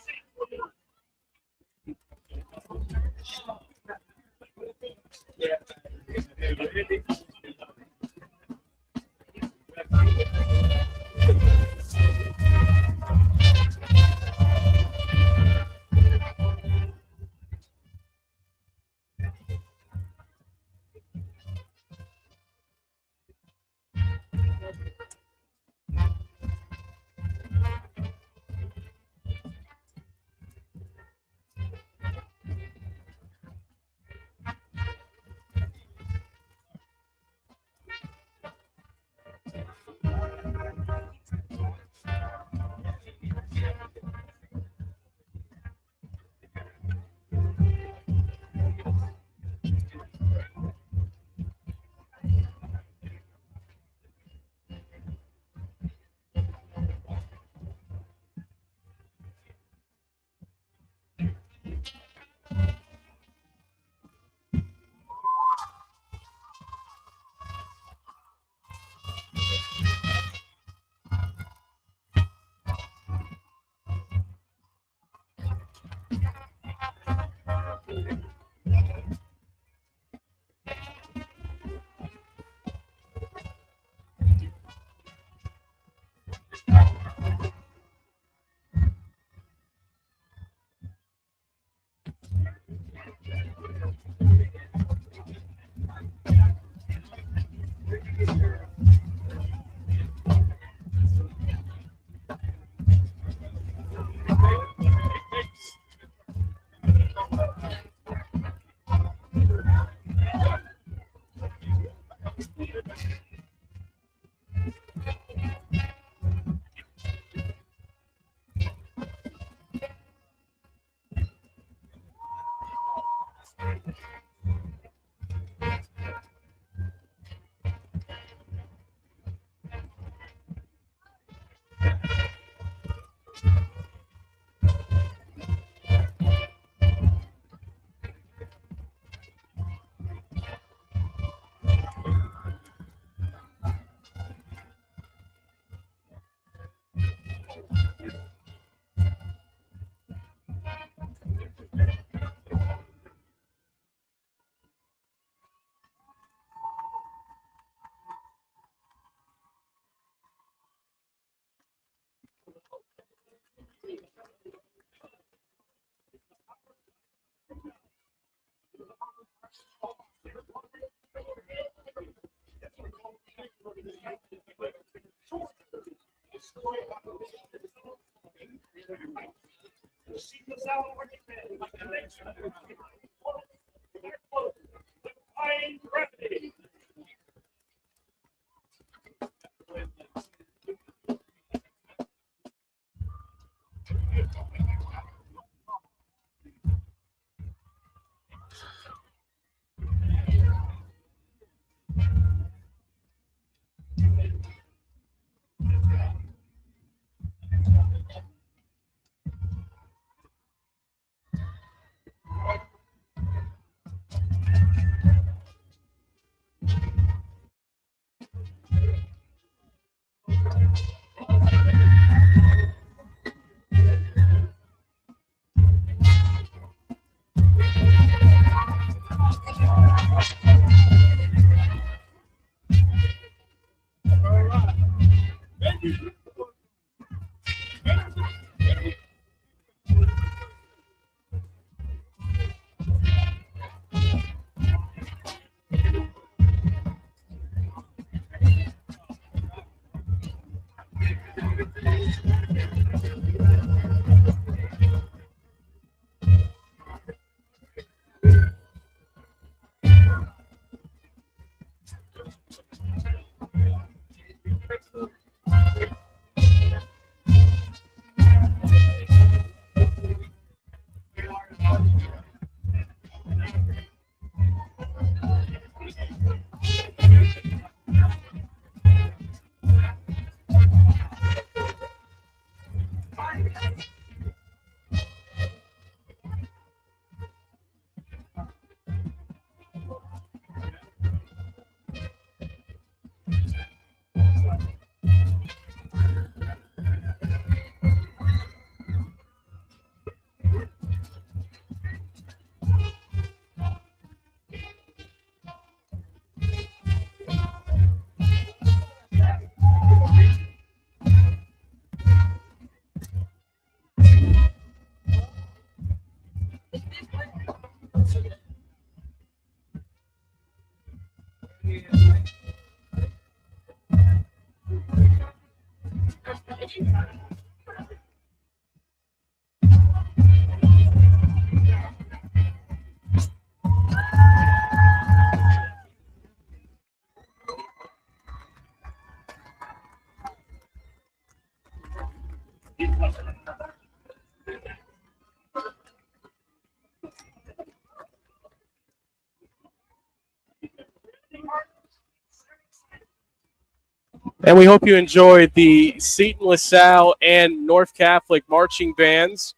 Speaker 2: And we hope you enjoyed the Seton, LaSalle, and North Catholic marching bands.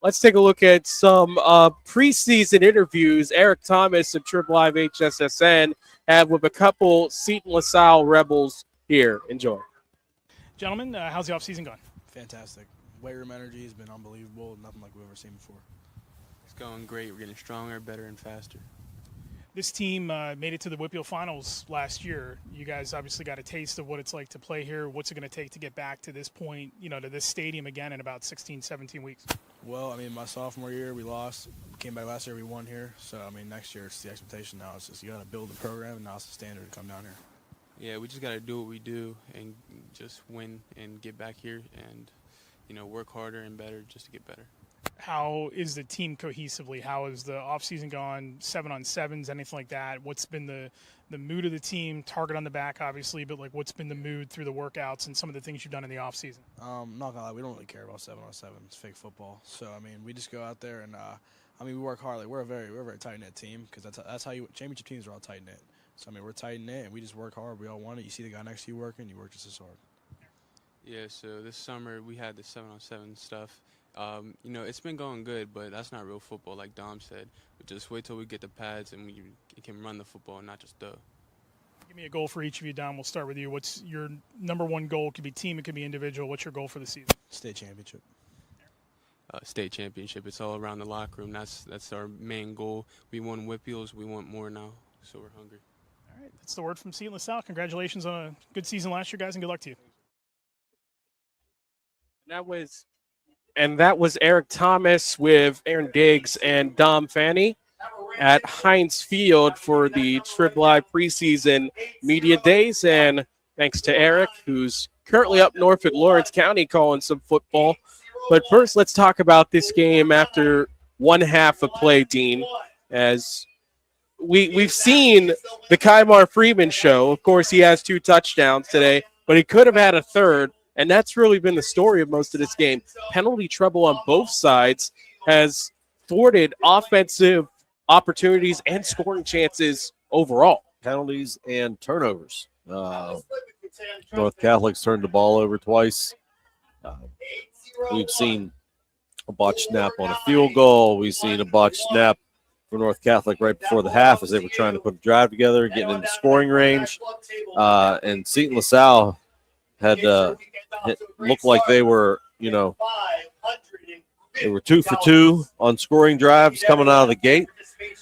Speaker 2: Let's take a look at some preseason interviews Eric Thomas of Trib Live HSSN had with a couple Seton, LaSalle Rebels here. Enjoy.
Speaker 9: Gentlemen, how's the offseason going?
Speaker 10: Fantastic. Weight room energy has been unbelievable. Nothing like we've ever seen before.
Speaker 11: It's going great. We're getting stronger, better, and faster.
Speaker 9: This team made it to the WPIAL finals last year. You guys obviously got a taste of what it's like to play here. What's it going to take to get back to this point, to this stadium again in about 16, 17 weeks?
Speaker 10: Well, my sophomore year, we lost. We came back last year, we won here. So, next year, it's the expectation now. It's just you got to build the program, and now it's the standard to come down here.
Speaker 11: Yeah, we just got to do what we do and just win and get back here and, work harder and better just to get better.
Speaker 9: How is the team cohesively? How has the offseason gone, 7-on-7s, anything like that? What's been the mood of the team? Target on the back, obviously, but what's been the mood through the workouts and some of the things you've done in the offseason?
Speaker 10: Not gonna lie, we don't really care about 7-on-7. It's fake football. So we just go out there and we work hard. We're a very tight knit team because that's how championship teams are all tight knit. So we're tight knit and we just work hard. We all want it. You see the guy next to you working, you work just as hard.
Speaker 11: Yeah. So this summer we had the 7-on-7 stuff. It's been going good, but that's not real football, like Dom said. We just wait till we get the pads and we can run the football and not just dub.
Speaker 9: Give me a goal for each of you, Dom. We'll start with you. What's your number one goal? It could be team, it could be individual. What's your goal for the season?
Speaker 10: State championship.
Speaker 11: State championship. It's all around the locker room. That's our main goal. We won WPIALs. We want more now, so we're hungry.
Speaker 9: All right, that's the word from Seton, LaSalle. Congratulations on a good season last year, guys, and good luck to you.
Speaker 2: That was Eric Thomas with Aaron Diggs and Dom Fanny at Heinz Field for the Trib Live preseason media days. And thanks to Eric, who's currently up north at Lawrence County calling some football. But first, let's talk about this game after one half of play, Dean. As we've seen the Kymar Freeman show. Of course, he has 2 touchdowns today, but he could have had a third. And that's really been the story of most of this game. Penalty trouble on both sides has thwarted offensive opportunities and scoring chances overall.
Speaker 3: Penalties and turnovers. North Catholic's turned the ball over twice. We've seen a botched snap on a field goal. We've seen a botched snap for North Catholic right before the half as they were trying to put a drive together, getting into scoring range. And Seton LaSalle had it looked like they were, they were 2 for 2 on scoring drives coming out of the gate.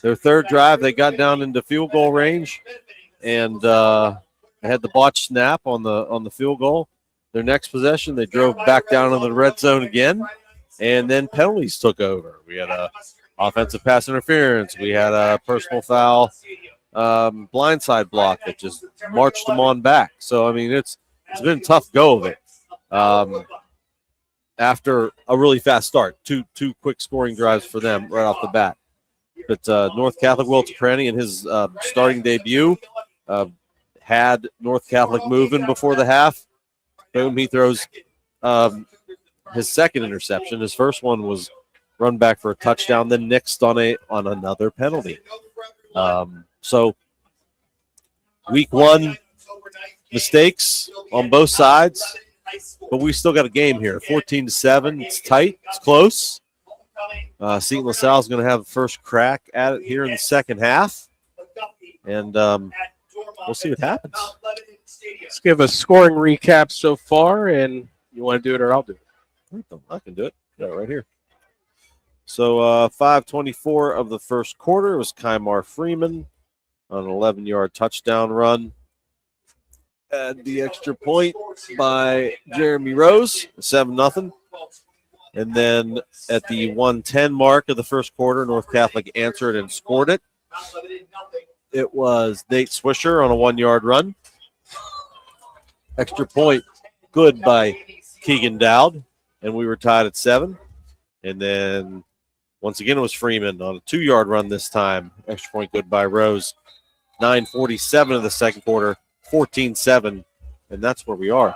Speaker 3: Their third drive, they got down into field goal range and had the botched snap on the field goal. Their next possession, they drove back down into the red zone again, and then penalties took over. We had a offensive pass interference. We had a personal foul blindside block that just marched them on back. So, it's been a tough go of it. After a really fast start, two quick scoring drives for them right off the bat. But North Catholic, Will Tapranti in his starting debut had North Catholic moving before the half. Boom, he throws his second interception. His first one was run back for a touchdown, then nixed on another penalty. So week one, mistakes on both sides. But we still got a game here, 14-7. It's tight. It's close. Seton LaSalle is going to have the first crack at it here in the second half. And we'll see what happens.
Speaker 2: Let's give a scoring recap so far. And you want to do it or I'll do it?
Speaker 3: I can do it. Got it right here. So 5:24 of the first quarter was Kymar Freeman on an 11-yard touchdown run. And the extra point by Jeremy Rose, 7-0. And then at the 1:10 mark of the first quarter, North Catholic answered and scored it. It was Nate Swisher on a 1-yard run. Extra point, good by Keegan Dowd, and we were tied at 7. And then once again it was Freeman on a 2-yard run this time. Extra point good by Rose. 9:47 of the second quarter, 14-7, and that's where we are.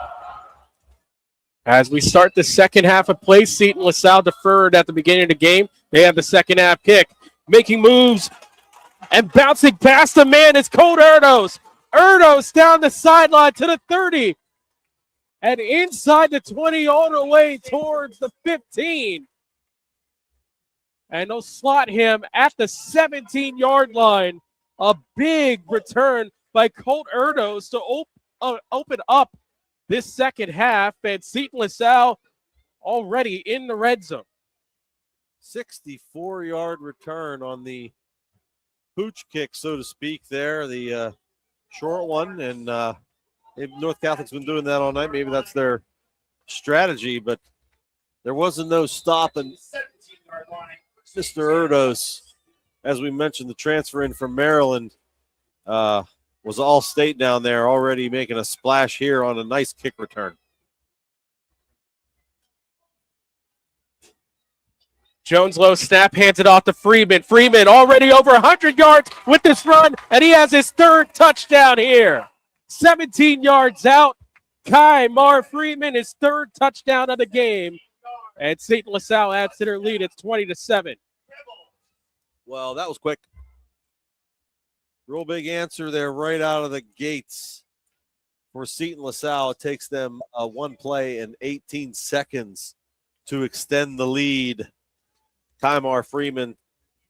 Speaker 2: As we start the second half of play, Seton LaSalle deferred at the beginning of the game. They have the second half kick. Making moves and bouncing past the man is Colt Erdos. Erdos down the sideline to the 30 and inside the 20 all the way towards the 15. And they'll slot him at the 17-yard line. A big return by Colt Erdos to open up this second half, and Seton LaSalle already in the red zone.
Speaker 3: 64-yard return on the pooch kick, so to speak, there, the short one. And North Catholic's been doing that all night. Maybe that's their strategy, but there wasn't no stopping Mr. Erdos. As we mentioned, the transfer in from Maryland was all state down there, already making a splash here on a nice kick return.
Speaker 2: Jones low snap, hands it off to Freeman. Freeman already over 100 yards with this run, and he has his third touchdown here. 17 yards out. Kai Mar Freeman, his third touchdown of the game. And Seton LaSalle adds to their lead. It's 20-7.
Speaker 3: Well, that was quick. Real big answer there right out of the gates for Seton LaSalle. It takes them one play and 18 seconds to extend the lead. Kymar Freeman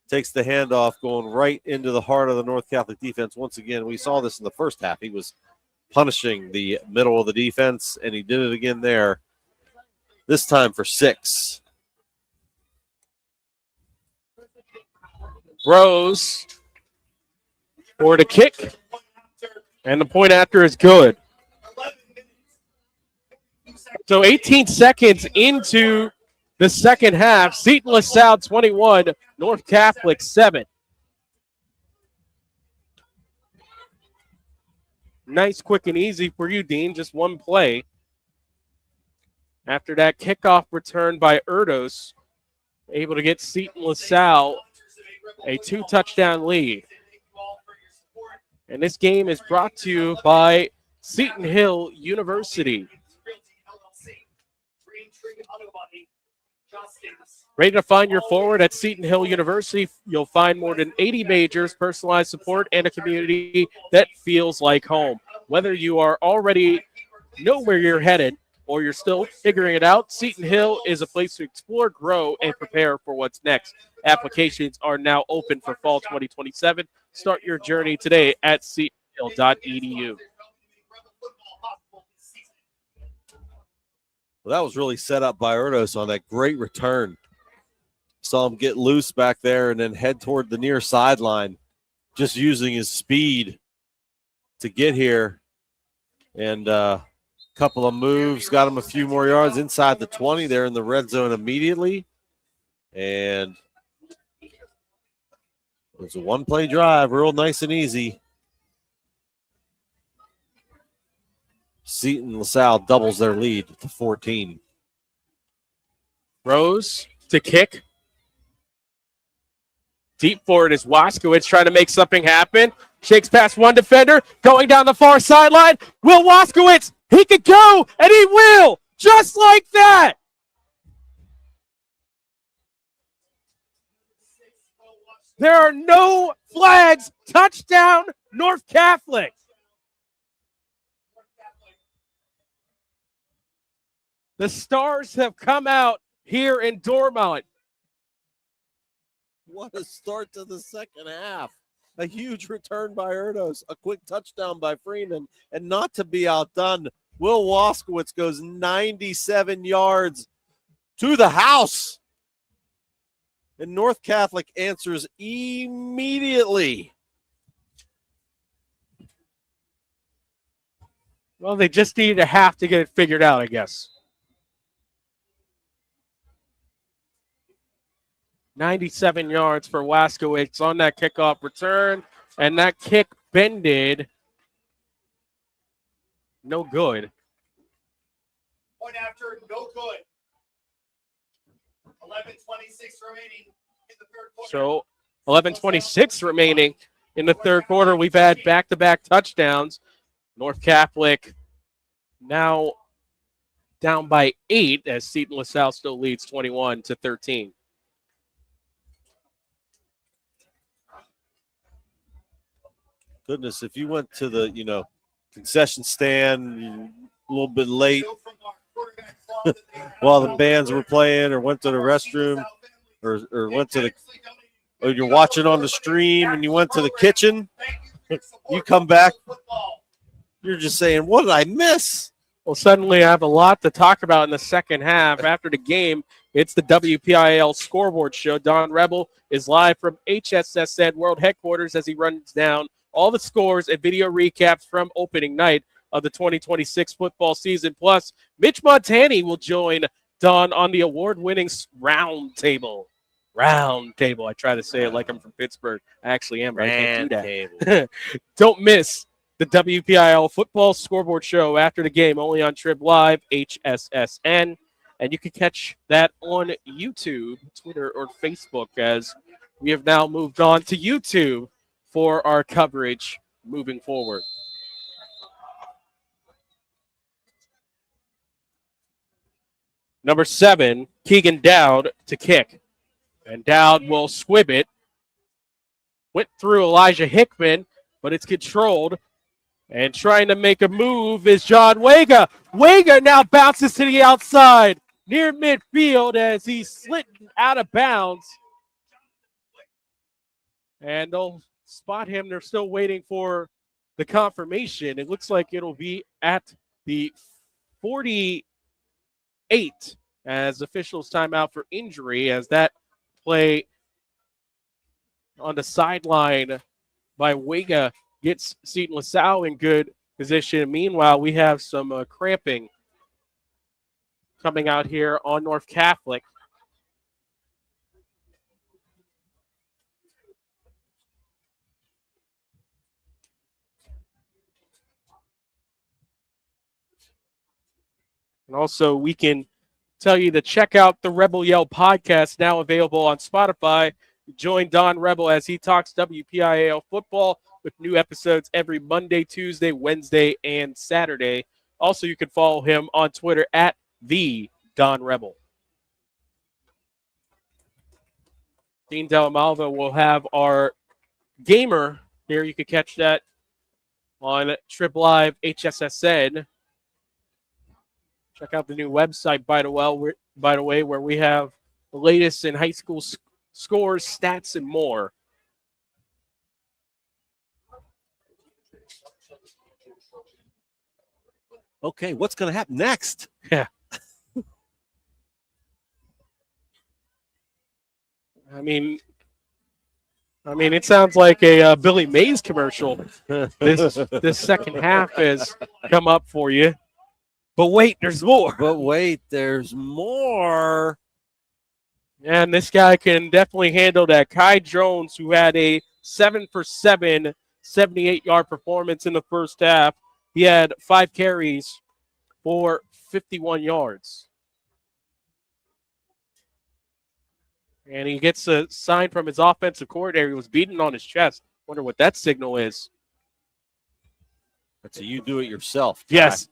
Speaker 3: takes the handoff, going right into the heart of the North Catholic defense. Once again, we saw this in the first half. He was punishing the middle of the defense, and he did it again there, this time for 6.
Speaker 2: Rose for the kick, and the point after is good. So 18 seconds into the second half, Seton LaSalle 21, North Catholic 7. Nice, quick, and easy for you, Dean. Just one play. After that kickoff return by Erdos, able to get Seton LaSalle a 2-touchdown lead. And this game is brought to you by Seton Hill University. Ready to find your forward at Seton Hill University? You'll find more than 80 majors, personalized support, and a community that feels like home. Whether you are already know where you're headed or you're still figuring it out, Seton Hill is a place to explore, grow, and prepare for what's next. Applications are now open for fall 2027. Start your journey today at setonhill.edu.
Speaker 3: Well, that was really set up by Erdos on that great return. Saw him get loose back there and then head toward the near sideline, just using his speed to get here. And a couple of moves, got him a few more yards inside the 20. They're in the red zone immediately. And it was a one-play drive, real nice and easy. Seton LaSalle doubles their lead to 14.
Speaker 2: Rose to kick. Deep for it is Waskowitz trying to make something happen. Shakes past one defender, going down the far sideline. Will Waskowitz, he could go, and he will, just like that. There are no flags. Touchdown, North Catholic. The Stars have come out here in Dormont.
Speaker 3: What a start to the second half. A huge return by Erdos, a quick touchdown by Freeman, and not to be outdone, Will Waskowitz goes 97 yards to the house. And North Catholic answers immediately.
Speaker 2: Well, they just need to have to get it figured out, I guess. 97 yards for Waskowitz on that kickoff return, and that kick bended. No good.
Speaker 4: Point after, no good. 11:26 remaining in the third quarter.
Speaker 2: So 11:26 remaining in the third quarter. We've had back-to-back touchdowns. North Catholic now down by 8 as Seton LaSalle still leads 21-13.
Speaker 3: Goodness, if you went to the, concession stand a little bit late while the bands were playing, or went to the restroom, or went to or you're watching on the stream and you went to the kitchen, you come back, you're just saying, what did I miss?
Speaker 2: Well, suddenly I have a lot to talk about in the second half. After the game, it's the WPIAL scoreboard show. Don Rebel is live from HSSN World Headquarters as he runs down all the scores and video recaps from opening night of the 2026 football season. Plus, Mitch Montani will join Don on the award-winning round table. Round table. I try to say it like I'm from Pittsburgh. I actually am, but I can't do that. Don't miss the WPIAL football scoreboard show after the game, only on Trib Live, HSSN. And you can catch that on YouTube, Twitter, or Facebook, as we have now moved on to YouTube for our coverage moving forward. Number 7, Keegan Dowd to kick. And Dowd will squib it. Went through Elijah Hickman, but it's controlled. And trying to make a move is John Wega. Wega now bounces to the outside near midfield as he's slidden out of bounds. And they'll spot him. They're still waiting for the confirmation. It looks like it'll be at the 48 as officials timeout for injury, as that play on the sideline by Wega gets Seton LaSalle in good position. Meanwhile, we have some cramping coming out here on North Catholic. And also, we can tell you to check out the Rebel Yell podcast, now available on Spotify. Join Don Rebel as he talks WPIAL football with new episodes every Monday, Tuesday, Wednesday, and Saturday. Also, you can follow him on Twitter at the Don Rebel. Dean Dellamalva will have our gamer here. You can catch that on Trib Live HSSN. Check out the new website, by the way, where we have the latest in high school scores, stats, and more.
Speaker 3: Okay, what's going to happen next?
Speaker 2: Yeah. I mean, it sounds like a Billy Mays commercial. This second half has come up for you. But wait, there's more. And this guy can definitely handle that. Kai Jones, who had a 7-for-7, 78-yard performance in the first half. He had 5 carries for 51 yards. And he gets a sign from his offensive coordinator. He was beating on his chest. Wonder what that signal is.
Speaker 3: That's a you do it yourself.
Speaker 2: Yes.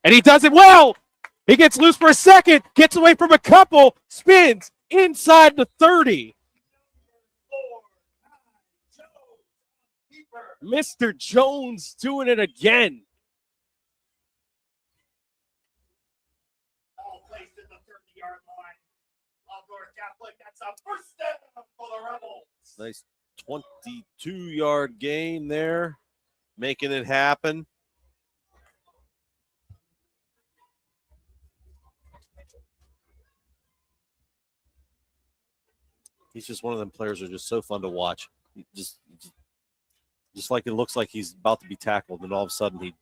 Speaker 2: And he does it well. He gets loose for a second, gets away from a couple, spins inside the 30. Mr. Jones doing it again.
Speaker 4: All placed in the 30-yard line of North Catholic. That's a first down for the Rebels.
Speaker 3: Nice 22-yard gain there, making it happen. He's just one of them players who are just so fun to watch. He just like it looks like he's about to be tackled, and all of a sudden he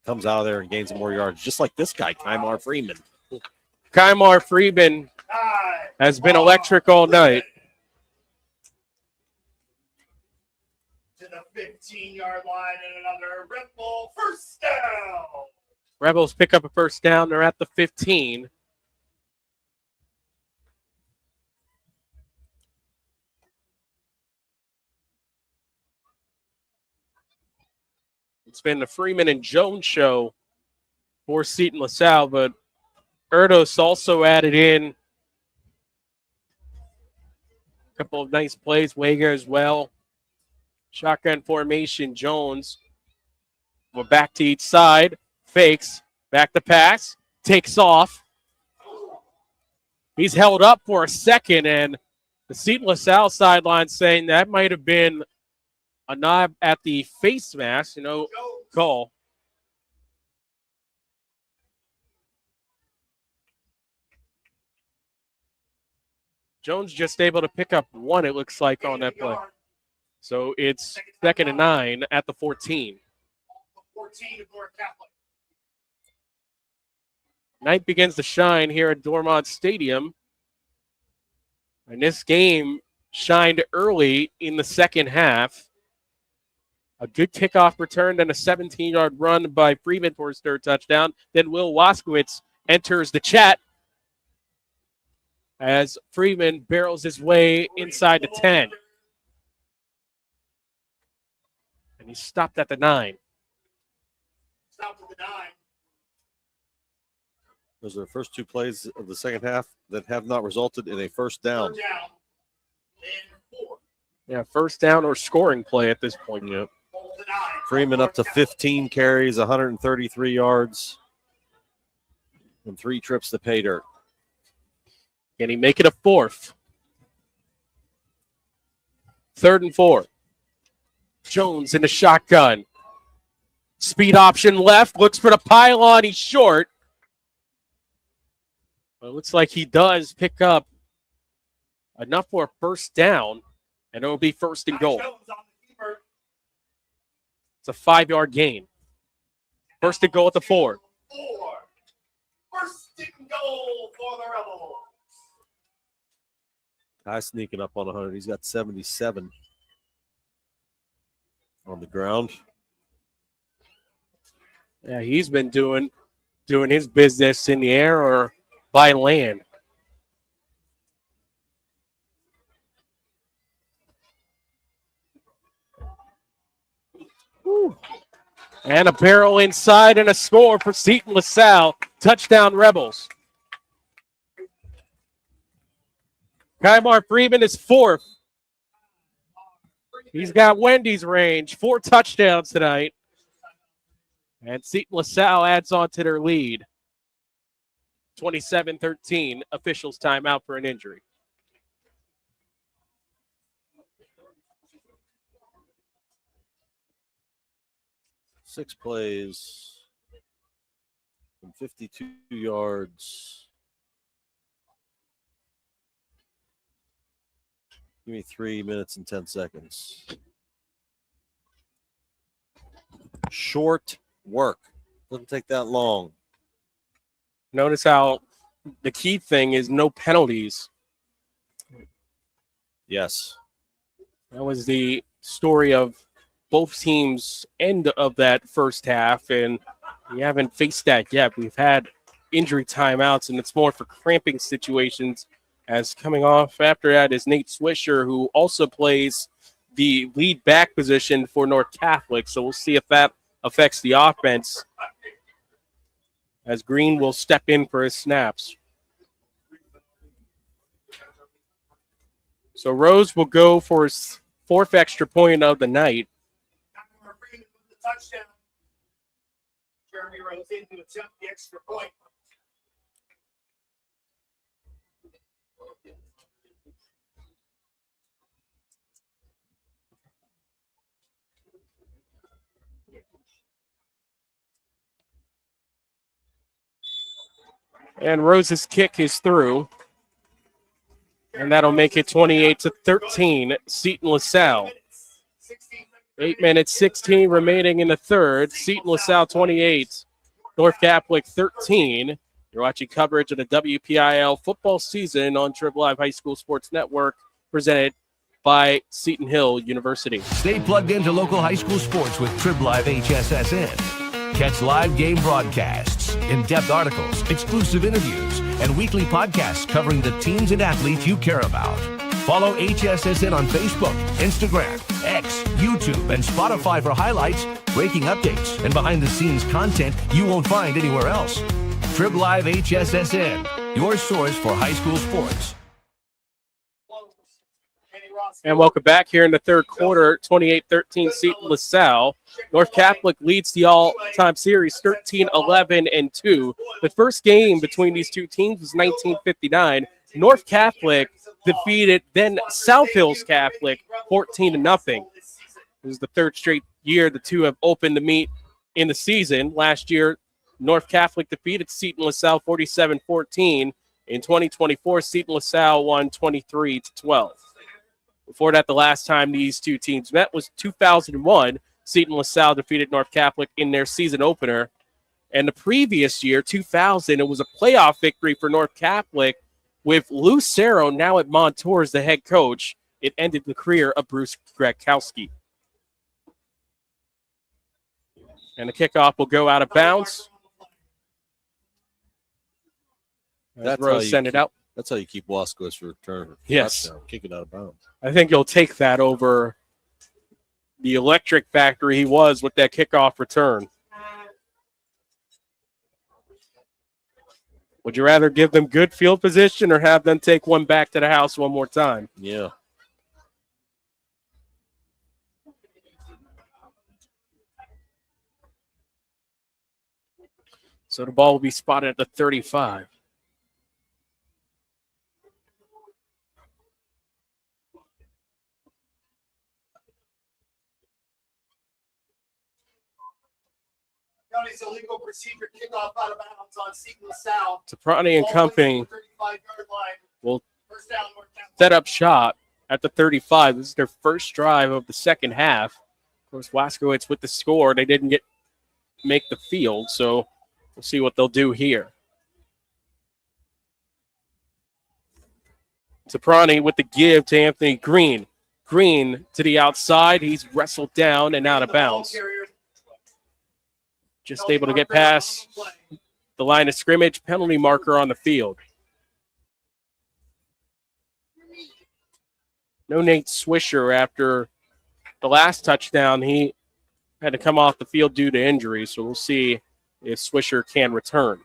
Speaker 3: comes out of there and gains more yards, just like this guy, Kymar Freeman.
Speaker 2: Kymar Freeman has been electric all night.
Speaker 4: To the 15-yard line and another Red Bull first down.
Speaker 2: Rebels pick up a first down. They're at the 15. It's been the Freeman and Jones show for Seton LaSalle, but Erdos also added in a couple of nice plays. Wager as well. Shotgun formation, Jones. We're back to each side. Fakes. Back to pass. Takes off. He's held up for a second, and the Seton LaSalle sideline saying that might have been a nod at the face mask, call. Jones just able to pick up one, it looks like, on that play. So it's 2nd and 9 at the 14.
Speaker 4: 14 of North Catholic.
Speaker 2: Night begins to shine here at Dormont Stadium. And this game shined early in the second half. A good kickoff return, then a 17-yard run by Freeman for his third touchdown. Then Will Waskowitz enters the chat as Freeman barrels his way inside the 10. And he's stopped at the 9.
Speaker 4: Stopped at the 9.
Speaker 3: Those are the first two plays of the second half that have not resulted in a first down.
Speaker 4: Third down. And 4.
Speaker 2: Yeah, first down or scoring play at this point.
Speaker 3: Yep.
Speaker 4: Ball to 9.
Speaker 3: Freeman up to 15 carries, 133 yards, and 3 trips to pay dirt.
Speaker 2: Can he make it a 4th? 3rd and 4. Jones in the shotgun. Speed option left. Looks for the pylon. He's short. But it looks like he does pick up enough for a first down, and it will be 1st and goal. It's a 5-yard gain. 1st and goal at the 4.
Speaker 4: 4. 1st and goal for the Rebels.
Speaker 3: Guy sneaking up on 100. He's got 77 on the ground.
Speaker 2: Yeah, he's been doing his business in the air or by land. Woo. And a barrel inside and a score for Seton LaSalle. Touchdown Rebels. Kymar Freeman is 4th. He's got Wendy's range. 4 touchdowns tonight. And Seton LaSalle adds on to their lead. 27-13. Officials timeout for an injury.
Speaker 3: Six plays and 52 yards. Give me 3 minutes and 10 seconds. Short work. Doesn't take that long.
Speaker 2: Notice how the key thing is no penalties.
Speaker 3: Yes.
Speaker 2: That was the story of both teams' end of that first half, and we haven't faced that yet. We've had injury timeouts, and it's more for cramping situations. As coming off after that is Nate Swisher, who also plays the lead back position for North Catholic. So we'll see if that affects the offense, as Green will step in for his snaps. So Rose will go for his 4th extra point of the night.
Speaker 4: Touchdown. Jeremy Rose in to attempt the extra point.
Speaker 2: And Rose's kick is through. And that'll make it 28-13, Seton LaSalle. 8 minutes, 16 remaining in the third. Seton LaSalle 28, North Catholic 13. You're watching coverage of the WPIAL football season on Trib Live High School Sports Network, presented by Seton Hill University.
Speaker 1: Stay plugged into local high school sports with Trib Live HSSN.
Speaker 12: Catch live game broadcasts, in-depth articles, exclusive interviews, and weekly podcasts covering the teams and athletes you care about. Follow HSSN on Facebook, Instagram, X, YouTube, and Spotify for highlights, breaking updates, and behind-the-scenes content you won't find anywhere else. Trib Live HSSN, your source for high school sports.
Speaker 2: And welcome back here in the third quarter, 28-13 Seton LaSalle. North Catholic leads the all-time series 13-11-2. The first game between these two teams was 1959. North Catholic defeated then South Hills Catholic 14-0. This is the third straight year the two have opened the meet in the season. Last year, North Catholic defeated Seton LaSalle 47-14. In 2024, Seton LaSalle won 23-12. Before that, the last time these two teams met was 2001. Seton LaSalle defeated North Catholic in their season opener. And the previous year, 2000, it was a playoff victory for North Catholic with Lucero now at Montour as the head coach. It ended the career of Bruce Grakowski. And the kickoff will go out of bounds.
Speaker 3: That's
Speaker 2: Rose send it out.
Speaker 3: That's how you keep Wasco's return.
Speaker 2: Yes.
Speaker 3: Touchdown, kick it out of bounds.
Speaker 2: I think he'll take that over the electric factory he was with that kickoff return. Would you rather give them good field position or have them take one back to the house one more time?
Speaker 3: Yeah.
Speaker 2: So the ball will be spotted at the 35.
Speaker 4: County's illegal procedure kickoff out of bounds on Seton LaSalle.
Speaker 2: Soprani and company
Speaker 4: 35-yard line.
Speaker 2: will
Speaker 4: First down, North Catholic.
Speaker 2: set up shop at the 35. This is their first drive of the second half. Of course, Waskowitz with the score. They didn't make the field, so we'll see what they'll do here. Soprani with the give to Anthony Green. Green to the outside. He's wrestled down and out of bounds. Just able to get past the line of scrimmage. Penalty marker on the field. No Nate Swisher after the last touchdown. He had to come off the field due to injury, so we'll see if Swisher can return.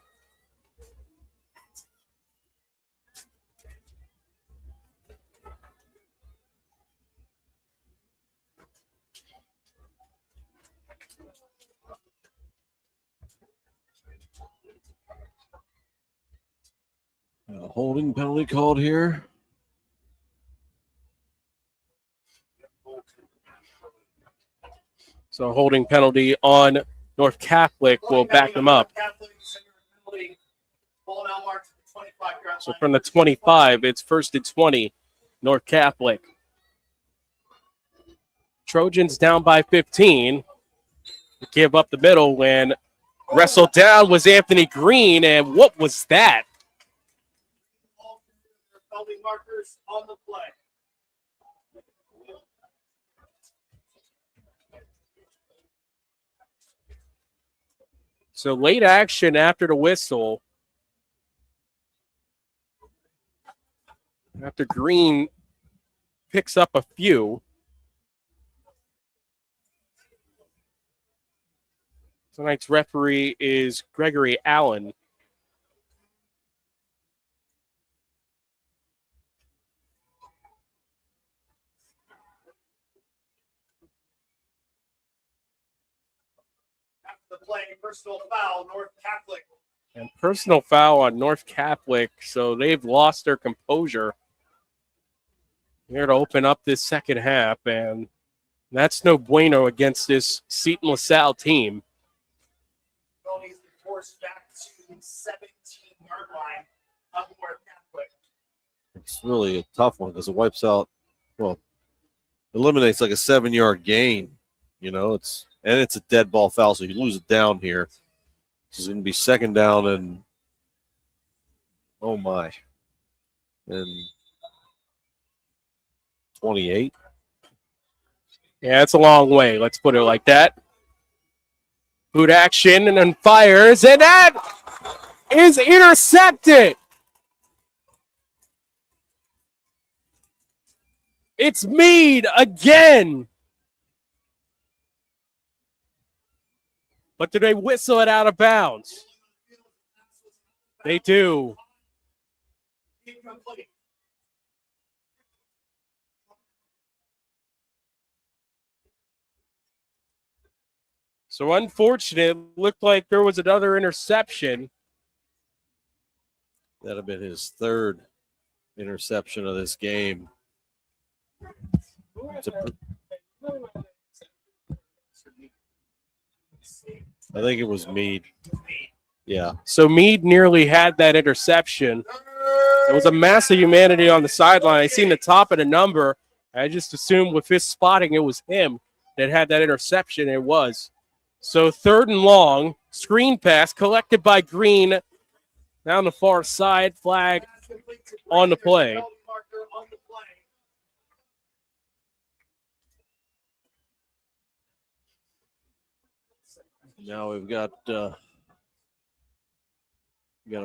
Speaker 3: A holding penalty called here.
Speaker 2: So a holding penalty on North Catholic will back them up. So from the 25, it's first and 20, North Catholic. Trojans down by 15. Give up the middle when wrestled down was Anthony Green, and what was that?
Speaker 4: Penalty markers on the play.
Speaker 2: So late action after the whistle. After Green picks up a few. Tonight's referee is Gregory Allen.
Speaker 4: Play personal foul, North Catholic.
Speaker 2: And personal foul on North Catholic, so they've lost their composure. Here to open up this second half, and that's no bueno against this Seton LaSalle team.
Speaker 4: Tony's forced back to the 17-yard line of North Catholic.
Speaker 3: It's really a tough one because it wipes out, well, eliminates like a 7-yard gain. You know, it's a dead ball foul, so you lose it down here. This is going to be second down and, oh my, and 28.
Speaker 2: Yeah, it's a long way. Let's put it like that. Boot action and then fires, and that is intercepted. It's Meade again. But do they whistle it out of bounds? They do. So unfortunate, it looked like there was another interception.
Speaker 3: That'd have been his third interception of this game. I think it was Meade. Yeah.
Speaker 2: So Meade nearly had that interception. There was a mass of humanity on the sideline. I seen the top of the number. I just assumed with his spotting it was him that had that interception. It was. So 3rd and long, screen pass collected by Green down the far side, flag on the play.
Speaker 3: Now we've got a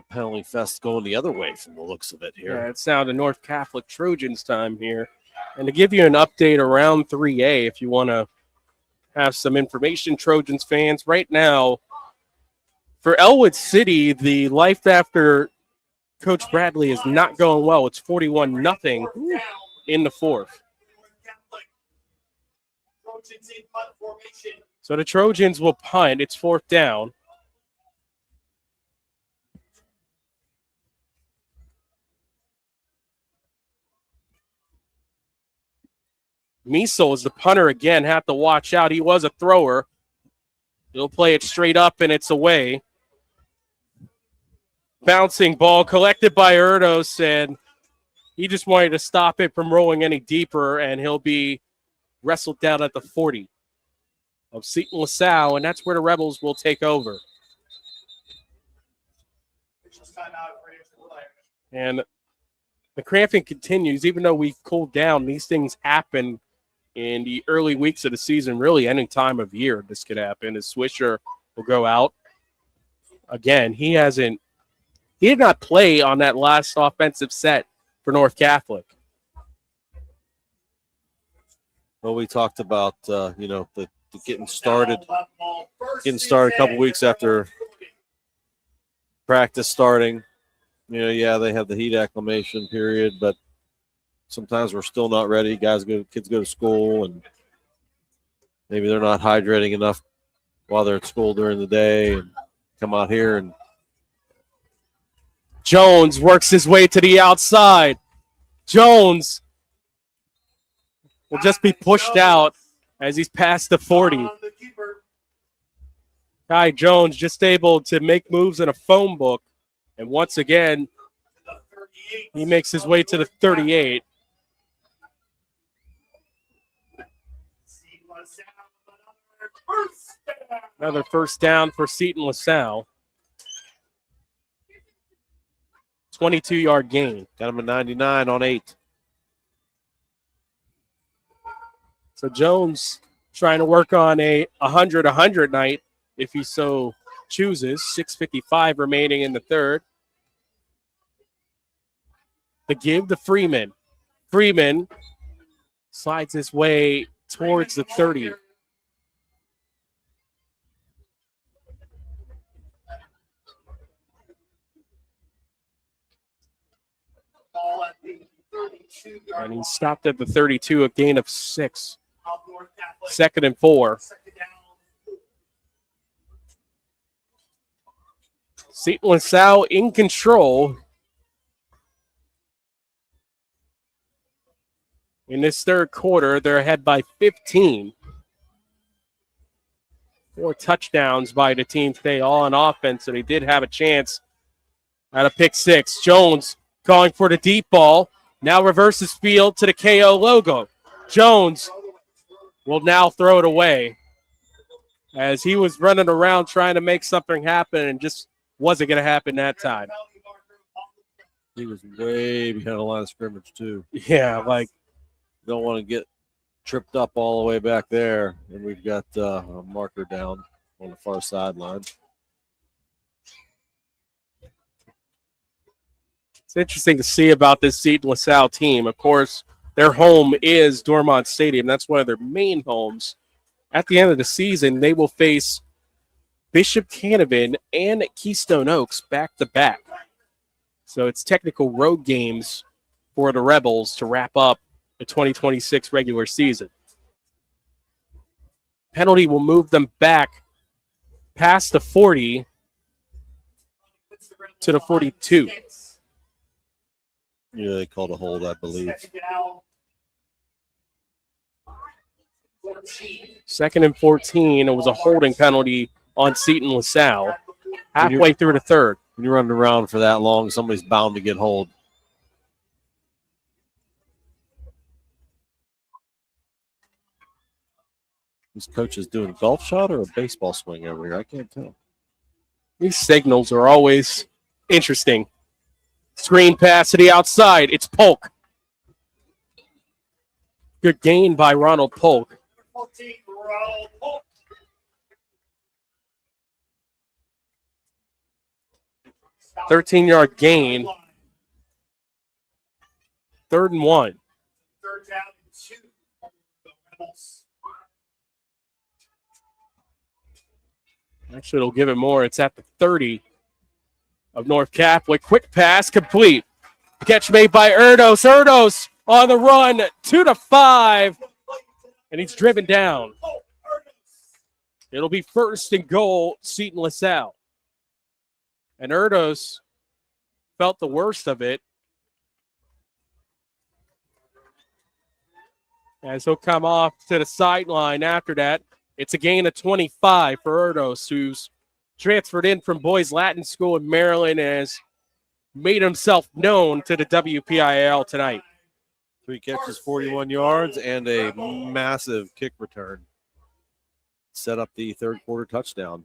Speaker 3: penalty fest going the other way from the looks of it here.
Speaker 2: Yeah, it's now the North Catholic Trojans time here. And to give you an update around 3A, if you want to have some information, Trojans fans, right now, for Elwood City, the life after Coach Bradley is not going well. It's 41-0 in the 4th. So the Trojans will punt. It's 4th down. Miesel is the punter again. Have to watch out. He was a thrower. He'll play it straight up, and it's away. Bouncing ball collected by Erdos, and he just wanted to stop it from rolling any deeper, and he'll be wrestled down at the 40 of Seton LaSalle, and that's where the Rebels will take over. And the cramping continues. Even though we cooled down, these things happen in the early weeks of the season. Really, any time of year this could happen. As Swisher will go out again. He did not play on that last offensive set for North Catholic.
Speaker 3: Well, we talked about the getting started a couple weeks after practice starting. They have the heat acclimation period, but sometimes we're still not ready. Kids go to school, and maybe they're not hydrating enough while they're at school during the day, and come out here. And
Speaker 2: Jones works his way to the outside. Jones will just be pushed out as he's past the 40. Kai Jones just able to make moves in a phone book. And once again, he makes his way to the 38. Another first down for Seton LaSalle. 22-yard gain.
Speaker 3: Got him a 99 on 8.
Speaker 2: So Jones trying to work on a 100 night if he so chooses. 6:55 remaining in the 3rd. The give to Freeman. Freeman slides his way towards the 30. And he stopped at the 32, a gain of 6. 2nd and 4. Seton LaSalle in control in this 3rd quarter. They're ahead by 15. 4 touchdowns by the team today, all on offense, so they did have a chance at a pick 6. Jones calling for the deep ball. Now reverses field to the KO logo. Jones will now throw it away as he was running around trying to make something happen and just wasn't going to happen that time.
Speaker 3: He was way behind the line of scrimmage, too.
Speaker 2: Yeah,
Speaker 3: don't want to get tripped up all the way back there, and we've got a marker down. on the far sideline.
Speaker 2: It's interesting to see about this Seton LaSalle team. Of course, their home is Dormont Stadium. That's one of their main homes. At the end of the season, they will face Bishop Canevin and Keystone Oaks back-to-back. So it's technical road games for the Rebels to wrap up the 2026 regular season. Penalty will move them back past the 40 to the 42.
Speaker 3: Yeah, they called a hold, I believe.
Speaker 2: Second and 14. It was a holding penalty on Seton LaSalle halfway through the third.
Speaker 3: When you're running around for that long, somebody's bound to get hold. This coach is doing a golf shot or a baseball swing over here. I can't tell.
Speaker 2: These signals are always interesting. Screen pass to the outside. It's Polk. Good gain by Ronald Polk. 13-yard gain. 3rd and 1.
Speaker 4: Third down and 2 for the Rebels.
Speaker 2: Actually, it'll give it more. It's at the 30 of North Catholic. Quick pass complete. Catch made by Erdos. Erdos on the run 2 to 5. And he's driven down. It'll be 1st and goal, Seton LaSalle. And Erdos felt the worst of it, as he'll come off to the sideline after that. It's a gain of 25 for Erdos, who's transferred in from Boys Latin School in Maryland and has made himself known to the WPIAL tonight.
Speaker 3: 3 catches, 41 yards, and a massive kick return. Set up the third quarter touchdown.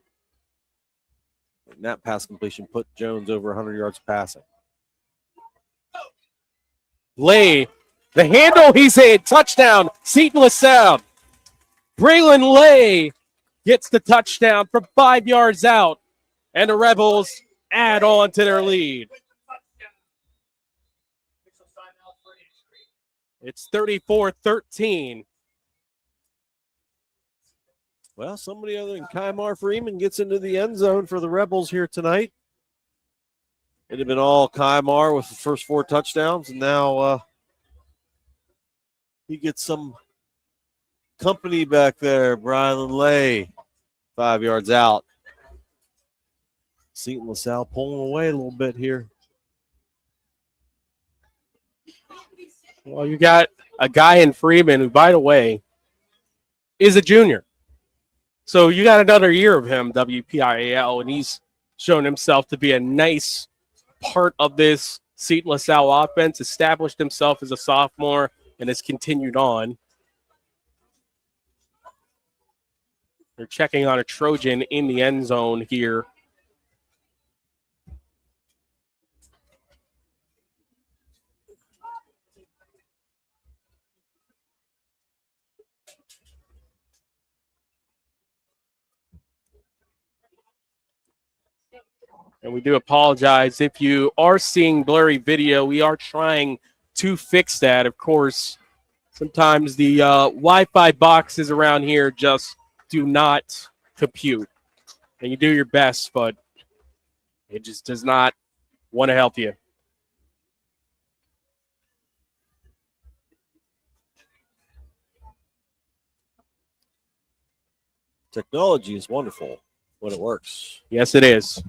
Speaker 3: And that pass completion put Jones over 100 yards passing.
Speaker 2: Lay, the handle, he's in. Touchdown, Seton LaSalle. Braylon Lay gets the touchdown from 5 yards out, and the Rebels add on to their lead. It's 34-13.
Speaker 3: Well, somebody other than Kymar Freeman gets into the end zone for the Rebels here tonight. It had been all Kymar with the first 4 touchdowns, and now he gets some company back there. Brylan Lay, 5 yards out. Seton LaSalle pulling away a little bit here.
Speaker 2: Well, you got a guy in Freeman who, by the way, is a junior. So you got another year of him, WPIAL, and he's shown himself to be a nice part of this Seton LaSalle offense, established himself as a sophomore, and has continued on. They're checking on a Trojan in the end zone here. And we do apologize if you are seeing blurry video. We are trying to fix that. Of course, sometimes the Wi-Fi boxes around here just do not compute. And you do your best, but it just does not want to help you.
Speaker 3: Technology is wonderful when it works.
Speaker 2: Yes, it is.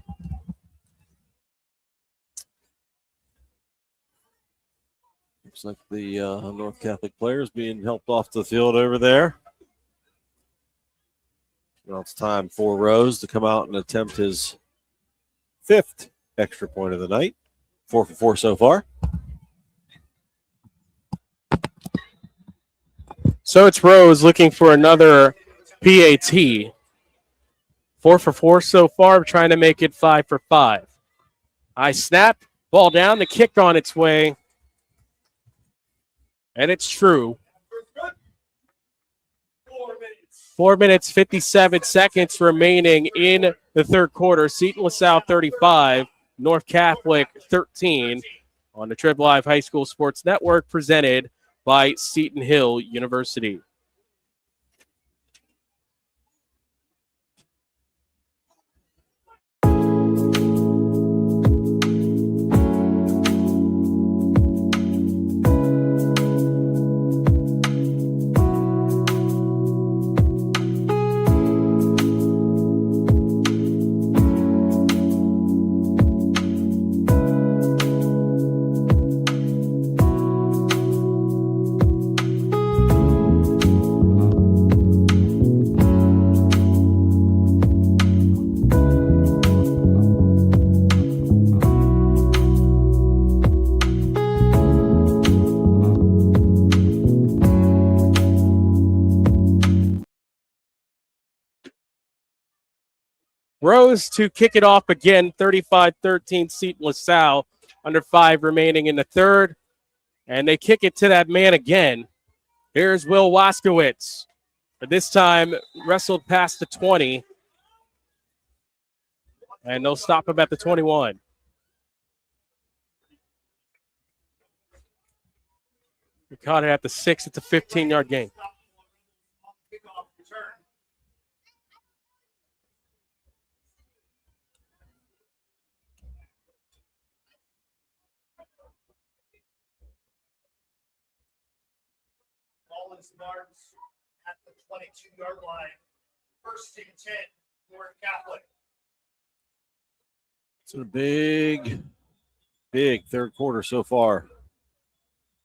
Speaker 3: Looks like the North Catholic players being helped off the field over there. Now it's time for Rose to come out and attempt his 5th extra point of the night. 4 for 4 so far.
Speaker 2: So it's Rose looking for another PAT. 4 for 4 so far, trying to make it 5 for 5. High snap, ball down, the kick on its way. And it's true. 4 minutes, 57 seconds remaining in the third quarter. Seton LaSalle 35, North Catholic 13 on the Trib Live High School Sports Network, presented by Seton Hill University. Rose to kick it off again, 35-13, Seton LaSalle, under 5 remaining in the third. And they kick it to that man again. Here's Will Waskowitz. But this time, wrestled past the 20. And they'll stop him at the 21. He caught it at the 6. It's a 15-yard gain.
Speaker 4: Ball is marked at the 22-yard line. 1st and 10 for Catholic.
Speaker 3: It's a big third quarter so far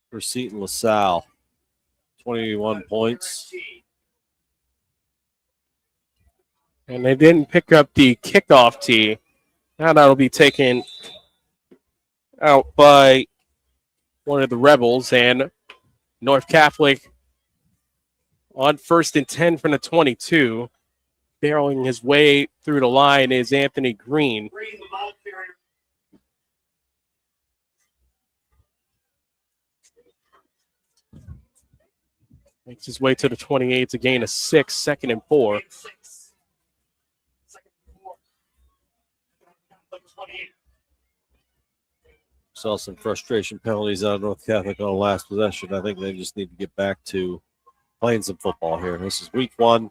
Speaker 3: for Seton LaSalle. 21 points.
Speaker 2: And they didn't pick up the kickoff tee. Now that'll be taken out by one of the Rebels. And North Catholic on 1st and 10 from the 22. Barreling his way through the line is Anthony Green. Makes his way to the 28. It's a gain of 6, 2nd and 4.
Speaker 3: Saw some frustration penalties out of North Catholic on the last possession. I think they just need to get back to playing some football here. This is week 1.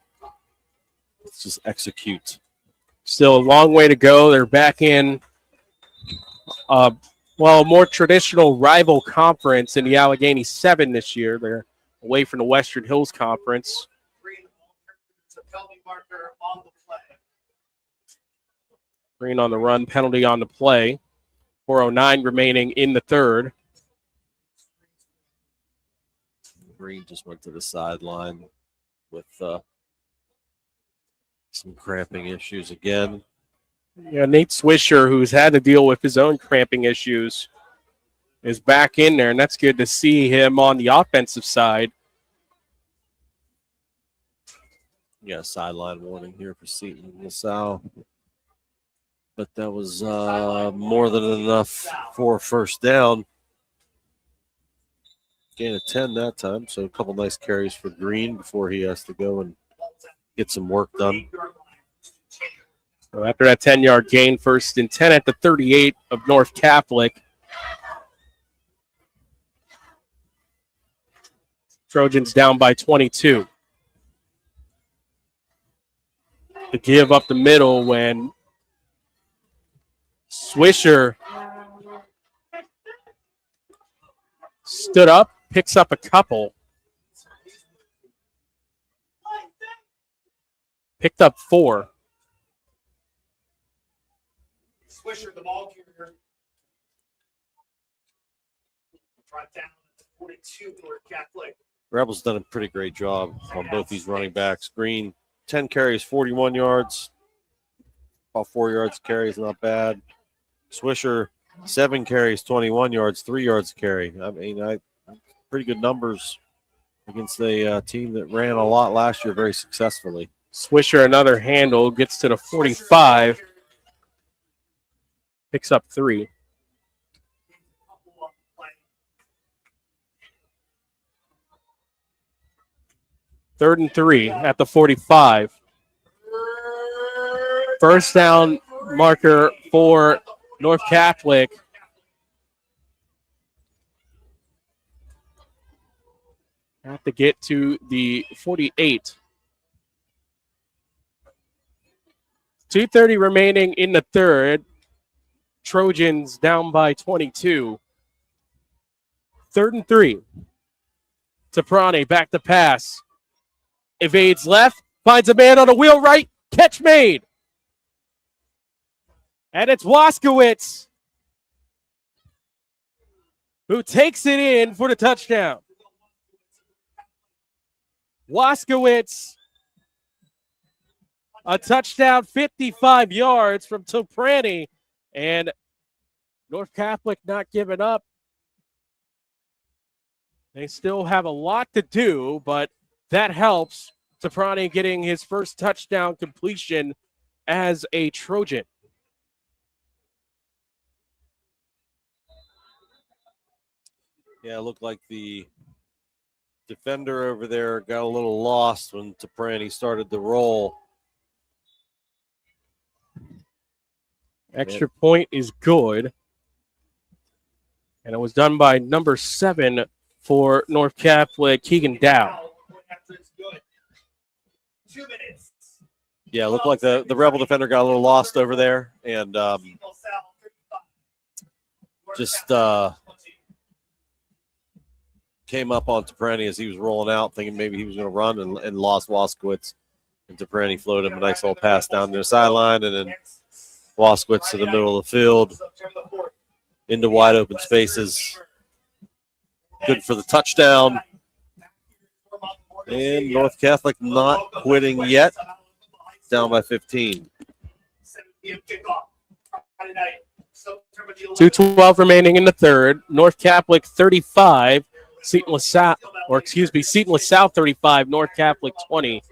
Speaker 3: Let's just execute.
Speaker 2: Still a long way to go. They're back in, a more traditional rival conference in the Allegheny 7 this year. They're away from the Western Hills Conference. Green on the run, penalty on the play. 4:09 remaining in the third.
Speaker 3: Green just went to the sideline with some cramping issues again.
Speaker 2: Yeah, Nate Swisher, who's had to deal with his own cramping issues, is back in there, and that's good to see him on the offensive side.
Speaker 3: Yeah, sideline warning here for Seton LaSalle. But that was more than enough for a first down. Gain of 10 that time, so a couple nice carries for Green before he has to go and get some work done.
Speaker 2: So after that 10-yard gain, 1st and 10 at the 38 of North Catholic. Trojans down by 22. The give up the middle when Swisher stood up, picks up a couple. Picked up 4.
Speaker 4: Swisher, the ball carrier. Brought down to 42 North Catholic.
Speaker 3: Rebels done a pretty great job on both these running backs. Green, 10 carries, 41 yards. About 4 yards carry is not bad. Swisher, 7 carries, 21 yards, 3 yards carry. I mean, pretty good numbers against a team that ran a lot last year very successfully.
Speaker 2: Swisher, another handle, gets to the 45. Picks up 3. 3rd and 3 at the 45. First down marker for North Catholic. Have to get to the 48. 2:30 remaining in the third. Trojans down by 22. 3rd and 3. Taprani back to pass. Evades left. Finds a man on a wheel right. Catch made. And it's Waskowitz who takes it in for the touchdown. Waskowitz, a touchdown, 55 yards from Toprani, and North Catholic not giving up. They still have a lot to do, but that helps Toprani getting his first touchdown completion as a Trojan.
Speaker 3: Yeah, it looked like the defender over there got a little lost when Toprani started the roll.
Speaker 2: Extra point is good. And it was done by number 7 for North Catholic, Keegan Dow.
Speaker 4: 2 minutes.
Speaker 3: Yeah, it looked like the Rebel defender got a little lost over there and just came up on Toprani as he was rolling out, thinking maybe he was going to run and lost Waskowitz. And Toprani floated him a nice little pass down the sideline, and then Waskowitz to the middle of the field into wide open spaces. Good for the touchdown. And North Catholic not quitting yet. Down by 15.
Speaker 2: 2:12 remaining in the third. North Catholic 35. Seton LaSalle 35. North Catholic 20.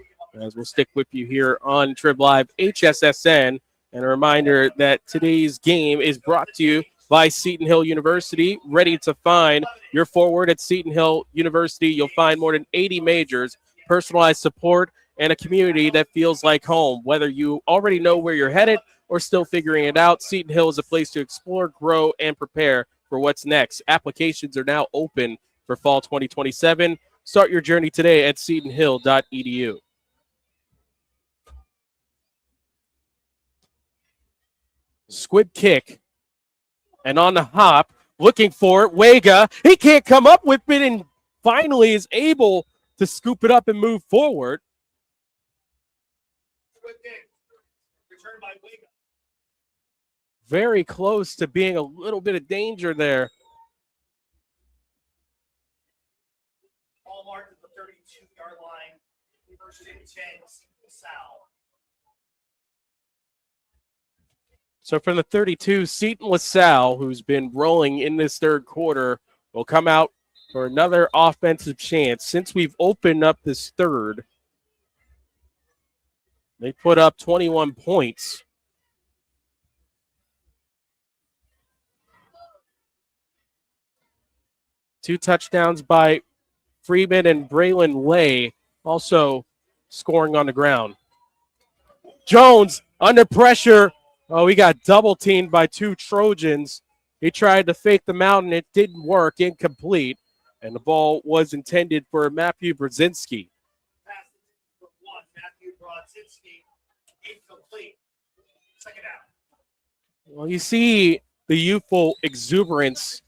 Speaker 2: As we'll stick with you here on Trib Live HSSN. And a reminder that today's game is brought to you by Seton Hill University. Ready to find your forward at Seton Hill University. You'll find more than 80 majors, personalized support, and a community that feels like home. Whether you already know where you're headed or still figuring it out, Seton Hill is a place to explore, grow, and prepare for what's next. Applications are now open for fall 2027. Start your journey today at setonhill.edu. Squib kick. And on the hop, looking for it, Wega. He can't come up with it and finally is able to scoop it up and move forward. Very close to being a little bit of danger there.
Speaker 4: Ball marked at the 32-yard line. First and 10, LaSalle.
Speaker 2: So from the 32, Seton LaSalle, who's been rolling in this third quarter, will come out for another offensive chance. Since we've opened up this third, they put up 21 points. Two touchdowns by Freeman and Braylon Lay, also scoring on the ground. Jones under pressure. Oh, he got double teamed by 2 Trojans. He tried to fake them out, and it didn't work. Incomplete. And the ball was intended for Matthew Brzezinski.
Speaker 4: Matthew Brzezinski, incomplete. Second down.
Speaker 2: Well, you see the youthful exuberance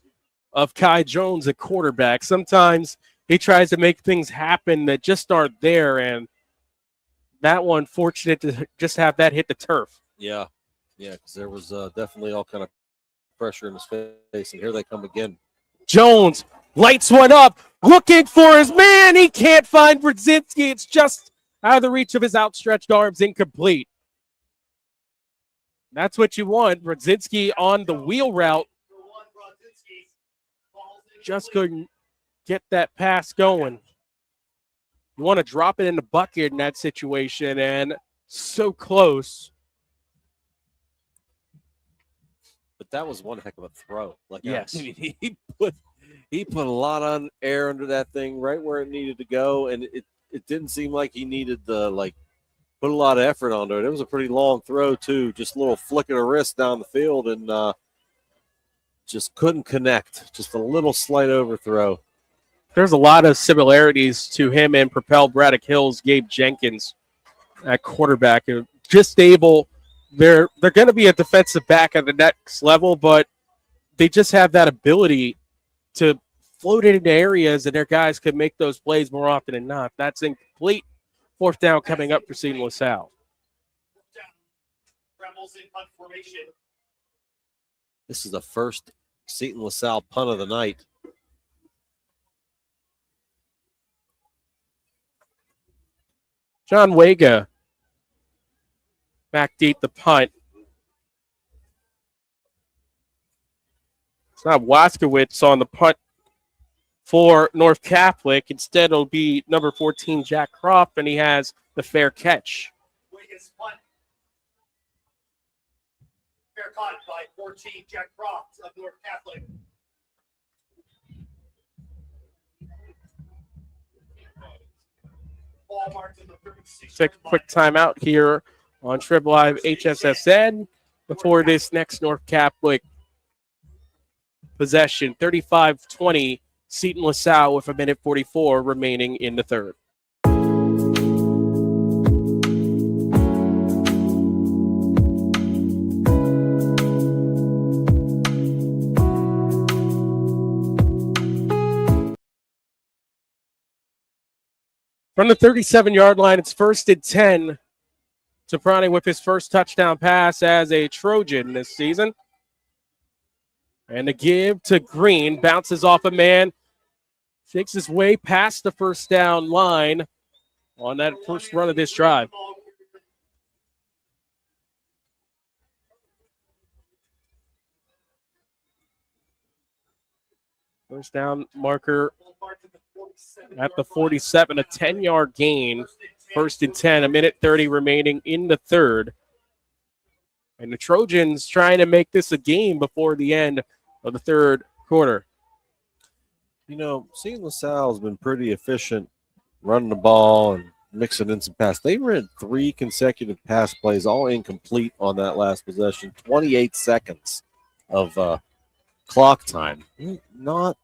Speaker 2: of Kai Jones at quarterback. Sometimes he tries to make things happen that just aren't there, and that one fortunate to just have that hit the turf.
Speaker 3: Yeah, because there was definitely all kind of pressure in his face, and here they come again.
Speaker 2: Jones lights one up, looking for his man. He can't find Brzezinski. It's just out of the reach of his outstretched arms, incomplete. That's what you want. Brzezinski on the wheel route. Just couldn't get that pass going. You want to drop it in the bucket in that situation, and so close.
Speaker 3: But that was one heck of a throw.
Speaker 2: Yes.
Speaker 3: I mean, he put a lot on air under that thing right where it needed to go, and it didn't seem like he needed to put a lot of effort onto it. It was a pretty long throw too, just a little flick of the wrist down the field, and just couldn't connect. Just a little slight overthrow.
Speaker 2: There's a lot of similarities to him and Propel Braddock Hill's Gabe Jenkins at quarterback. Just able, they're going to be a defensive back at the next level, but they just have that ability to float it into areas, and their guys could make those plays more often than not. That's incomplete. Fourth down coming up for Seton LaSalle.
Speaker 4: Rebels in punt formation.
Speaker 3: This is the first Seton LaSalle punt of the night.
Speaker 2: John Wega back deep the punt. It's not Waskowitz on the punt for North Catholic. Instead, it'll be number 14, Jack Croft, and he has the fair catch.
Speaker 4: Wiggins punt. Fair caught by 14, Jack Croft of North Catholic. Ball marked in the 36.
Speaker 2: Take a quick timeout here on Trib Live HSSN before this next North Catholic possession. 35-20, Seton LaSalle with 1:44 remaining in the third. From the 37-yard line, it's 1st and 10. Soprani with his first touchdown pass as a Trojan this season. And the give to Green, bounces off a man, takes his way past the first down line on that first run of this drive. First down marker at the 47, a 10-yard gain. 1st and 10, 1:30 remaining in the third. And the Trojans trying to make this a game before the end of the third quarter.
Speaker 3: You know, Seton LaSalle has been pretty efficient running the ball and mixing in some passes. They ran 3 consecutive pass plays, all incomplete on that last possession. 28 seconds of clock time. Not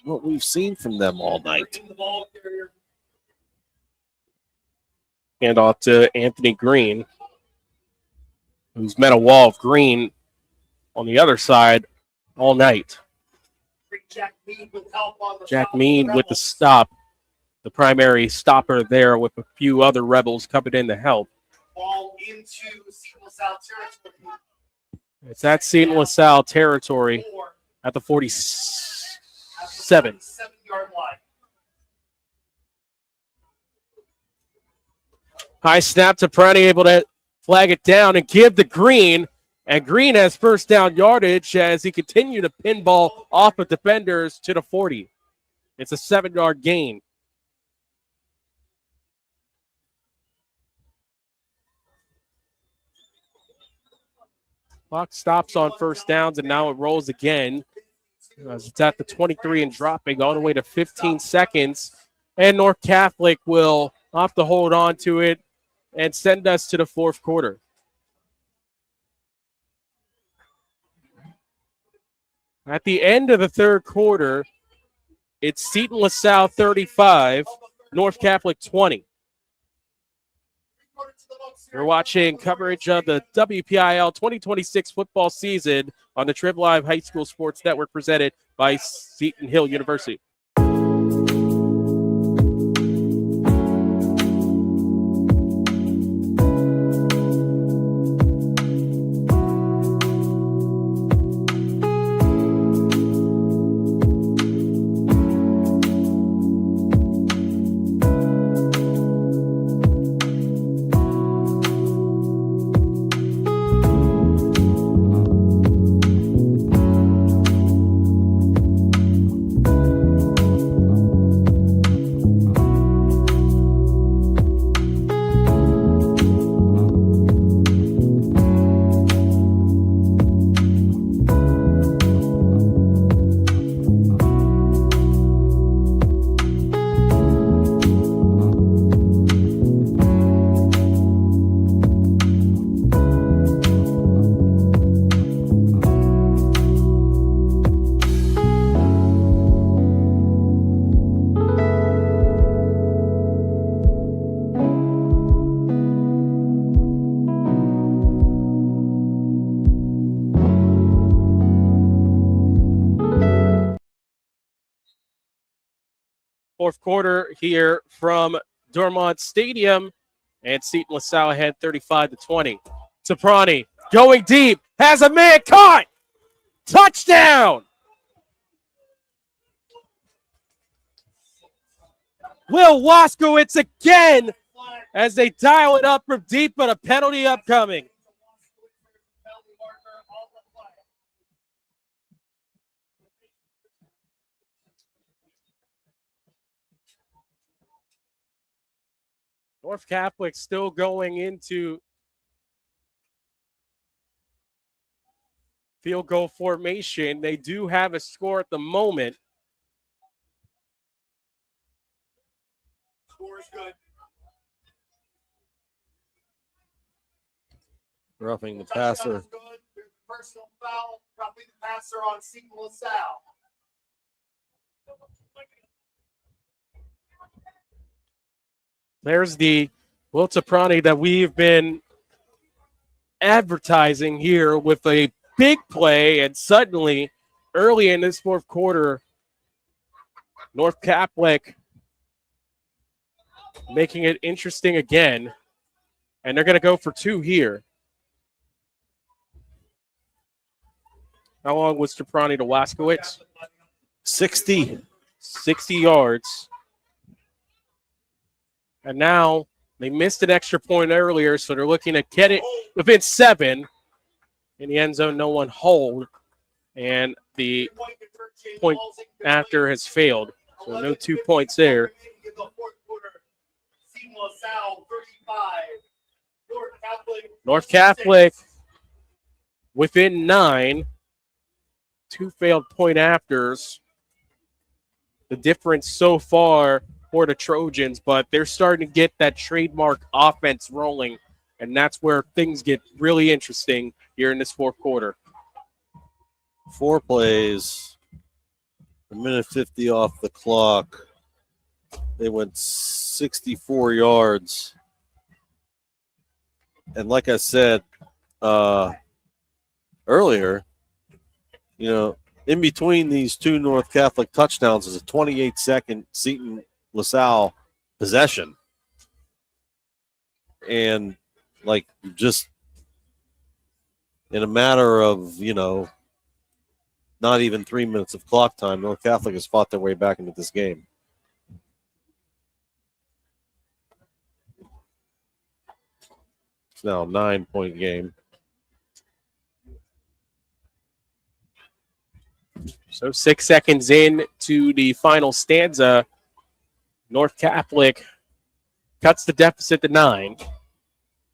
Speaker 3: what we've seen from them all night.
Speaker 2: Hand off to Anthony Green, who's met a wall of green on the other side all night. Jack Mead with the stop, the primary stopper there with a few other Rebels coming in to help.
Speaker 4: Ball into Seton LaSalle territory.
Speaker 2: It's at Seton LaSalle territory at the 47.
Speaker 4: 7-yard line.
Speaker 2: High snap to Prani, able to flag it down and give to Green. And Green has first down yardage as he continued to pinball off of defenders to the 40. It's a 7-yard gain. Clock stops on first downs, and now it rolls again. As it's at the 23 and dropping all the way to 15 seconds. And North Catholic will have to hold on to it and send us to the fourth quarter. At the end of the third quarter, it's Seton LaSalle 35, North Catholic 20. You're watching coverage of the WPIAL 2026 football season on the Trib Live High School Sports Network presented by Seton Hill University. Fourth quarter here from Dormont Stadium, and Seton LaSalle ahead 35-20. Soprani going deep, has a man caught. Touchdown! Will Waskowitz again as they dial it up from deep, but a penalty upcoming. North Catholic still going into field goal formation. They do have a score at the moment.
Speaker 4: Score is good.
Speaker 3: Roughing the passer.
Speaker 4: Touchdown is good. There's a personal foul. Roughing the passer on Seton LaSalle.
Speaker 2: There's the Will Soprani that we've been advertising here with a big play, and suddenly, early in this fourth quarter, North Catholic making it interesting again, and they're going to go for two here. How long was Soprani to Waskowitz?
Speaker 3: 60
Speaker 2: yards. And now they missed an extra point earlier, so they're looking to get it within 7. In the end zone, no one hold. And the point after has failed. So no 2 points there. North Catholic within 9. 2 failed point afters. The difference so far for the Trojans, but they're starting to get that trademark offense rolling, and that's where things get really interesting here in this fourth quarter.
Speaker 3: 4 plays, a minute 50 off the clock. They went 64 yards. And like I said earlier, in between these 2 North Catholic touchdowns is a 28-second Seton LaSalle possession. And just in a matter of, not even 3 minutes of clock time, North Catholic has fought their way back into this game. It's now a 9-point game.
Speaker 2: So 6 seconds in to the final stanza. North Catholic cuts the deficit to 9.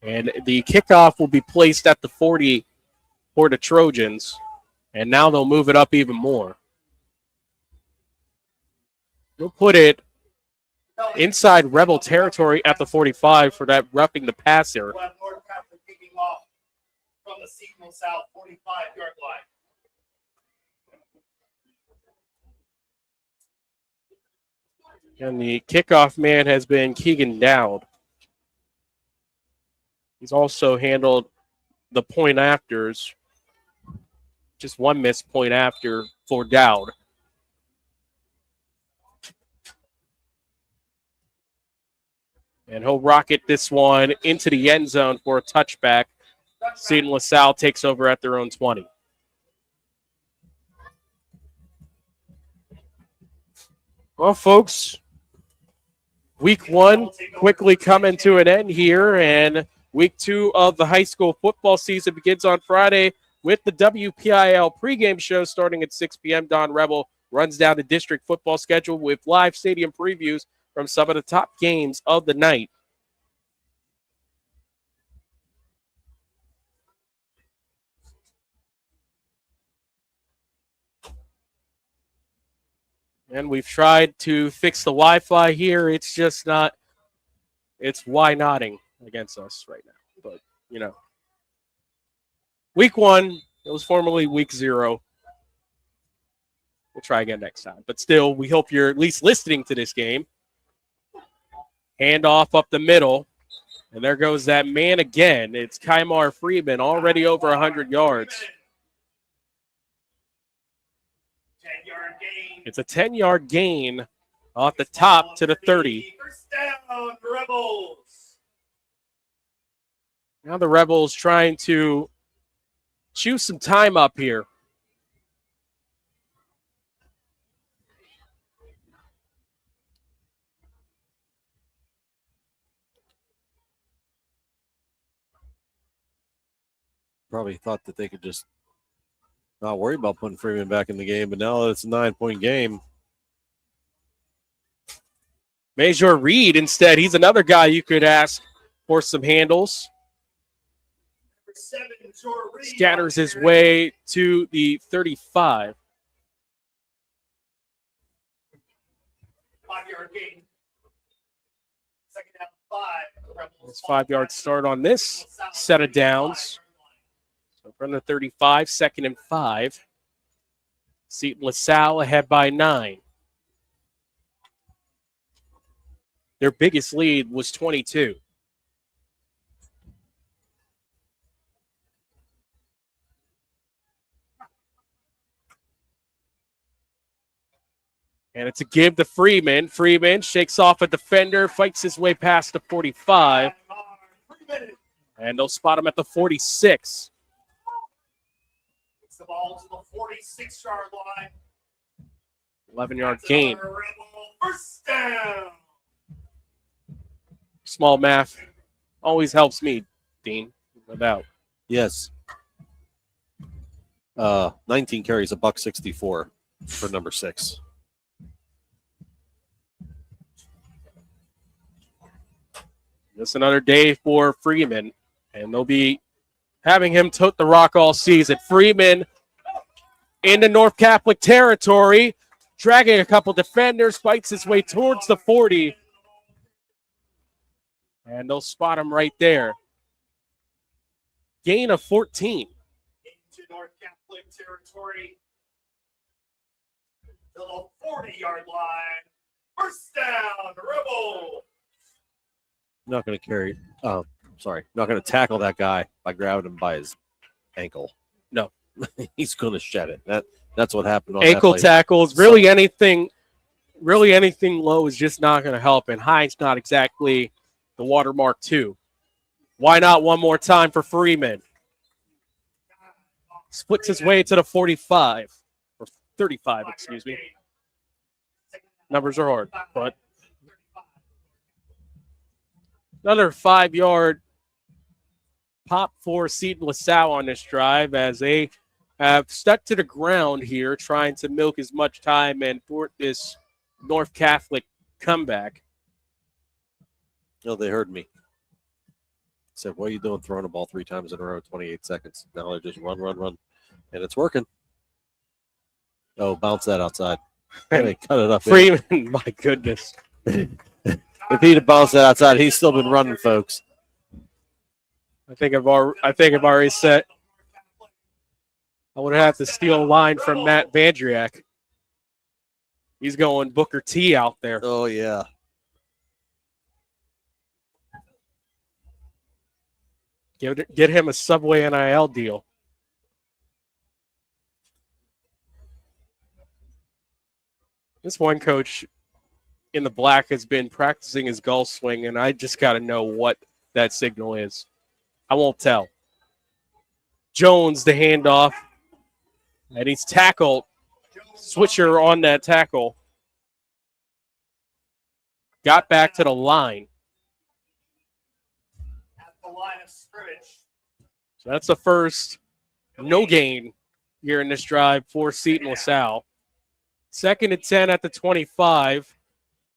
Speaker 2: And the kickoff will be placed at the 40 for the Trojans. And now they'll move it up even more. We'll put it inside Rebel territory at the 45 for that roughing the passer.
Speaker 4: We'll have North Catholic kicking off from the Seton LaSalle 45-yard line.
Speaker 2: And the kickoff man has been Keegan Dowd. He's also handled the point afters. Just 1 missed point after for Dowd. And he'll rocket this one into the end zone for a touchback. Seton LaSalle takes over at their own 20. Well, folks, week 1 quickly coming to an end here, and week 2 of the high school football season begins on Friday with the WPIAL pregame show starting at 6 p.m. Don Rebel runs down the district football schedule with live stadium previews from some of the top games of the night. And we've tried to fix the Wi-Fi here. It's just not, it's why nodding against us right now. But, week 1, it was formerly week 0. We'll try again next time. But still, we hope you're at least listening to this game. Handoff up the middle. And there goes that man again. It's Kymar Freeman, already over 100 yards.
Speaker 4: 10-yard gain.
Speaker 2: It's a 10-yard gain Off the top to the 30.
Speaker 4: First down, Rebels.
Speaker 2: Now the Rebels trying to chew some time up here.
Speaker 3: Probably thought that they could just not worry about putting Freeman back in the game, but now it's a 9-point game.
Speaker 2: Major Reed instead. He's another guy you could ask for some handles. Scatters his way to the 35.
Speaker 4: 5-yard gain. Second down, 5.
Speaker 2: It's 5-yard start on this set of downs. So from the 35, 2nd and 5. Seton LaSalle ahead by 9. Their biggest lead was 22. And it's a give to Freeman. Freeman shakes off a defender, fights his way past the 45. And they'll spot him at the 46.
Speaker 4: It's the ball to the 46-yard line.
Speaker 2: 11-yard gain.
Speaker 4: First down.
Speaker 2: Small math always helps me, Dean. No doubt.
Speaker 3: Yes. 19 carries, $164 for number 6.
Speaker 2: Just another day for Freeman, and they'll be having him tote the rock all season. Freeman into North Catholic territory, dragging a couple defenders, fights his way towards the 40. And they'll spot him right there. Gain of 14.
Speaker 4: Into North Catholic territory. To the 40-yard line. First down, Rebel.
Speaker 3: Not going to carry. Not going to tackle that guy by grabbing him by his ankle.
Speaker 2: No.
Speaker 3: He's going to shed it. That's what happened on
Speaker 2: Ankle
Speaker 3: that play.
Speaker 2: tackles. Really anything low is just not going to help. And Hines not exactly the watermark too. Why not one more time for Freeman? Splits his way to the 45. Or 35, excuse me. Numbers are hard, but another 5-yard pop for Seton LaSalle on this drive as they have stuck to the ground here, trying to milk as much time and thwart this North Catholic comeback.
Speaker 3: No, they heard me. Said, what are you doing throwing a ball 3 times in a row, 28 seconds? Now they're just run. And it's working. Oh, bounce that outside. They cut it up.
Speaker 2: Freeman, my goodness.
Speaker 3: If he'd have bounced that outside, he's still been running, folks.
Speaker 2: I think I've already said I would have to steal a line from Matt Vandriak. He's going Booker T out there.
Speaker 3: Oh, yeah.
Speaker 2: Get him a Subway NIL deal. This one coach in the black has been practicing his golf swing, and I just got to know what that signal is. I won't tell. Jones, the handoff, and he's tackled. Switcher on that tackle. Got back to the line.
Speaker 4: At the line of scrimmage.
Speaker 2: So that's the first no gain here in this drive for Seton LaSalle. 2nd and 10 at the 25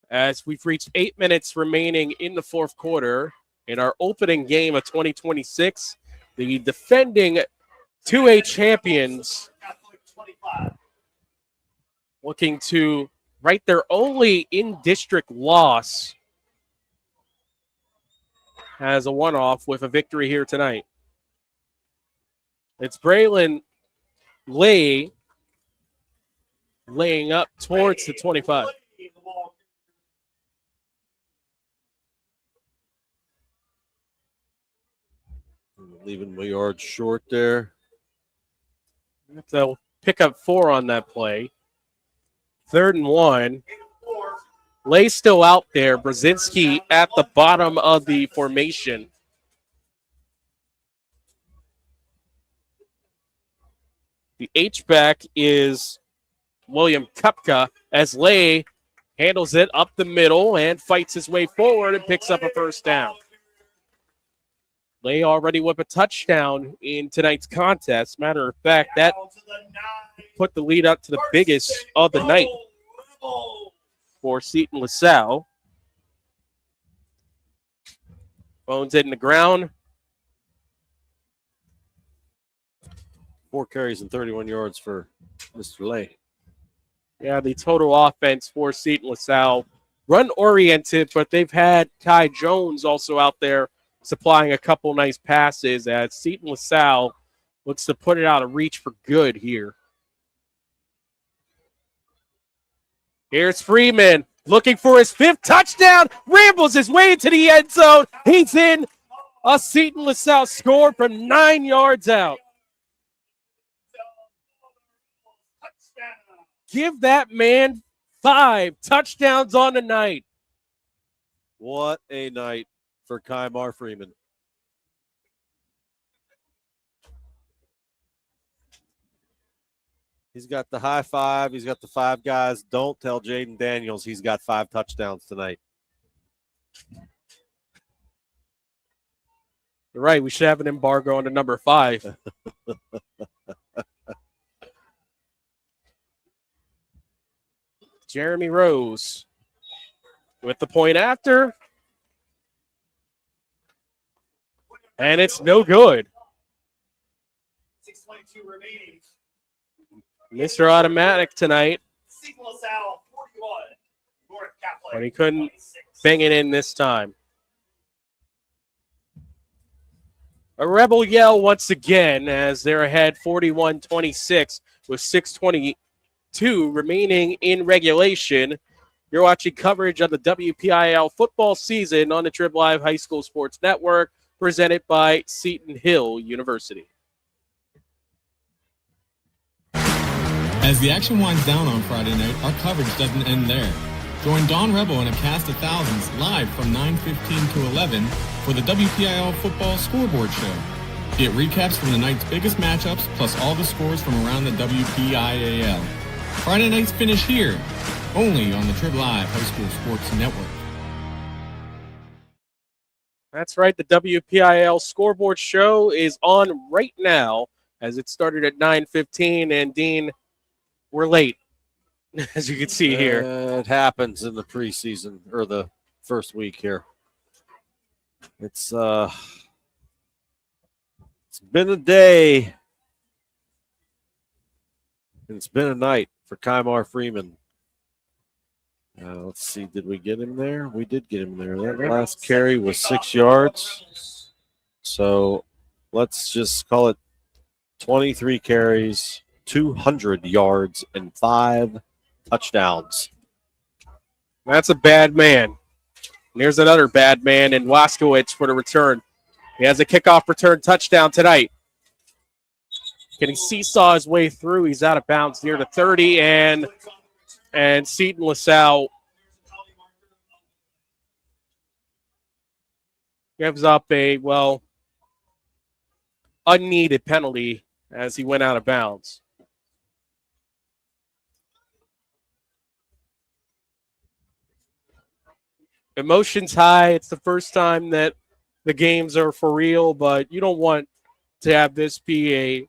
Speaker 2: as we've reached 8 minutes remaining in the 4th quarter in our opening game of 2026. The defending 2A champions looking to write their only in-district loss as a one-off with a victory here tonight. It's Braylon Lay laying up towards the 25.
Speaker 3: Leaving my yard short there.
Speaker 2: They'll pick up 4 on that play. 3rd and 1. Lay still out there. Brzezinski at the bottom of the formation. The H-back is William Kupka as Lay handles it up the middle and fights his way forward and picks up a first down. Lay already with a touchdown in tonight's contest. Matter of fact, that put the lead up to the biggest of the night for Seton LaSalle. Bones hitting the ground.
Speaker 3: 4 carries and 31 yards for Mr. Lay.
Speaker 2: Yeah, the total offense for Seton LaSalle, run-oriented, but they've had Ty Jones also out there supplying a couple nice passes as Seton LaSalle looks to put it out of reach for good here. Here's Freeman looking for his 5th touchdown, rambles his way into the end zone. He's in. A Seton LaSalle score from 9 yards out. Give that man 5 touchdowns on the night.
Speaker 3: What a night for Kymar Freeman. He's got the high five. He's got the 5 guys. Don't tell Jaden Daniels he's got 5 touchdowns tonight.
Speaker 2: You're right. We should have an embargo on the number 5. Jeremy Rose with the point after. And it's no good.
Speaker 4: 6:22 remaining.
Speaker 2: Mr. Automatic tonight.
Speaker 4: Seton LaSalle 41. North Catholic.
Speaker 2: But he couldn't bang it in this time. A Rebel yell once again as they're ahead 41-26 with 6:22 remaining in regulation. You're watching coverage of the WPIAL football season on the Trib Live High School Sports Network, presented by Seton Hill University.
Speaker 13: As the action winds down on Friday night, our coverage doesn't end there. Join Don Rebel and a cast of thousands live from 9:15 to 11 for the WPIAL Football Scoreboard Show. Get recaps from the night's biggest matchups, plus all the scores from around the WPIAL. Friday nights finish here, only on the Trib Live High School Sports Network.
Speaker 2: That's right. The WPIAL Scoreboard Show is on right now as it started at 9:15. And, Dean, we're late, as you can see here.
Speaker 3: It happens in the preseason or the first week here. It's been a day. And it's been a night for Kymar Freeman. Let's see. Did we get him there? We did get him there. That last carry was 6 yards. So let's just call it 23 carries, 200 yards, and 5 touchdowns.
Speaker 2: That's a bad man. And there's another bad man in Waskowitz for the return. He has a kickoff return touchdown tonight. Can he seesaw his way through? He's out of bounds near the 30, and Seton LaSalle gives up a, unneeded penalty as he went out of bounds. Emotions high. It's the first time that the games are for real, but you don't want to have this be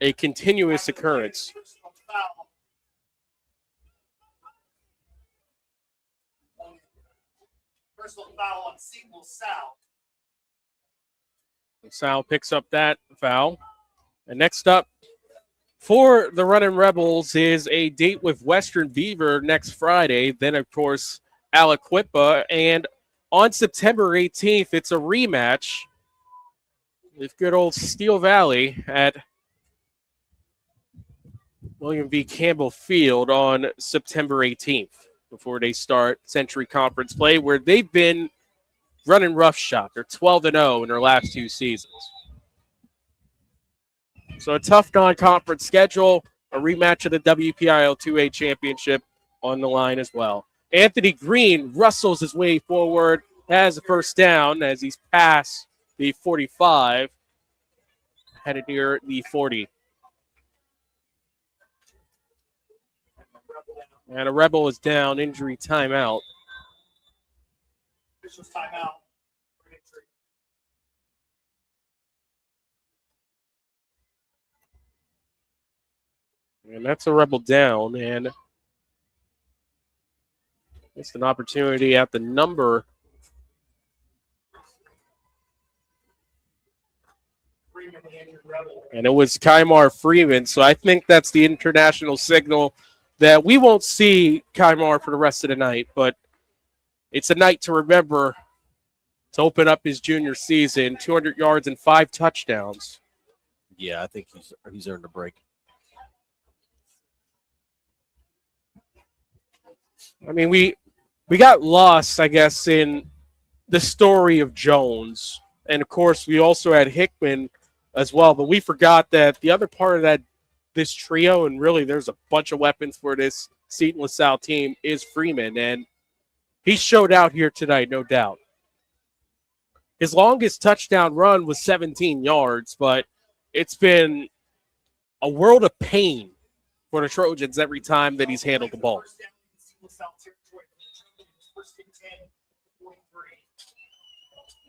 Speaker 2: a continuous occurrence.
Speaker 4: Personal foul on Seton LaSalle.
Speaker 2: LaSalle picks up that foul. And next up for the Running Rebels is a date with Western Beaver next Friday. Then, of course, Aliquippa. And on September 18th, it's a rematch with good old Steel Valley at William V. Campbell Field on September 18th before they start Century Conference play, where they've been running roughshod. They're 12-0 in their last 2 seasons. So a tough non-conference schedule, a rematch of the WPIAL 2A championship on the line as well. Anthony Green wrestles his way forward, has a first down as he's past the 45, headed near the 40. And a Rebel is down, injury timeout.
Speaker 4: Officials timeout.
Speaker 2: And that's a Rebel down, and it's an opportunity at the number. And it was Kymar Freeman, so I think that's the international signal that we won't see Kymar for the rest of the night, but it's a night to remember to open up his junior season, 200 yards and 5 touchdowns.
Speaker 3: Yeah, I think he's earned a break.
Speaker 2: I mean, we got lost, I guess, in the story of Jones. And, of course, we also had Hickman as well, but we forgot that the other part of this trio, and really there's a bunch of weapons for this Seton LaSalle team, is Freeman. And he showed out here tonight, no doubt. His longest touchdown run was 17 yards, but it's been a world of pain for the Trojans every time that he's handled the ball.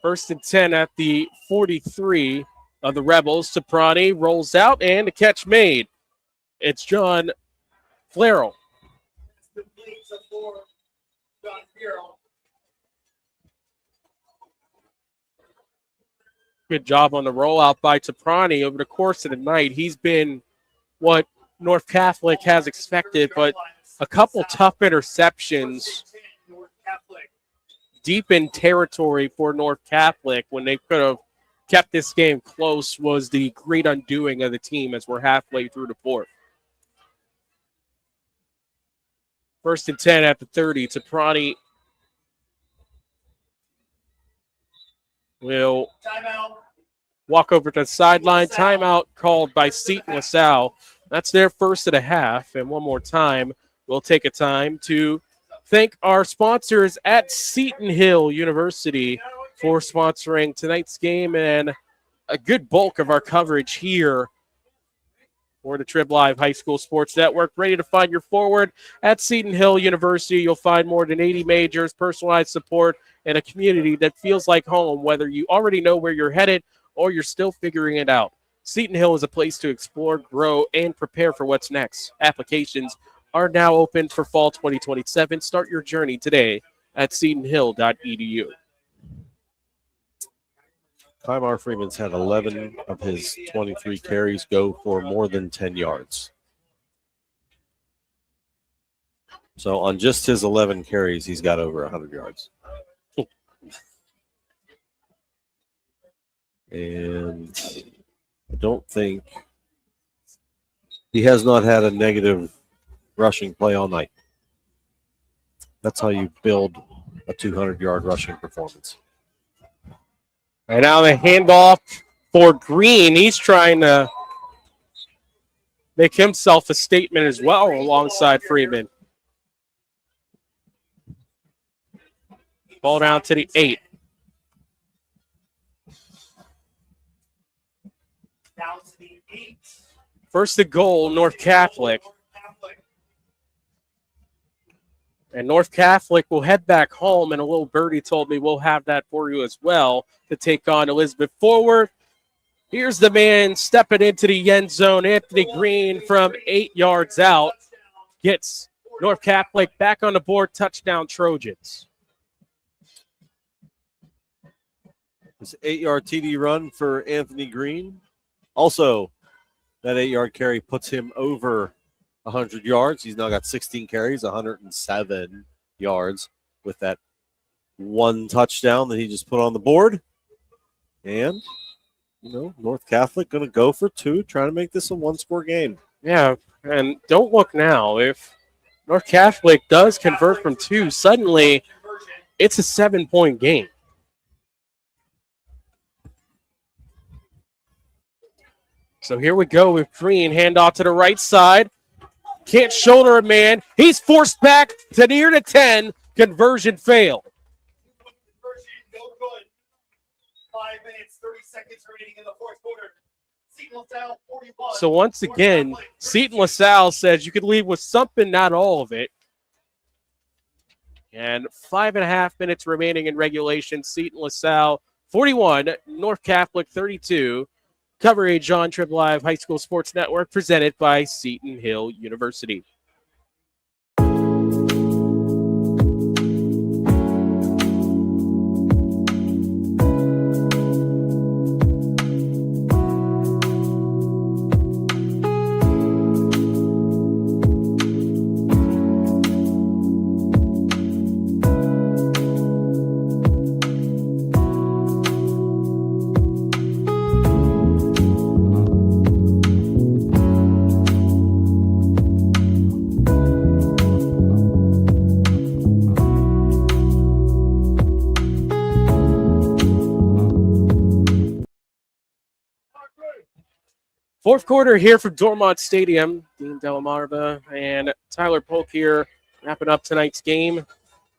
Speaker 2: First and 10 at the 43 of the Rebels. Soprani rolls out and a catch made. It's John Flarrell. Good job on the rollout by Soprani over the course of the night. He's been what North Catholic has expected, but a couple tough interceptions deep in territory for North Catholic when they could have kept this game close was the great undoing of the team as we're halfway through the fourth. First and 10 at the 30. Soprani will walk over to the sideline. Timeout called by Seton LaSalle. That's their first and a half. And one more time, we'll take a time to thank our sponsors at Seton Hill University for sponsoring tonight's game and a good bulk of our coverage here for the Trib Live High School Sports Network. Ready to find your forward at Seton Hill University. You'll find more than 80 majors, personalized support, and a community that feels like home, whether you already know where you're headed or you're still figuring it out. Seton Hill is a place to explore, grow, and prepare for what's next. Applications are now open for fall 2027. Start your journey today at setonhill.edu.
Speaker 3: Kymar Freeman's had 11 of his 23 carries go for more than 10 yards. So on just his 11 carries, he's got over 100 yards. And I don't think he has not had a negative rushing play all night. That's how you build a 200-yard rushing performance.
Speaker 2: And now the handoff for Green. He's trying to make himself a statement as well alongside Freeman. Ball down to the 8.
Speaker 4: Down to the 8.
Speaker 2: First and goal, North Catholic. And North Catholic will head back home, and a little birdie told me we'll have that for you as well to take on Elizabeth forward. Here's the man stepping into the end zone. Anthony Green from 8 yards out gets North Catholic back on the board. Touchdown, Trojans.
Speaker 3: This 8-yard TD run for Anthony Green. Also, that 8-yard carry puts him over 100 yards. He's now got 16 carries, 107 yards with that one touchdown that he just put on the board. And, North Catholic going to go for 2, trying to make this a one-score game.
Speaker 2: Yeah, and don't look now. If North Catholic does convert from 2, suddenly it's a 7-point game. So here we go with Green. Handoff to the right side. Can't shoulder a man. He's forced back to near to 10. Conversion fail.
Speaker 4: Conversion, no good. 5 minutes, 30 seconds remaining in the fourth quarter. Seton LaSalle 41.
Speaker 2: So once again, Seton LaSalle says you could leave with something, not all of it. And 5.5 minutes remaining in regulation. Seton LaSalle 41, North Catholic 32. Coverage on Triple Live High School Sports Network presented by Seton Hill University. Fourth quarter here from Dormont Stadium. Dean Dellamalva and Tyler Polk here wrapping up tonight's game.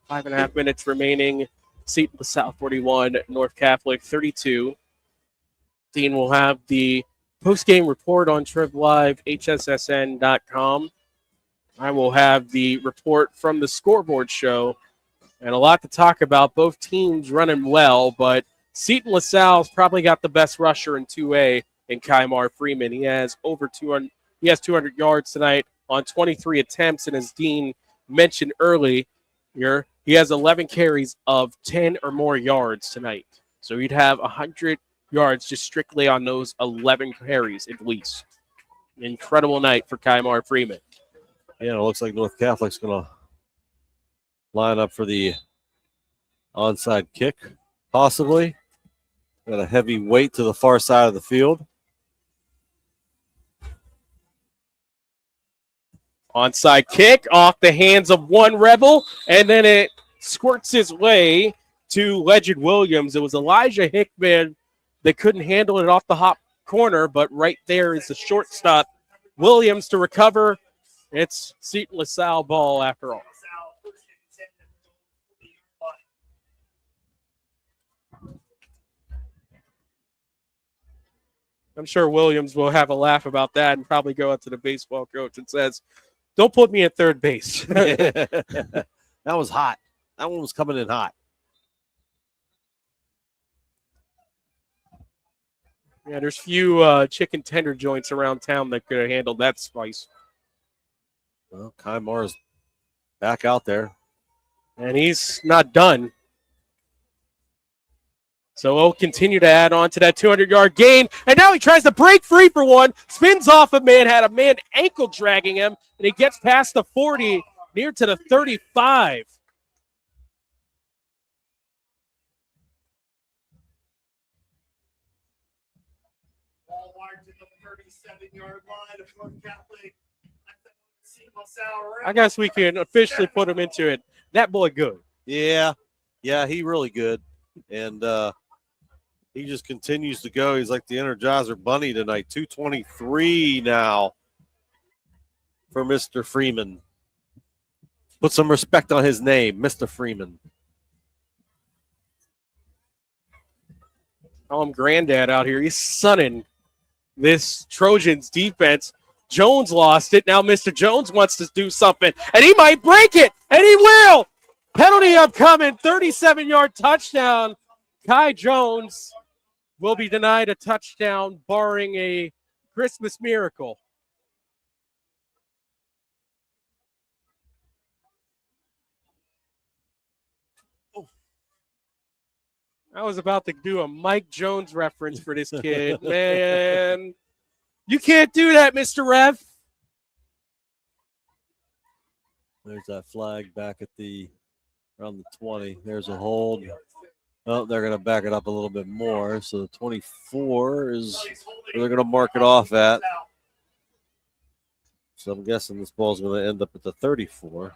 Speaker 2: 5.5 minutes remaining. Seton LaSalle 41, North Catholic 32. Dean will have the post-game report on TribLiveHSSN.com. I will have the report from the scoreboard show and a lot to talk about. Both teams running well, but Seton LaSalle's probably got the best rusher in 2A. In Kymar Freeman. He has over 200. He has 200 yards tonight on 23 attempts, and as Dean mentioned earlier, he has 11 carries of 10 or more yards tonight. So he'd have 100 yards just strictly on those 11 carries at least. Incredible night for Kymar Freeman.
Speaker 3: Yeah, it looks like North Catholic's going to line up for the onside kick, possibly. Got a heavy weight to the far side of the field.
Speaker 2: Onside kick off the hands of one Rebel, and then it squirts his way to Legend Williams. It was Elijah Hickman that couldn't handle it off the hop corner, but right there is the shortstop. Williams to recover. It's Seton LaSalle ball after all. I'm sure Williams will have a laugh about that and probably go up to the baseball coach and says, "Don't put me at third base."
Speaker 3: That was hot. That one was coming in hot.
Speaker 2: Yeah, there's few chicken tender joints around town that could have handled that spice.
Speaker 3: Well, Kymar's back out there.
Speaker 2: And he's not done. So he'll continue to add on to that 200-yard gain. And now he tries to break free for one. Spins off a man, had a man ankle dragging him. And he gets past the 40, near to the 35.
Speaker 4: Ball wide to the 37-yard line of North Catholic.
Speaker 2: I guess we can officially put him into it. That boy good.
Speaker 3: Yeah, he really good. And he just continues to go. He's like the Energizer Bunny tonight. 223 now for Mr. Freeman. Put some respect on his name, Mr. Freeman.
Speaker 2: Call him Granddad out here. He's sunning this Trojans defense. Jones lost it. Now Mr. Jones wants to do something, and he might break it, and he will. Penalty upcoming, 37-yard touchdown. Kai Jones will be denied a touchdown, barring a Christmas miracle. I was about to do a Mike Jones reference for this kid. Man, you can't do that, Mr. Rev.
Speaker 3: There's that flag back at around the 20. There's a hold. Oh, they're going to back it up a little bit more. So the 24 is where they're going to mark it off at. So I'm guessing this ball is going to end up at the 34.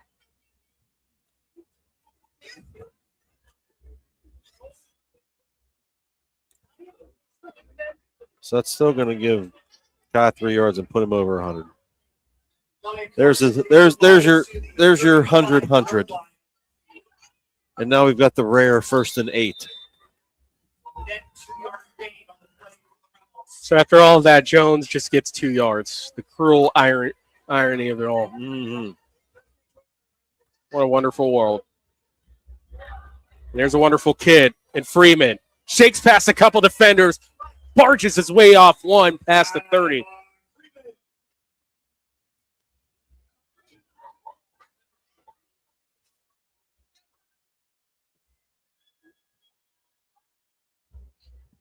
Speaker 3: So that's still going to give Kai 3 yards and put him over 100. There's your 100. And now we've got the rare 1st and 8.
Speaker 2: So after all of that, Jones just gets 2 yards. The cruel irony of it all.
Speaker 3: Mm-hmm.
Speaker 2: What a wonderful world. And there's a wonderful kid in Freeman. Shakes past a couple defenders. Barges his way off one past the 30.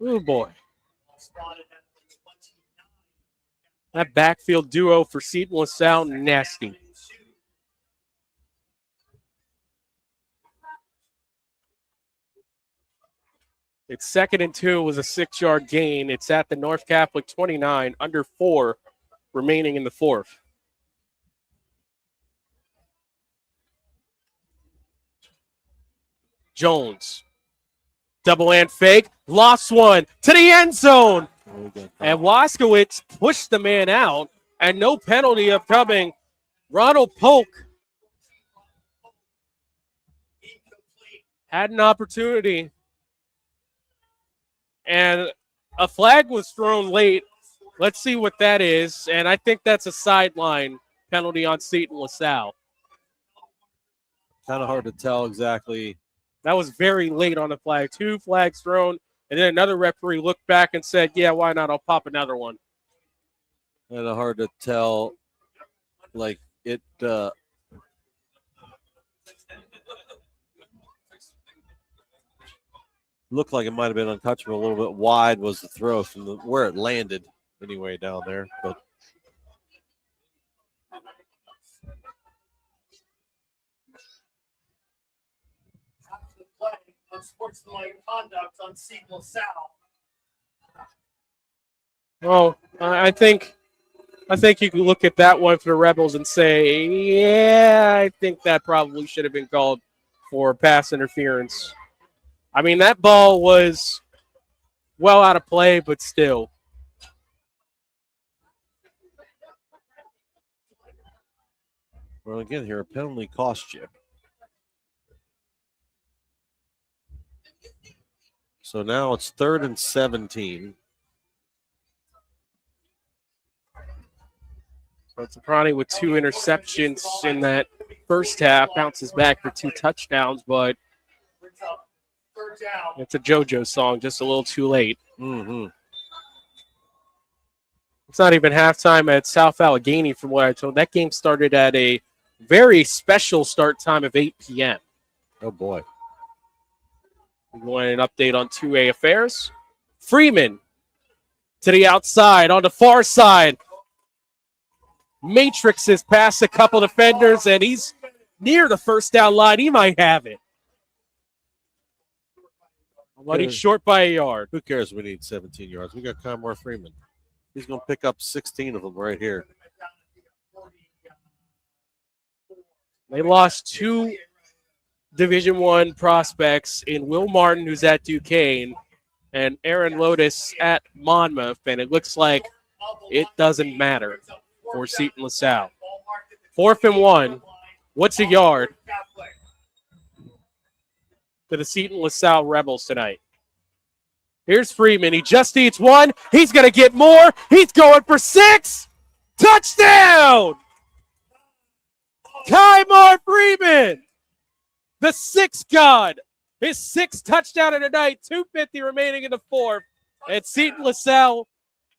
Speaker 2: Oh, boy. That backfield duo for Seton LaSalle, nasty. It's 2nd and 2. It was a 6-yard gain. It's at the North Catholic 29, under 4 remaining in the 4th. Jones. Double and fake. Lost one to the end zone. And Waskowitz pushed the man out, and no penalty upcoming. Ronald Polk had an opportunity, and a flag was thrown late. Let's see what that is, and I think that's a sideline penalty on Seton LaSalle.
Speaker 3: Kind of hard to tell exactly.
Speaker 2: That was very late on the flag. 2 flags thrown, and then another referee looked back and said, yeah, why not? I'll pop another one.
Speaker 3: Kind of hard to tell. Like, it looked like it might have been untouchable. A little bit wide was the throw from where it landed anyway down there. But
Speaker 4: unsportsmanlike conduct on Seton LaSalle.
Speaker 2: Well, I think you can look at that one for the Rebels and say, yeah, I think that probably should have been called for pass interference. I mean, that ball was well out of play, but still.
Speaker 3: Well, again, here, a penalty cost you. So now it's 3rd and 17.
Speaker 2: So Zaprani with 2 interceptions in that first half, bounces back for 2 touchdowns, but it's a JoJo song, just a little too late.
Speaker 3: Mm-hmm.
Speaker 2: It's not even halftime at South Allegheny from what I told. That game started at a very special start time of 8 p.m.
Speaker 3: Oh, boy.
Speaker 2: We want an update on 2A affairs. Freeman to the outside, on the far side. Matrixes past a couple defenders, and he's near the first down line. He might have it. But he's short by a yard.
Speaker 3: Who cares if we need 17 yards? We got Conmore Freeman. He's going to pick up 16 of them right here.
Speaker 2: They lost 2 Division I prospects in Will Martin, who's at Duquesne, and Aaron Lotus at Monmouth, and it looks like it doesn't matter for Seton LaSalle. 4th and 1. What's a yard to the Seton LaSalle Rebels tonight? Here's Freeman. He just needs 1. He's going to get more. He's going for 6. Touchdown! Kymar Freeman, the 6th god. His 6th touchdown of the night. 2:50 remaining in the 4th. And Seton LaSalle,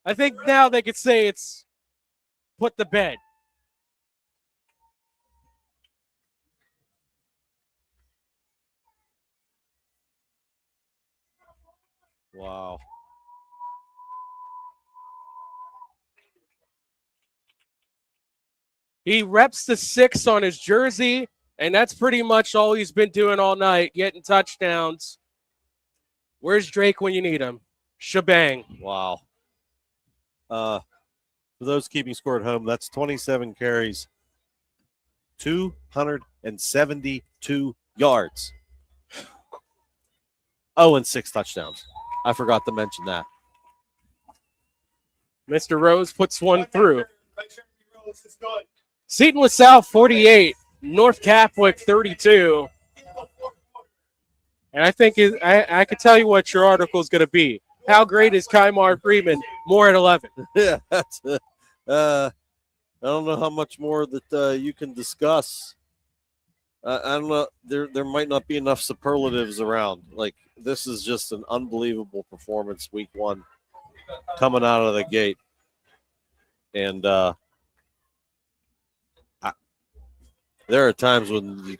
Speaker 2: I think now they could say it's put to bed.
Speaker 3: Wow.
Speaker 2: He reps the 6 on his jersey, and that's pretty much all he's been doing all night, getting touchdowns. Where's Drake when you need him? Shebang.
Speaker 3: Wow. For those keeping score at home, that's 27 carries, 272 yards. Oh, and 6 touchdowns. I forgot to mention that.
Speaker 2: Mr. Rose puts one through. Seton LaSalle 48, North Catholic 32. And I think I can tell you what your article is going to be. How great is Kymar Freeman? More at 11.
Speaker 3: Yeah, that's I don't know how much more that you can discuss. I don't know. There might not be enough superlatives around. Like, this is just an unbelievable performance week one coming out of the gate. And there are times when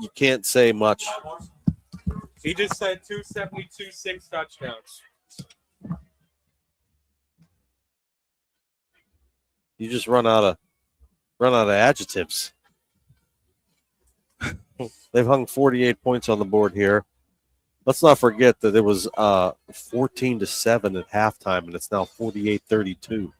Speaker 3: you can't say much.
Speaker 2: He just said 272, 6 touchdowns.
Speaker 3: You just run out of adjectives. They've hung 48 points on the board here. Let's not forget that it was 14-7 at halftime, and it's now 48-32.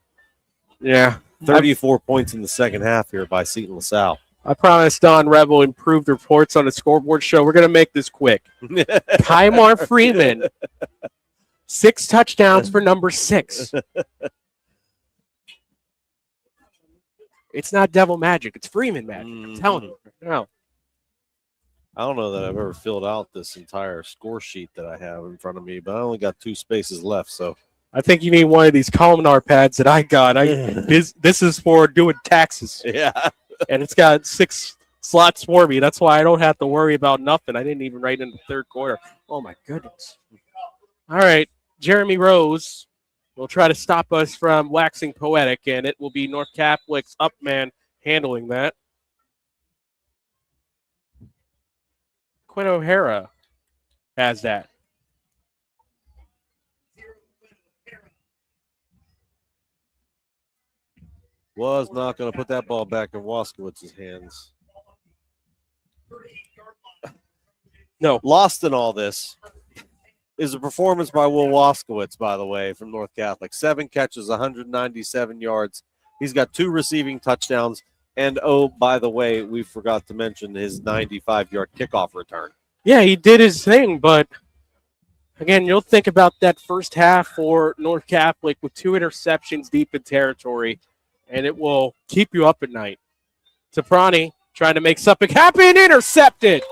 Speaker 2: Yeah.
Speaker 3: 34 points in the second half here by Seton LaSalle.
Speaker 2: I promised Don Rebel improved reports on the scoreboard show. We're going to make this quick. Kymar Freeman, 6 touchdowns for number 6. It's not devil magic. It's Freeman magic. I'm telling you. No.
Speaker 3: I don't know that I've ever filled out this entire score sheet that I have in front of me, but I only got 2 spaces left. So
Speaker 2: I think you need one of these columnar pads that I got. This is for doing taxes.
Speaker 3: Yeah.
Speaker 2: And it's got 6 slots for me. That's why I don't have to worry about nothing. I didn't even write in the third quarter. Oh, my goodness. All right. Jeremy Rose will try to stop us from waxing poetic, and it will be North Catholic's up man handling that. Quinn O'Hara has that.
Speaker 3: Was not going to put that ball back in Waskowitz's hands.
Speaker 2: No.
Speaker 3: Lost in all this is a performance by Will Waskowitz, by the way, from North Catholic. 7 catches, 197 yards. He's got 2 receiving touchdowns. And, oh, by the way, we forgot to mention his 95-yard kickoff return.
Speaker 2: Yeah, he did his thing, but, again, you'll think about that first half for North Catholic with 2 interceptions deep in territory, and it will keep you up at night. Taprani trying to make something happen, intercepted.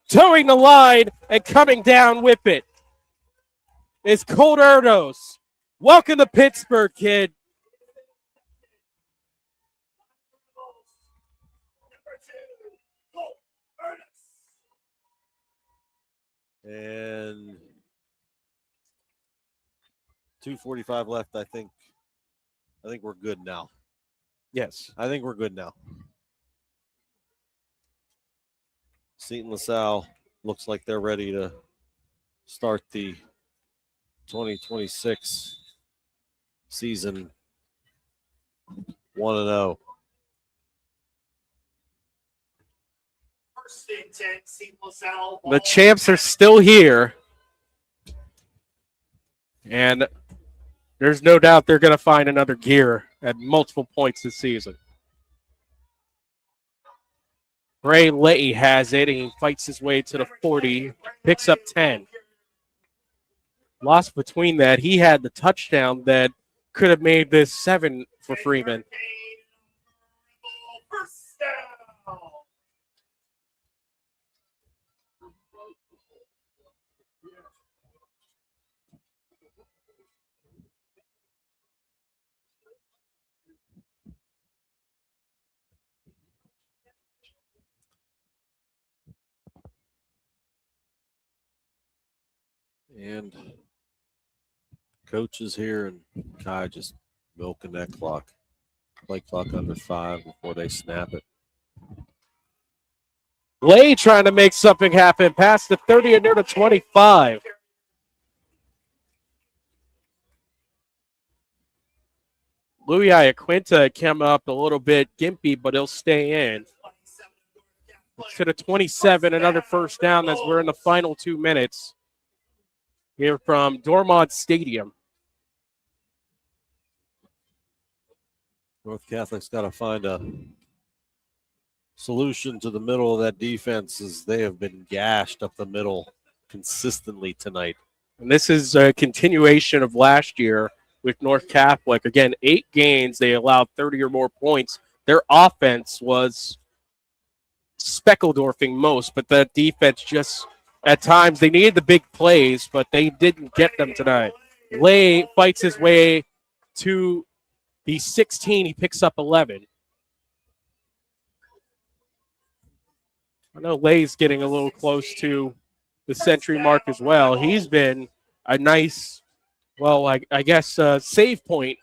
Speaker 2: Towing the line and coming down with it is Colt Erdos. Welcome to Pittsburgh, kid.
Speaker 3: And 2:45 left, I think we're good now.
Speaker 2: Yes.
Speaker 3: I think we're good now. Seton LaSalle looks like they're ready to start the 2026 season 1-0.
Speaker 4: First and 10, Seton LaSalle.
Speaker 2: The champs are still here. And there's no doubt they're going to find another gear at multiple points this season. Ray Leahy has it, and he fights his way to the 40, picks up 10. Lost between that. He had the touchdown that could have made this 7 for Freeman.
Speaker 4: First down.
Speaker 3: And coach is here, and Kai just milking that clock. Play clock under 5 before they snap it.
Speaker 2: Lay trying to make something happen past the 30 and near the 25. Louis Iaquinta came up a little bit gimpy, but he'll stay in. To the 27, another first down as we're in the final 2 minutes. Here from Dormont Stadium.
Speaker 3: North Catholic's got to find a solution to the middle of that defense, as they have been gashed up the middle consistently tonight.
Speaker 2: And this is a continuation of last year with North Catholic. Again, 8 games. They allowed 30 or more points, their offense was Speckeldorfing most, but the defense just, at times, they needed the big plays, but they didn't get them tonight. Lay fights his way to the 16. He picks up 11. I know Lay's getting a little close to the century mark as well. He's been a nice, well, I guess, save point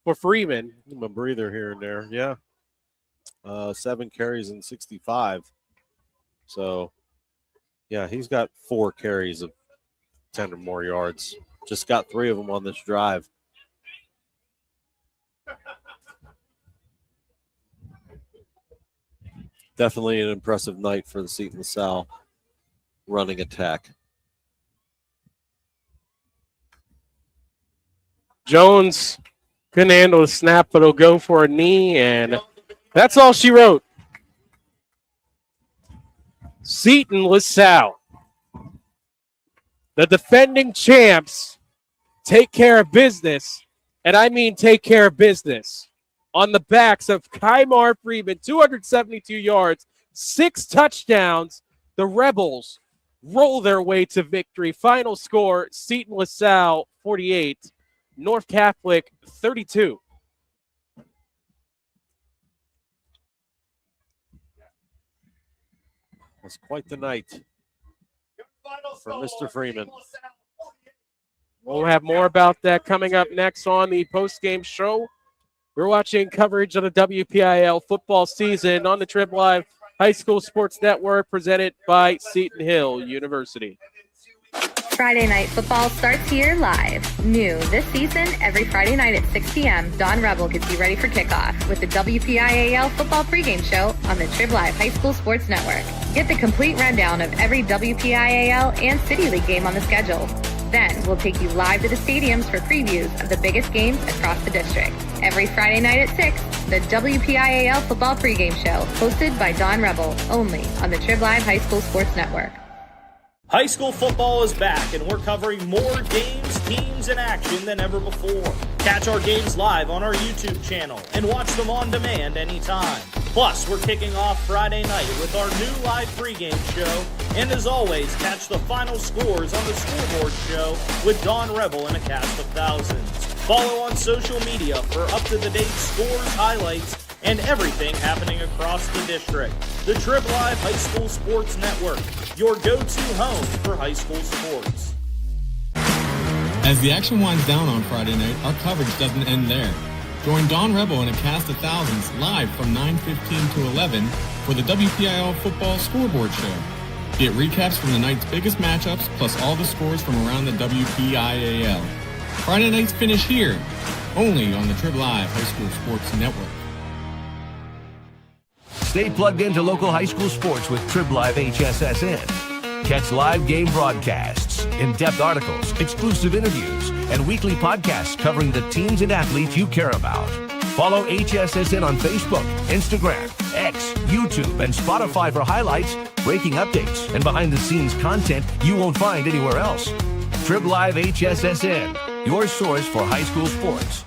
Speaker 2: for Freeman.
Speaker 3: Give him a breather here and there, yeah. 7 carries and 65. So, yeah, he's got 4 carries of 10 or more yards. Just got 3 of them on this drive. Definitely an impressive night for the Seton LaSalle running attack.
Speaker 2: Jones couldn't handle the snap, but he'll go for a knee, and that's all she wrote. Seton LaSalle, the defending champs, take care of business, and I mean take care of business, on the backs of Kymar Freeman, 272 yards, 6 touchdowns. The Rebels roll their way to victory. Final score, Seton LaSalle 48, North Catholic 32.
Speaker 3: It's quite the night for Mr. Freeman.
Speaker 2: We'll have more about that coming up next on the post-game show. We're watching coverage of the WPIAL football season on the Trib Live High School Sports Network, presented by Seton Hill University.
Speaker 5: Friday Night Football starts here live. New this season, every Friday night at 6 p.m., Don Rebel gets you ready for kickoff with the WPIAL football pregame show on the Trib Live High School Sports Network. Get the complete rundown of every WPIAL and City League game on the schedule. Then we'll take you live to the stadiums for previews of the biggest games across the district. Every Friday night at 6, the WPIAL football pregame show, hosted by Don Rebel, only on the Trib Live High School Sports Network.
Speaker 6: High school football is back, and we're covering more games, teams, and action than ever before. Catch our games live on our YouTube channel and watch them on demand anytime. Plus, we're kicking off Friday night with our new live pregame show, and as always, catch the final scores on the scoreboard show with Don Rebel and a cast of thousands. Follow on social media for up-to-the-date scores, highlights, and everything happening across the district. The Trib Live High School Sports Network, your go-to home for high school sports.
Speaker 13: As the action winds down on Friday night, our coverage doesn't end there. Join Don Rebel and a cast of thousands live from 9:15 to 11 for the WPIAL Football Scoreboard Show. Get recaps from the night's biggest matchups, plus all the scores from around the WPIAL. Friday nights finish here, only on the Trib Live High School Sports Network.
Speaker 12: Stay plugged into local high school sports with Trib Live HSSN. Catch live game broadcasts, in-depth articles, exclusive interviews, and weekly podcasts covering the teams and athletes you care about. Follow HSSN on Facebook, Instagram, X, YouTube, and Spotify for highlights, breaking updates, and behind-the-scenes content you won't find anywhere else. Trib Live HSSN, your source for high school sports.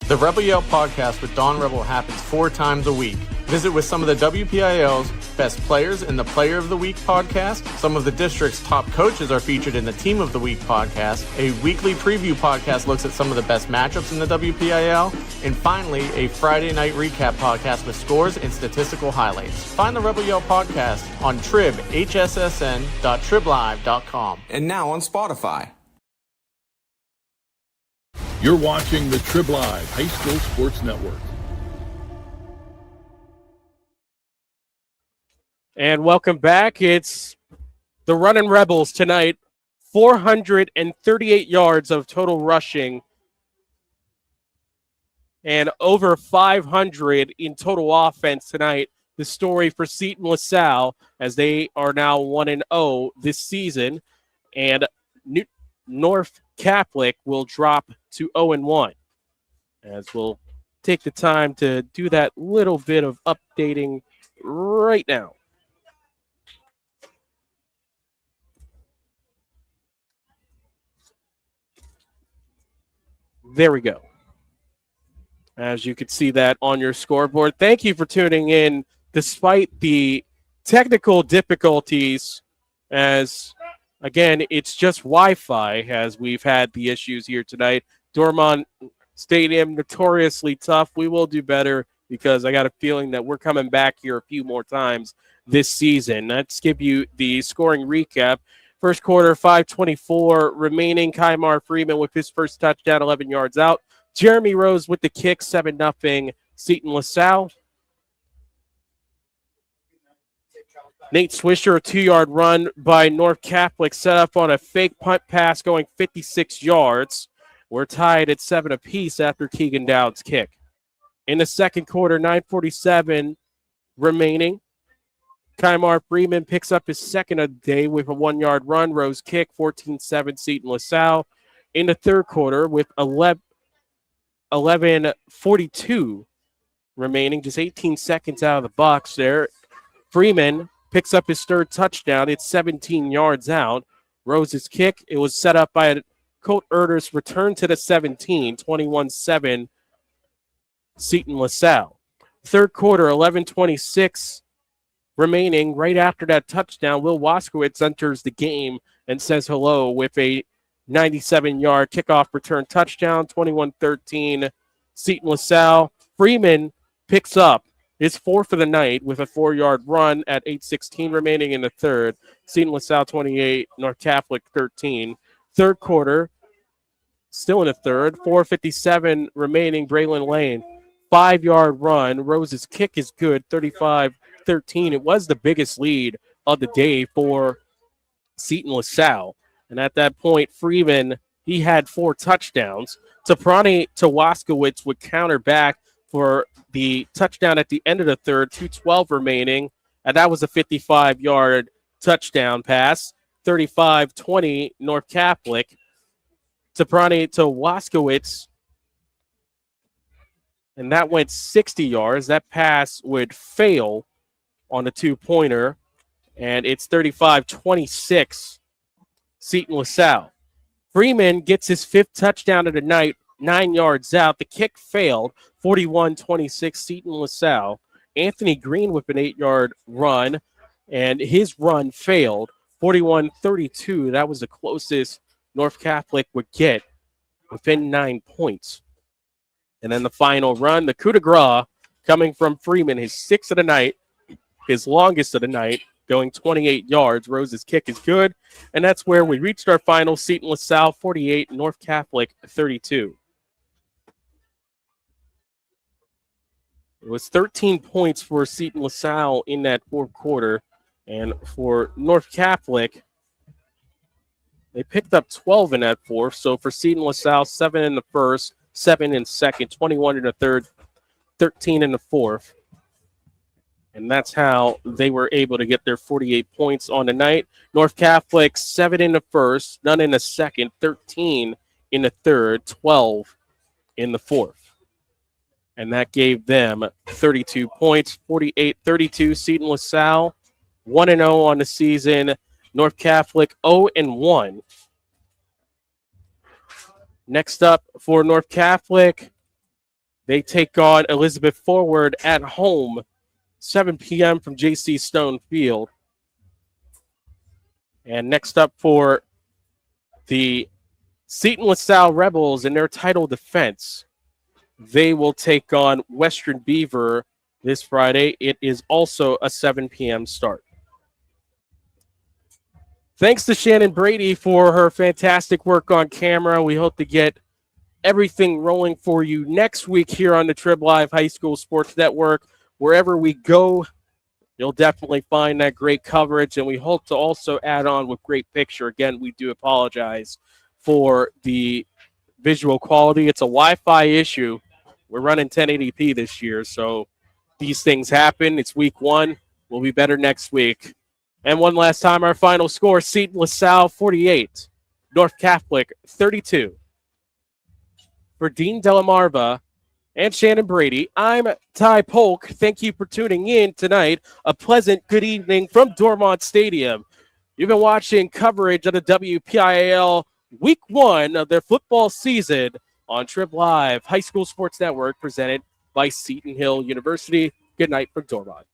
Speaker 14: The Rebel Yell podcast with Don Rebel happens 4 times a week. Visit with some of the WPIAL's best players in the Player of the Week podcast. Some of the district's top coaches are featured in the Team of the Week podcast. A weekly preview podcast looks at some of the best matchups in the WPIAL. And finally, a Friday night recap podcast with scores and statistical highlights. Find the Rebel Yell podcast on hssn.triblive.com.
Speaker 15: And now on Spotify.
Speaker 16: You're watching the Trib Live High School Sports Network.
Speaker 2: And welcome back. It's the Running Rebels tonight. 438 yards of total rushing and over 500 in total offense tonight. The story for Seton LaSalle, as they are now 1-0 this season, and North Catholic will drop to 0-1. As we'll take the time to do that little bit of updating right now. There we go. as you can see that on your scoreboard. Thank you for tuning in despite the technical difficulties, as, again, it's just Wi-Fi as we've had the issues here tonight. Dormont Stadium, notoriously tough. We will do better because I got a feeling that we're coming back here a few more times this season. Let's give you the scoring recap. First quarter, 5:24 remaining. Kymar Freeman with his first touchdown, 11 yards out. Jeremy Rose with the kick, 7-0 Seton LaSalle. Nate Swisher, a 2-yard run by North Catholic, set up on a fake punt pass going 56 yards. We're tied at 7 apiece after Keegan Dowd's kick. In the second quarter, 9:47 remaining. Kymar Freeman picks up his second of the day with a 1-yard run. Rose kick, 14-7 Seton LaSalle. In the third quarter, with 11:42 remaining, just 18 seconds out of the box there, Freeman picks up his third touchdown. It's 17 yards out. Rose's kick, it was set up by Colt Erders, return to the 17, 21-7 Seton LaSalle. Third quarter, 11:26 remaining. Right after that touchdown, Will Waskowitz enters the game and says hello with a 97-yard kickoff return touchdown, 21-13 Seton LaSalle. Freeman picks up his fourth of the night with a 4-yard run at 8:16 remaining in the third. Seton LaSalle 28, North Catholic 13. Third quarter, still in the third, 4:57 remaining. Braylon Lane, 5-yard run. Rose's kick is good, 35-13. It was the biggest lead of the day for Seton LaSalle. And at that point, Freeman, he had 4 touchdowns. Taprani Tawaskowitz would counter back for the touchdown at the end of the third, 2:12 remaining. And that was a 55-yard touchdown pass, 35-20 North Catholic. Taprani Tawaskowitz, and that went 60 yards. That pass would fail on a 2-pointer, and it's 35-26 Seton LaSalle. Freeman gets his 5th touchdown of the night, 9 yards out. The kick failed, 41-26 Seton LaSalle. Anthony Green with an 8-yard run, and his run failed, 41-32. That was the closest North Catholic would get, within 9 points. And then the final run, the coup de grace, coming from Freeman, his 6th of the night, his longest of the night, going 28 yards. Rose's kick is good. And that's where we reached our final. Seton LaSalle 48, North Catholic 32. It was 13 points for Seton LaSalle in that fourth quarter. And for North Catholic, they picked up 12 in that fourth. So for Seton LaSalle, 7 in the first, 7 in second, 21 in the third, 13 in the fourth. And that's how they were able to get their 48 points on the night. North Catholic, 7 in the first, none in the second, 13 in the third, 12 in the fourth. And that gave them 32 points, 48-32. Seton LaSalle, 1-0 on the season. North Catholic, 0-1. Next up for North Catholic, they take on Elizabeth Forward at home, 7 p.m. from J.C. Stone Field. And next up for the Seton LaSalle Rebels in their title defense, they will take on Western Beaver this Friday. It is also a 7 p.m. start. Thanks to Shannon Brady for her fantastic work on camera. We hope to get everything rolling for you next week here on the Trib Live High School Sports Network. Wherever we go, you'll definitely find that great coverage, and we hope to also add on with great picture. Again, we do apologize for the visual quality. It's a Wi-Fi issue. We're running 1080p this year, so these things happen. It's week 1. We'll be better next week. And one last time, our final score, Seton LaSalle 48, North Catholic 32. For Dean Dellamalva and Shannon Brady, I'm Ty Polk. Thank you for tuning in tonight. A pleasant good evening from Dormont Stadium. You've been watching coverage of the WPIAL Week 1 of their football season on Trib Live, High School Sports Network, presented by Seton Hill University. Good night from Dormont.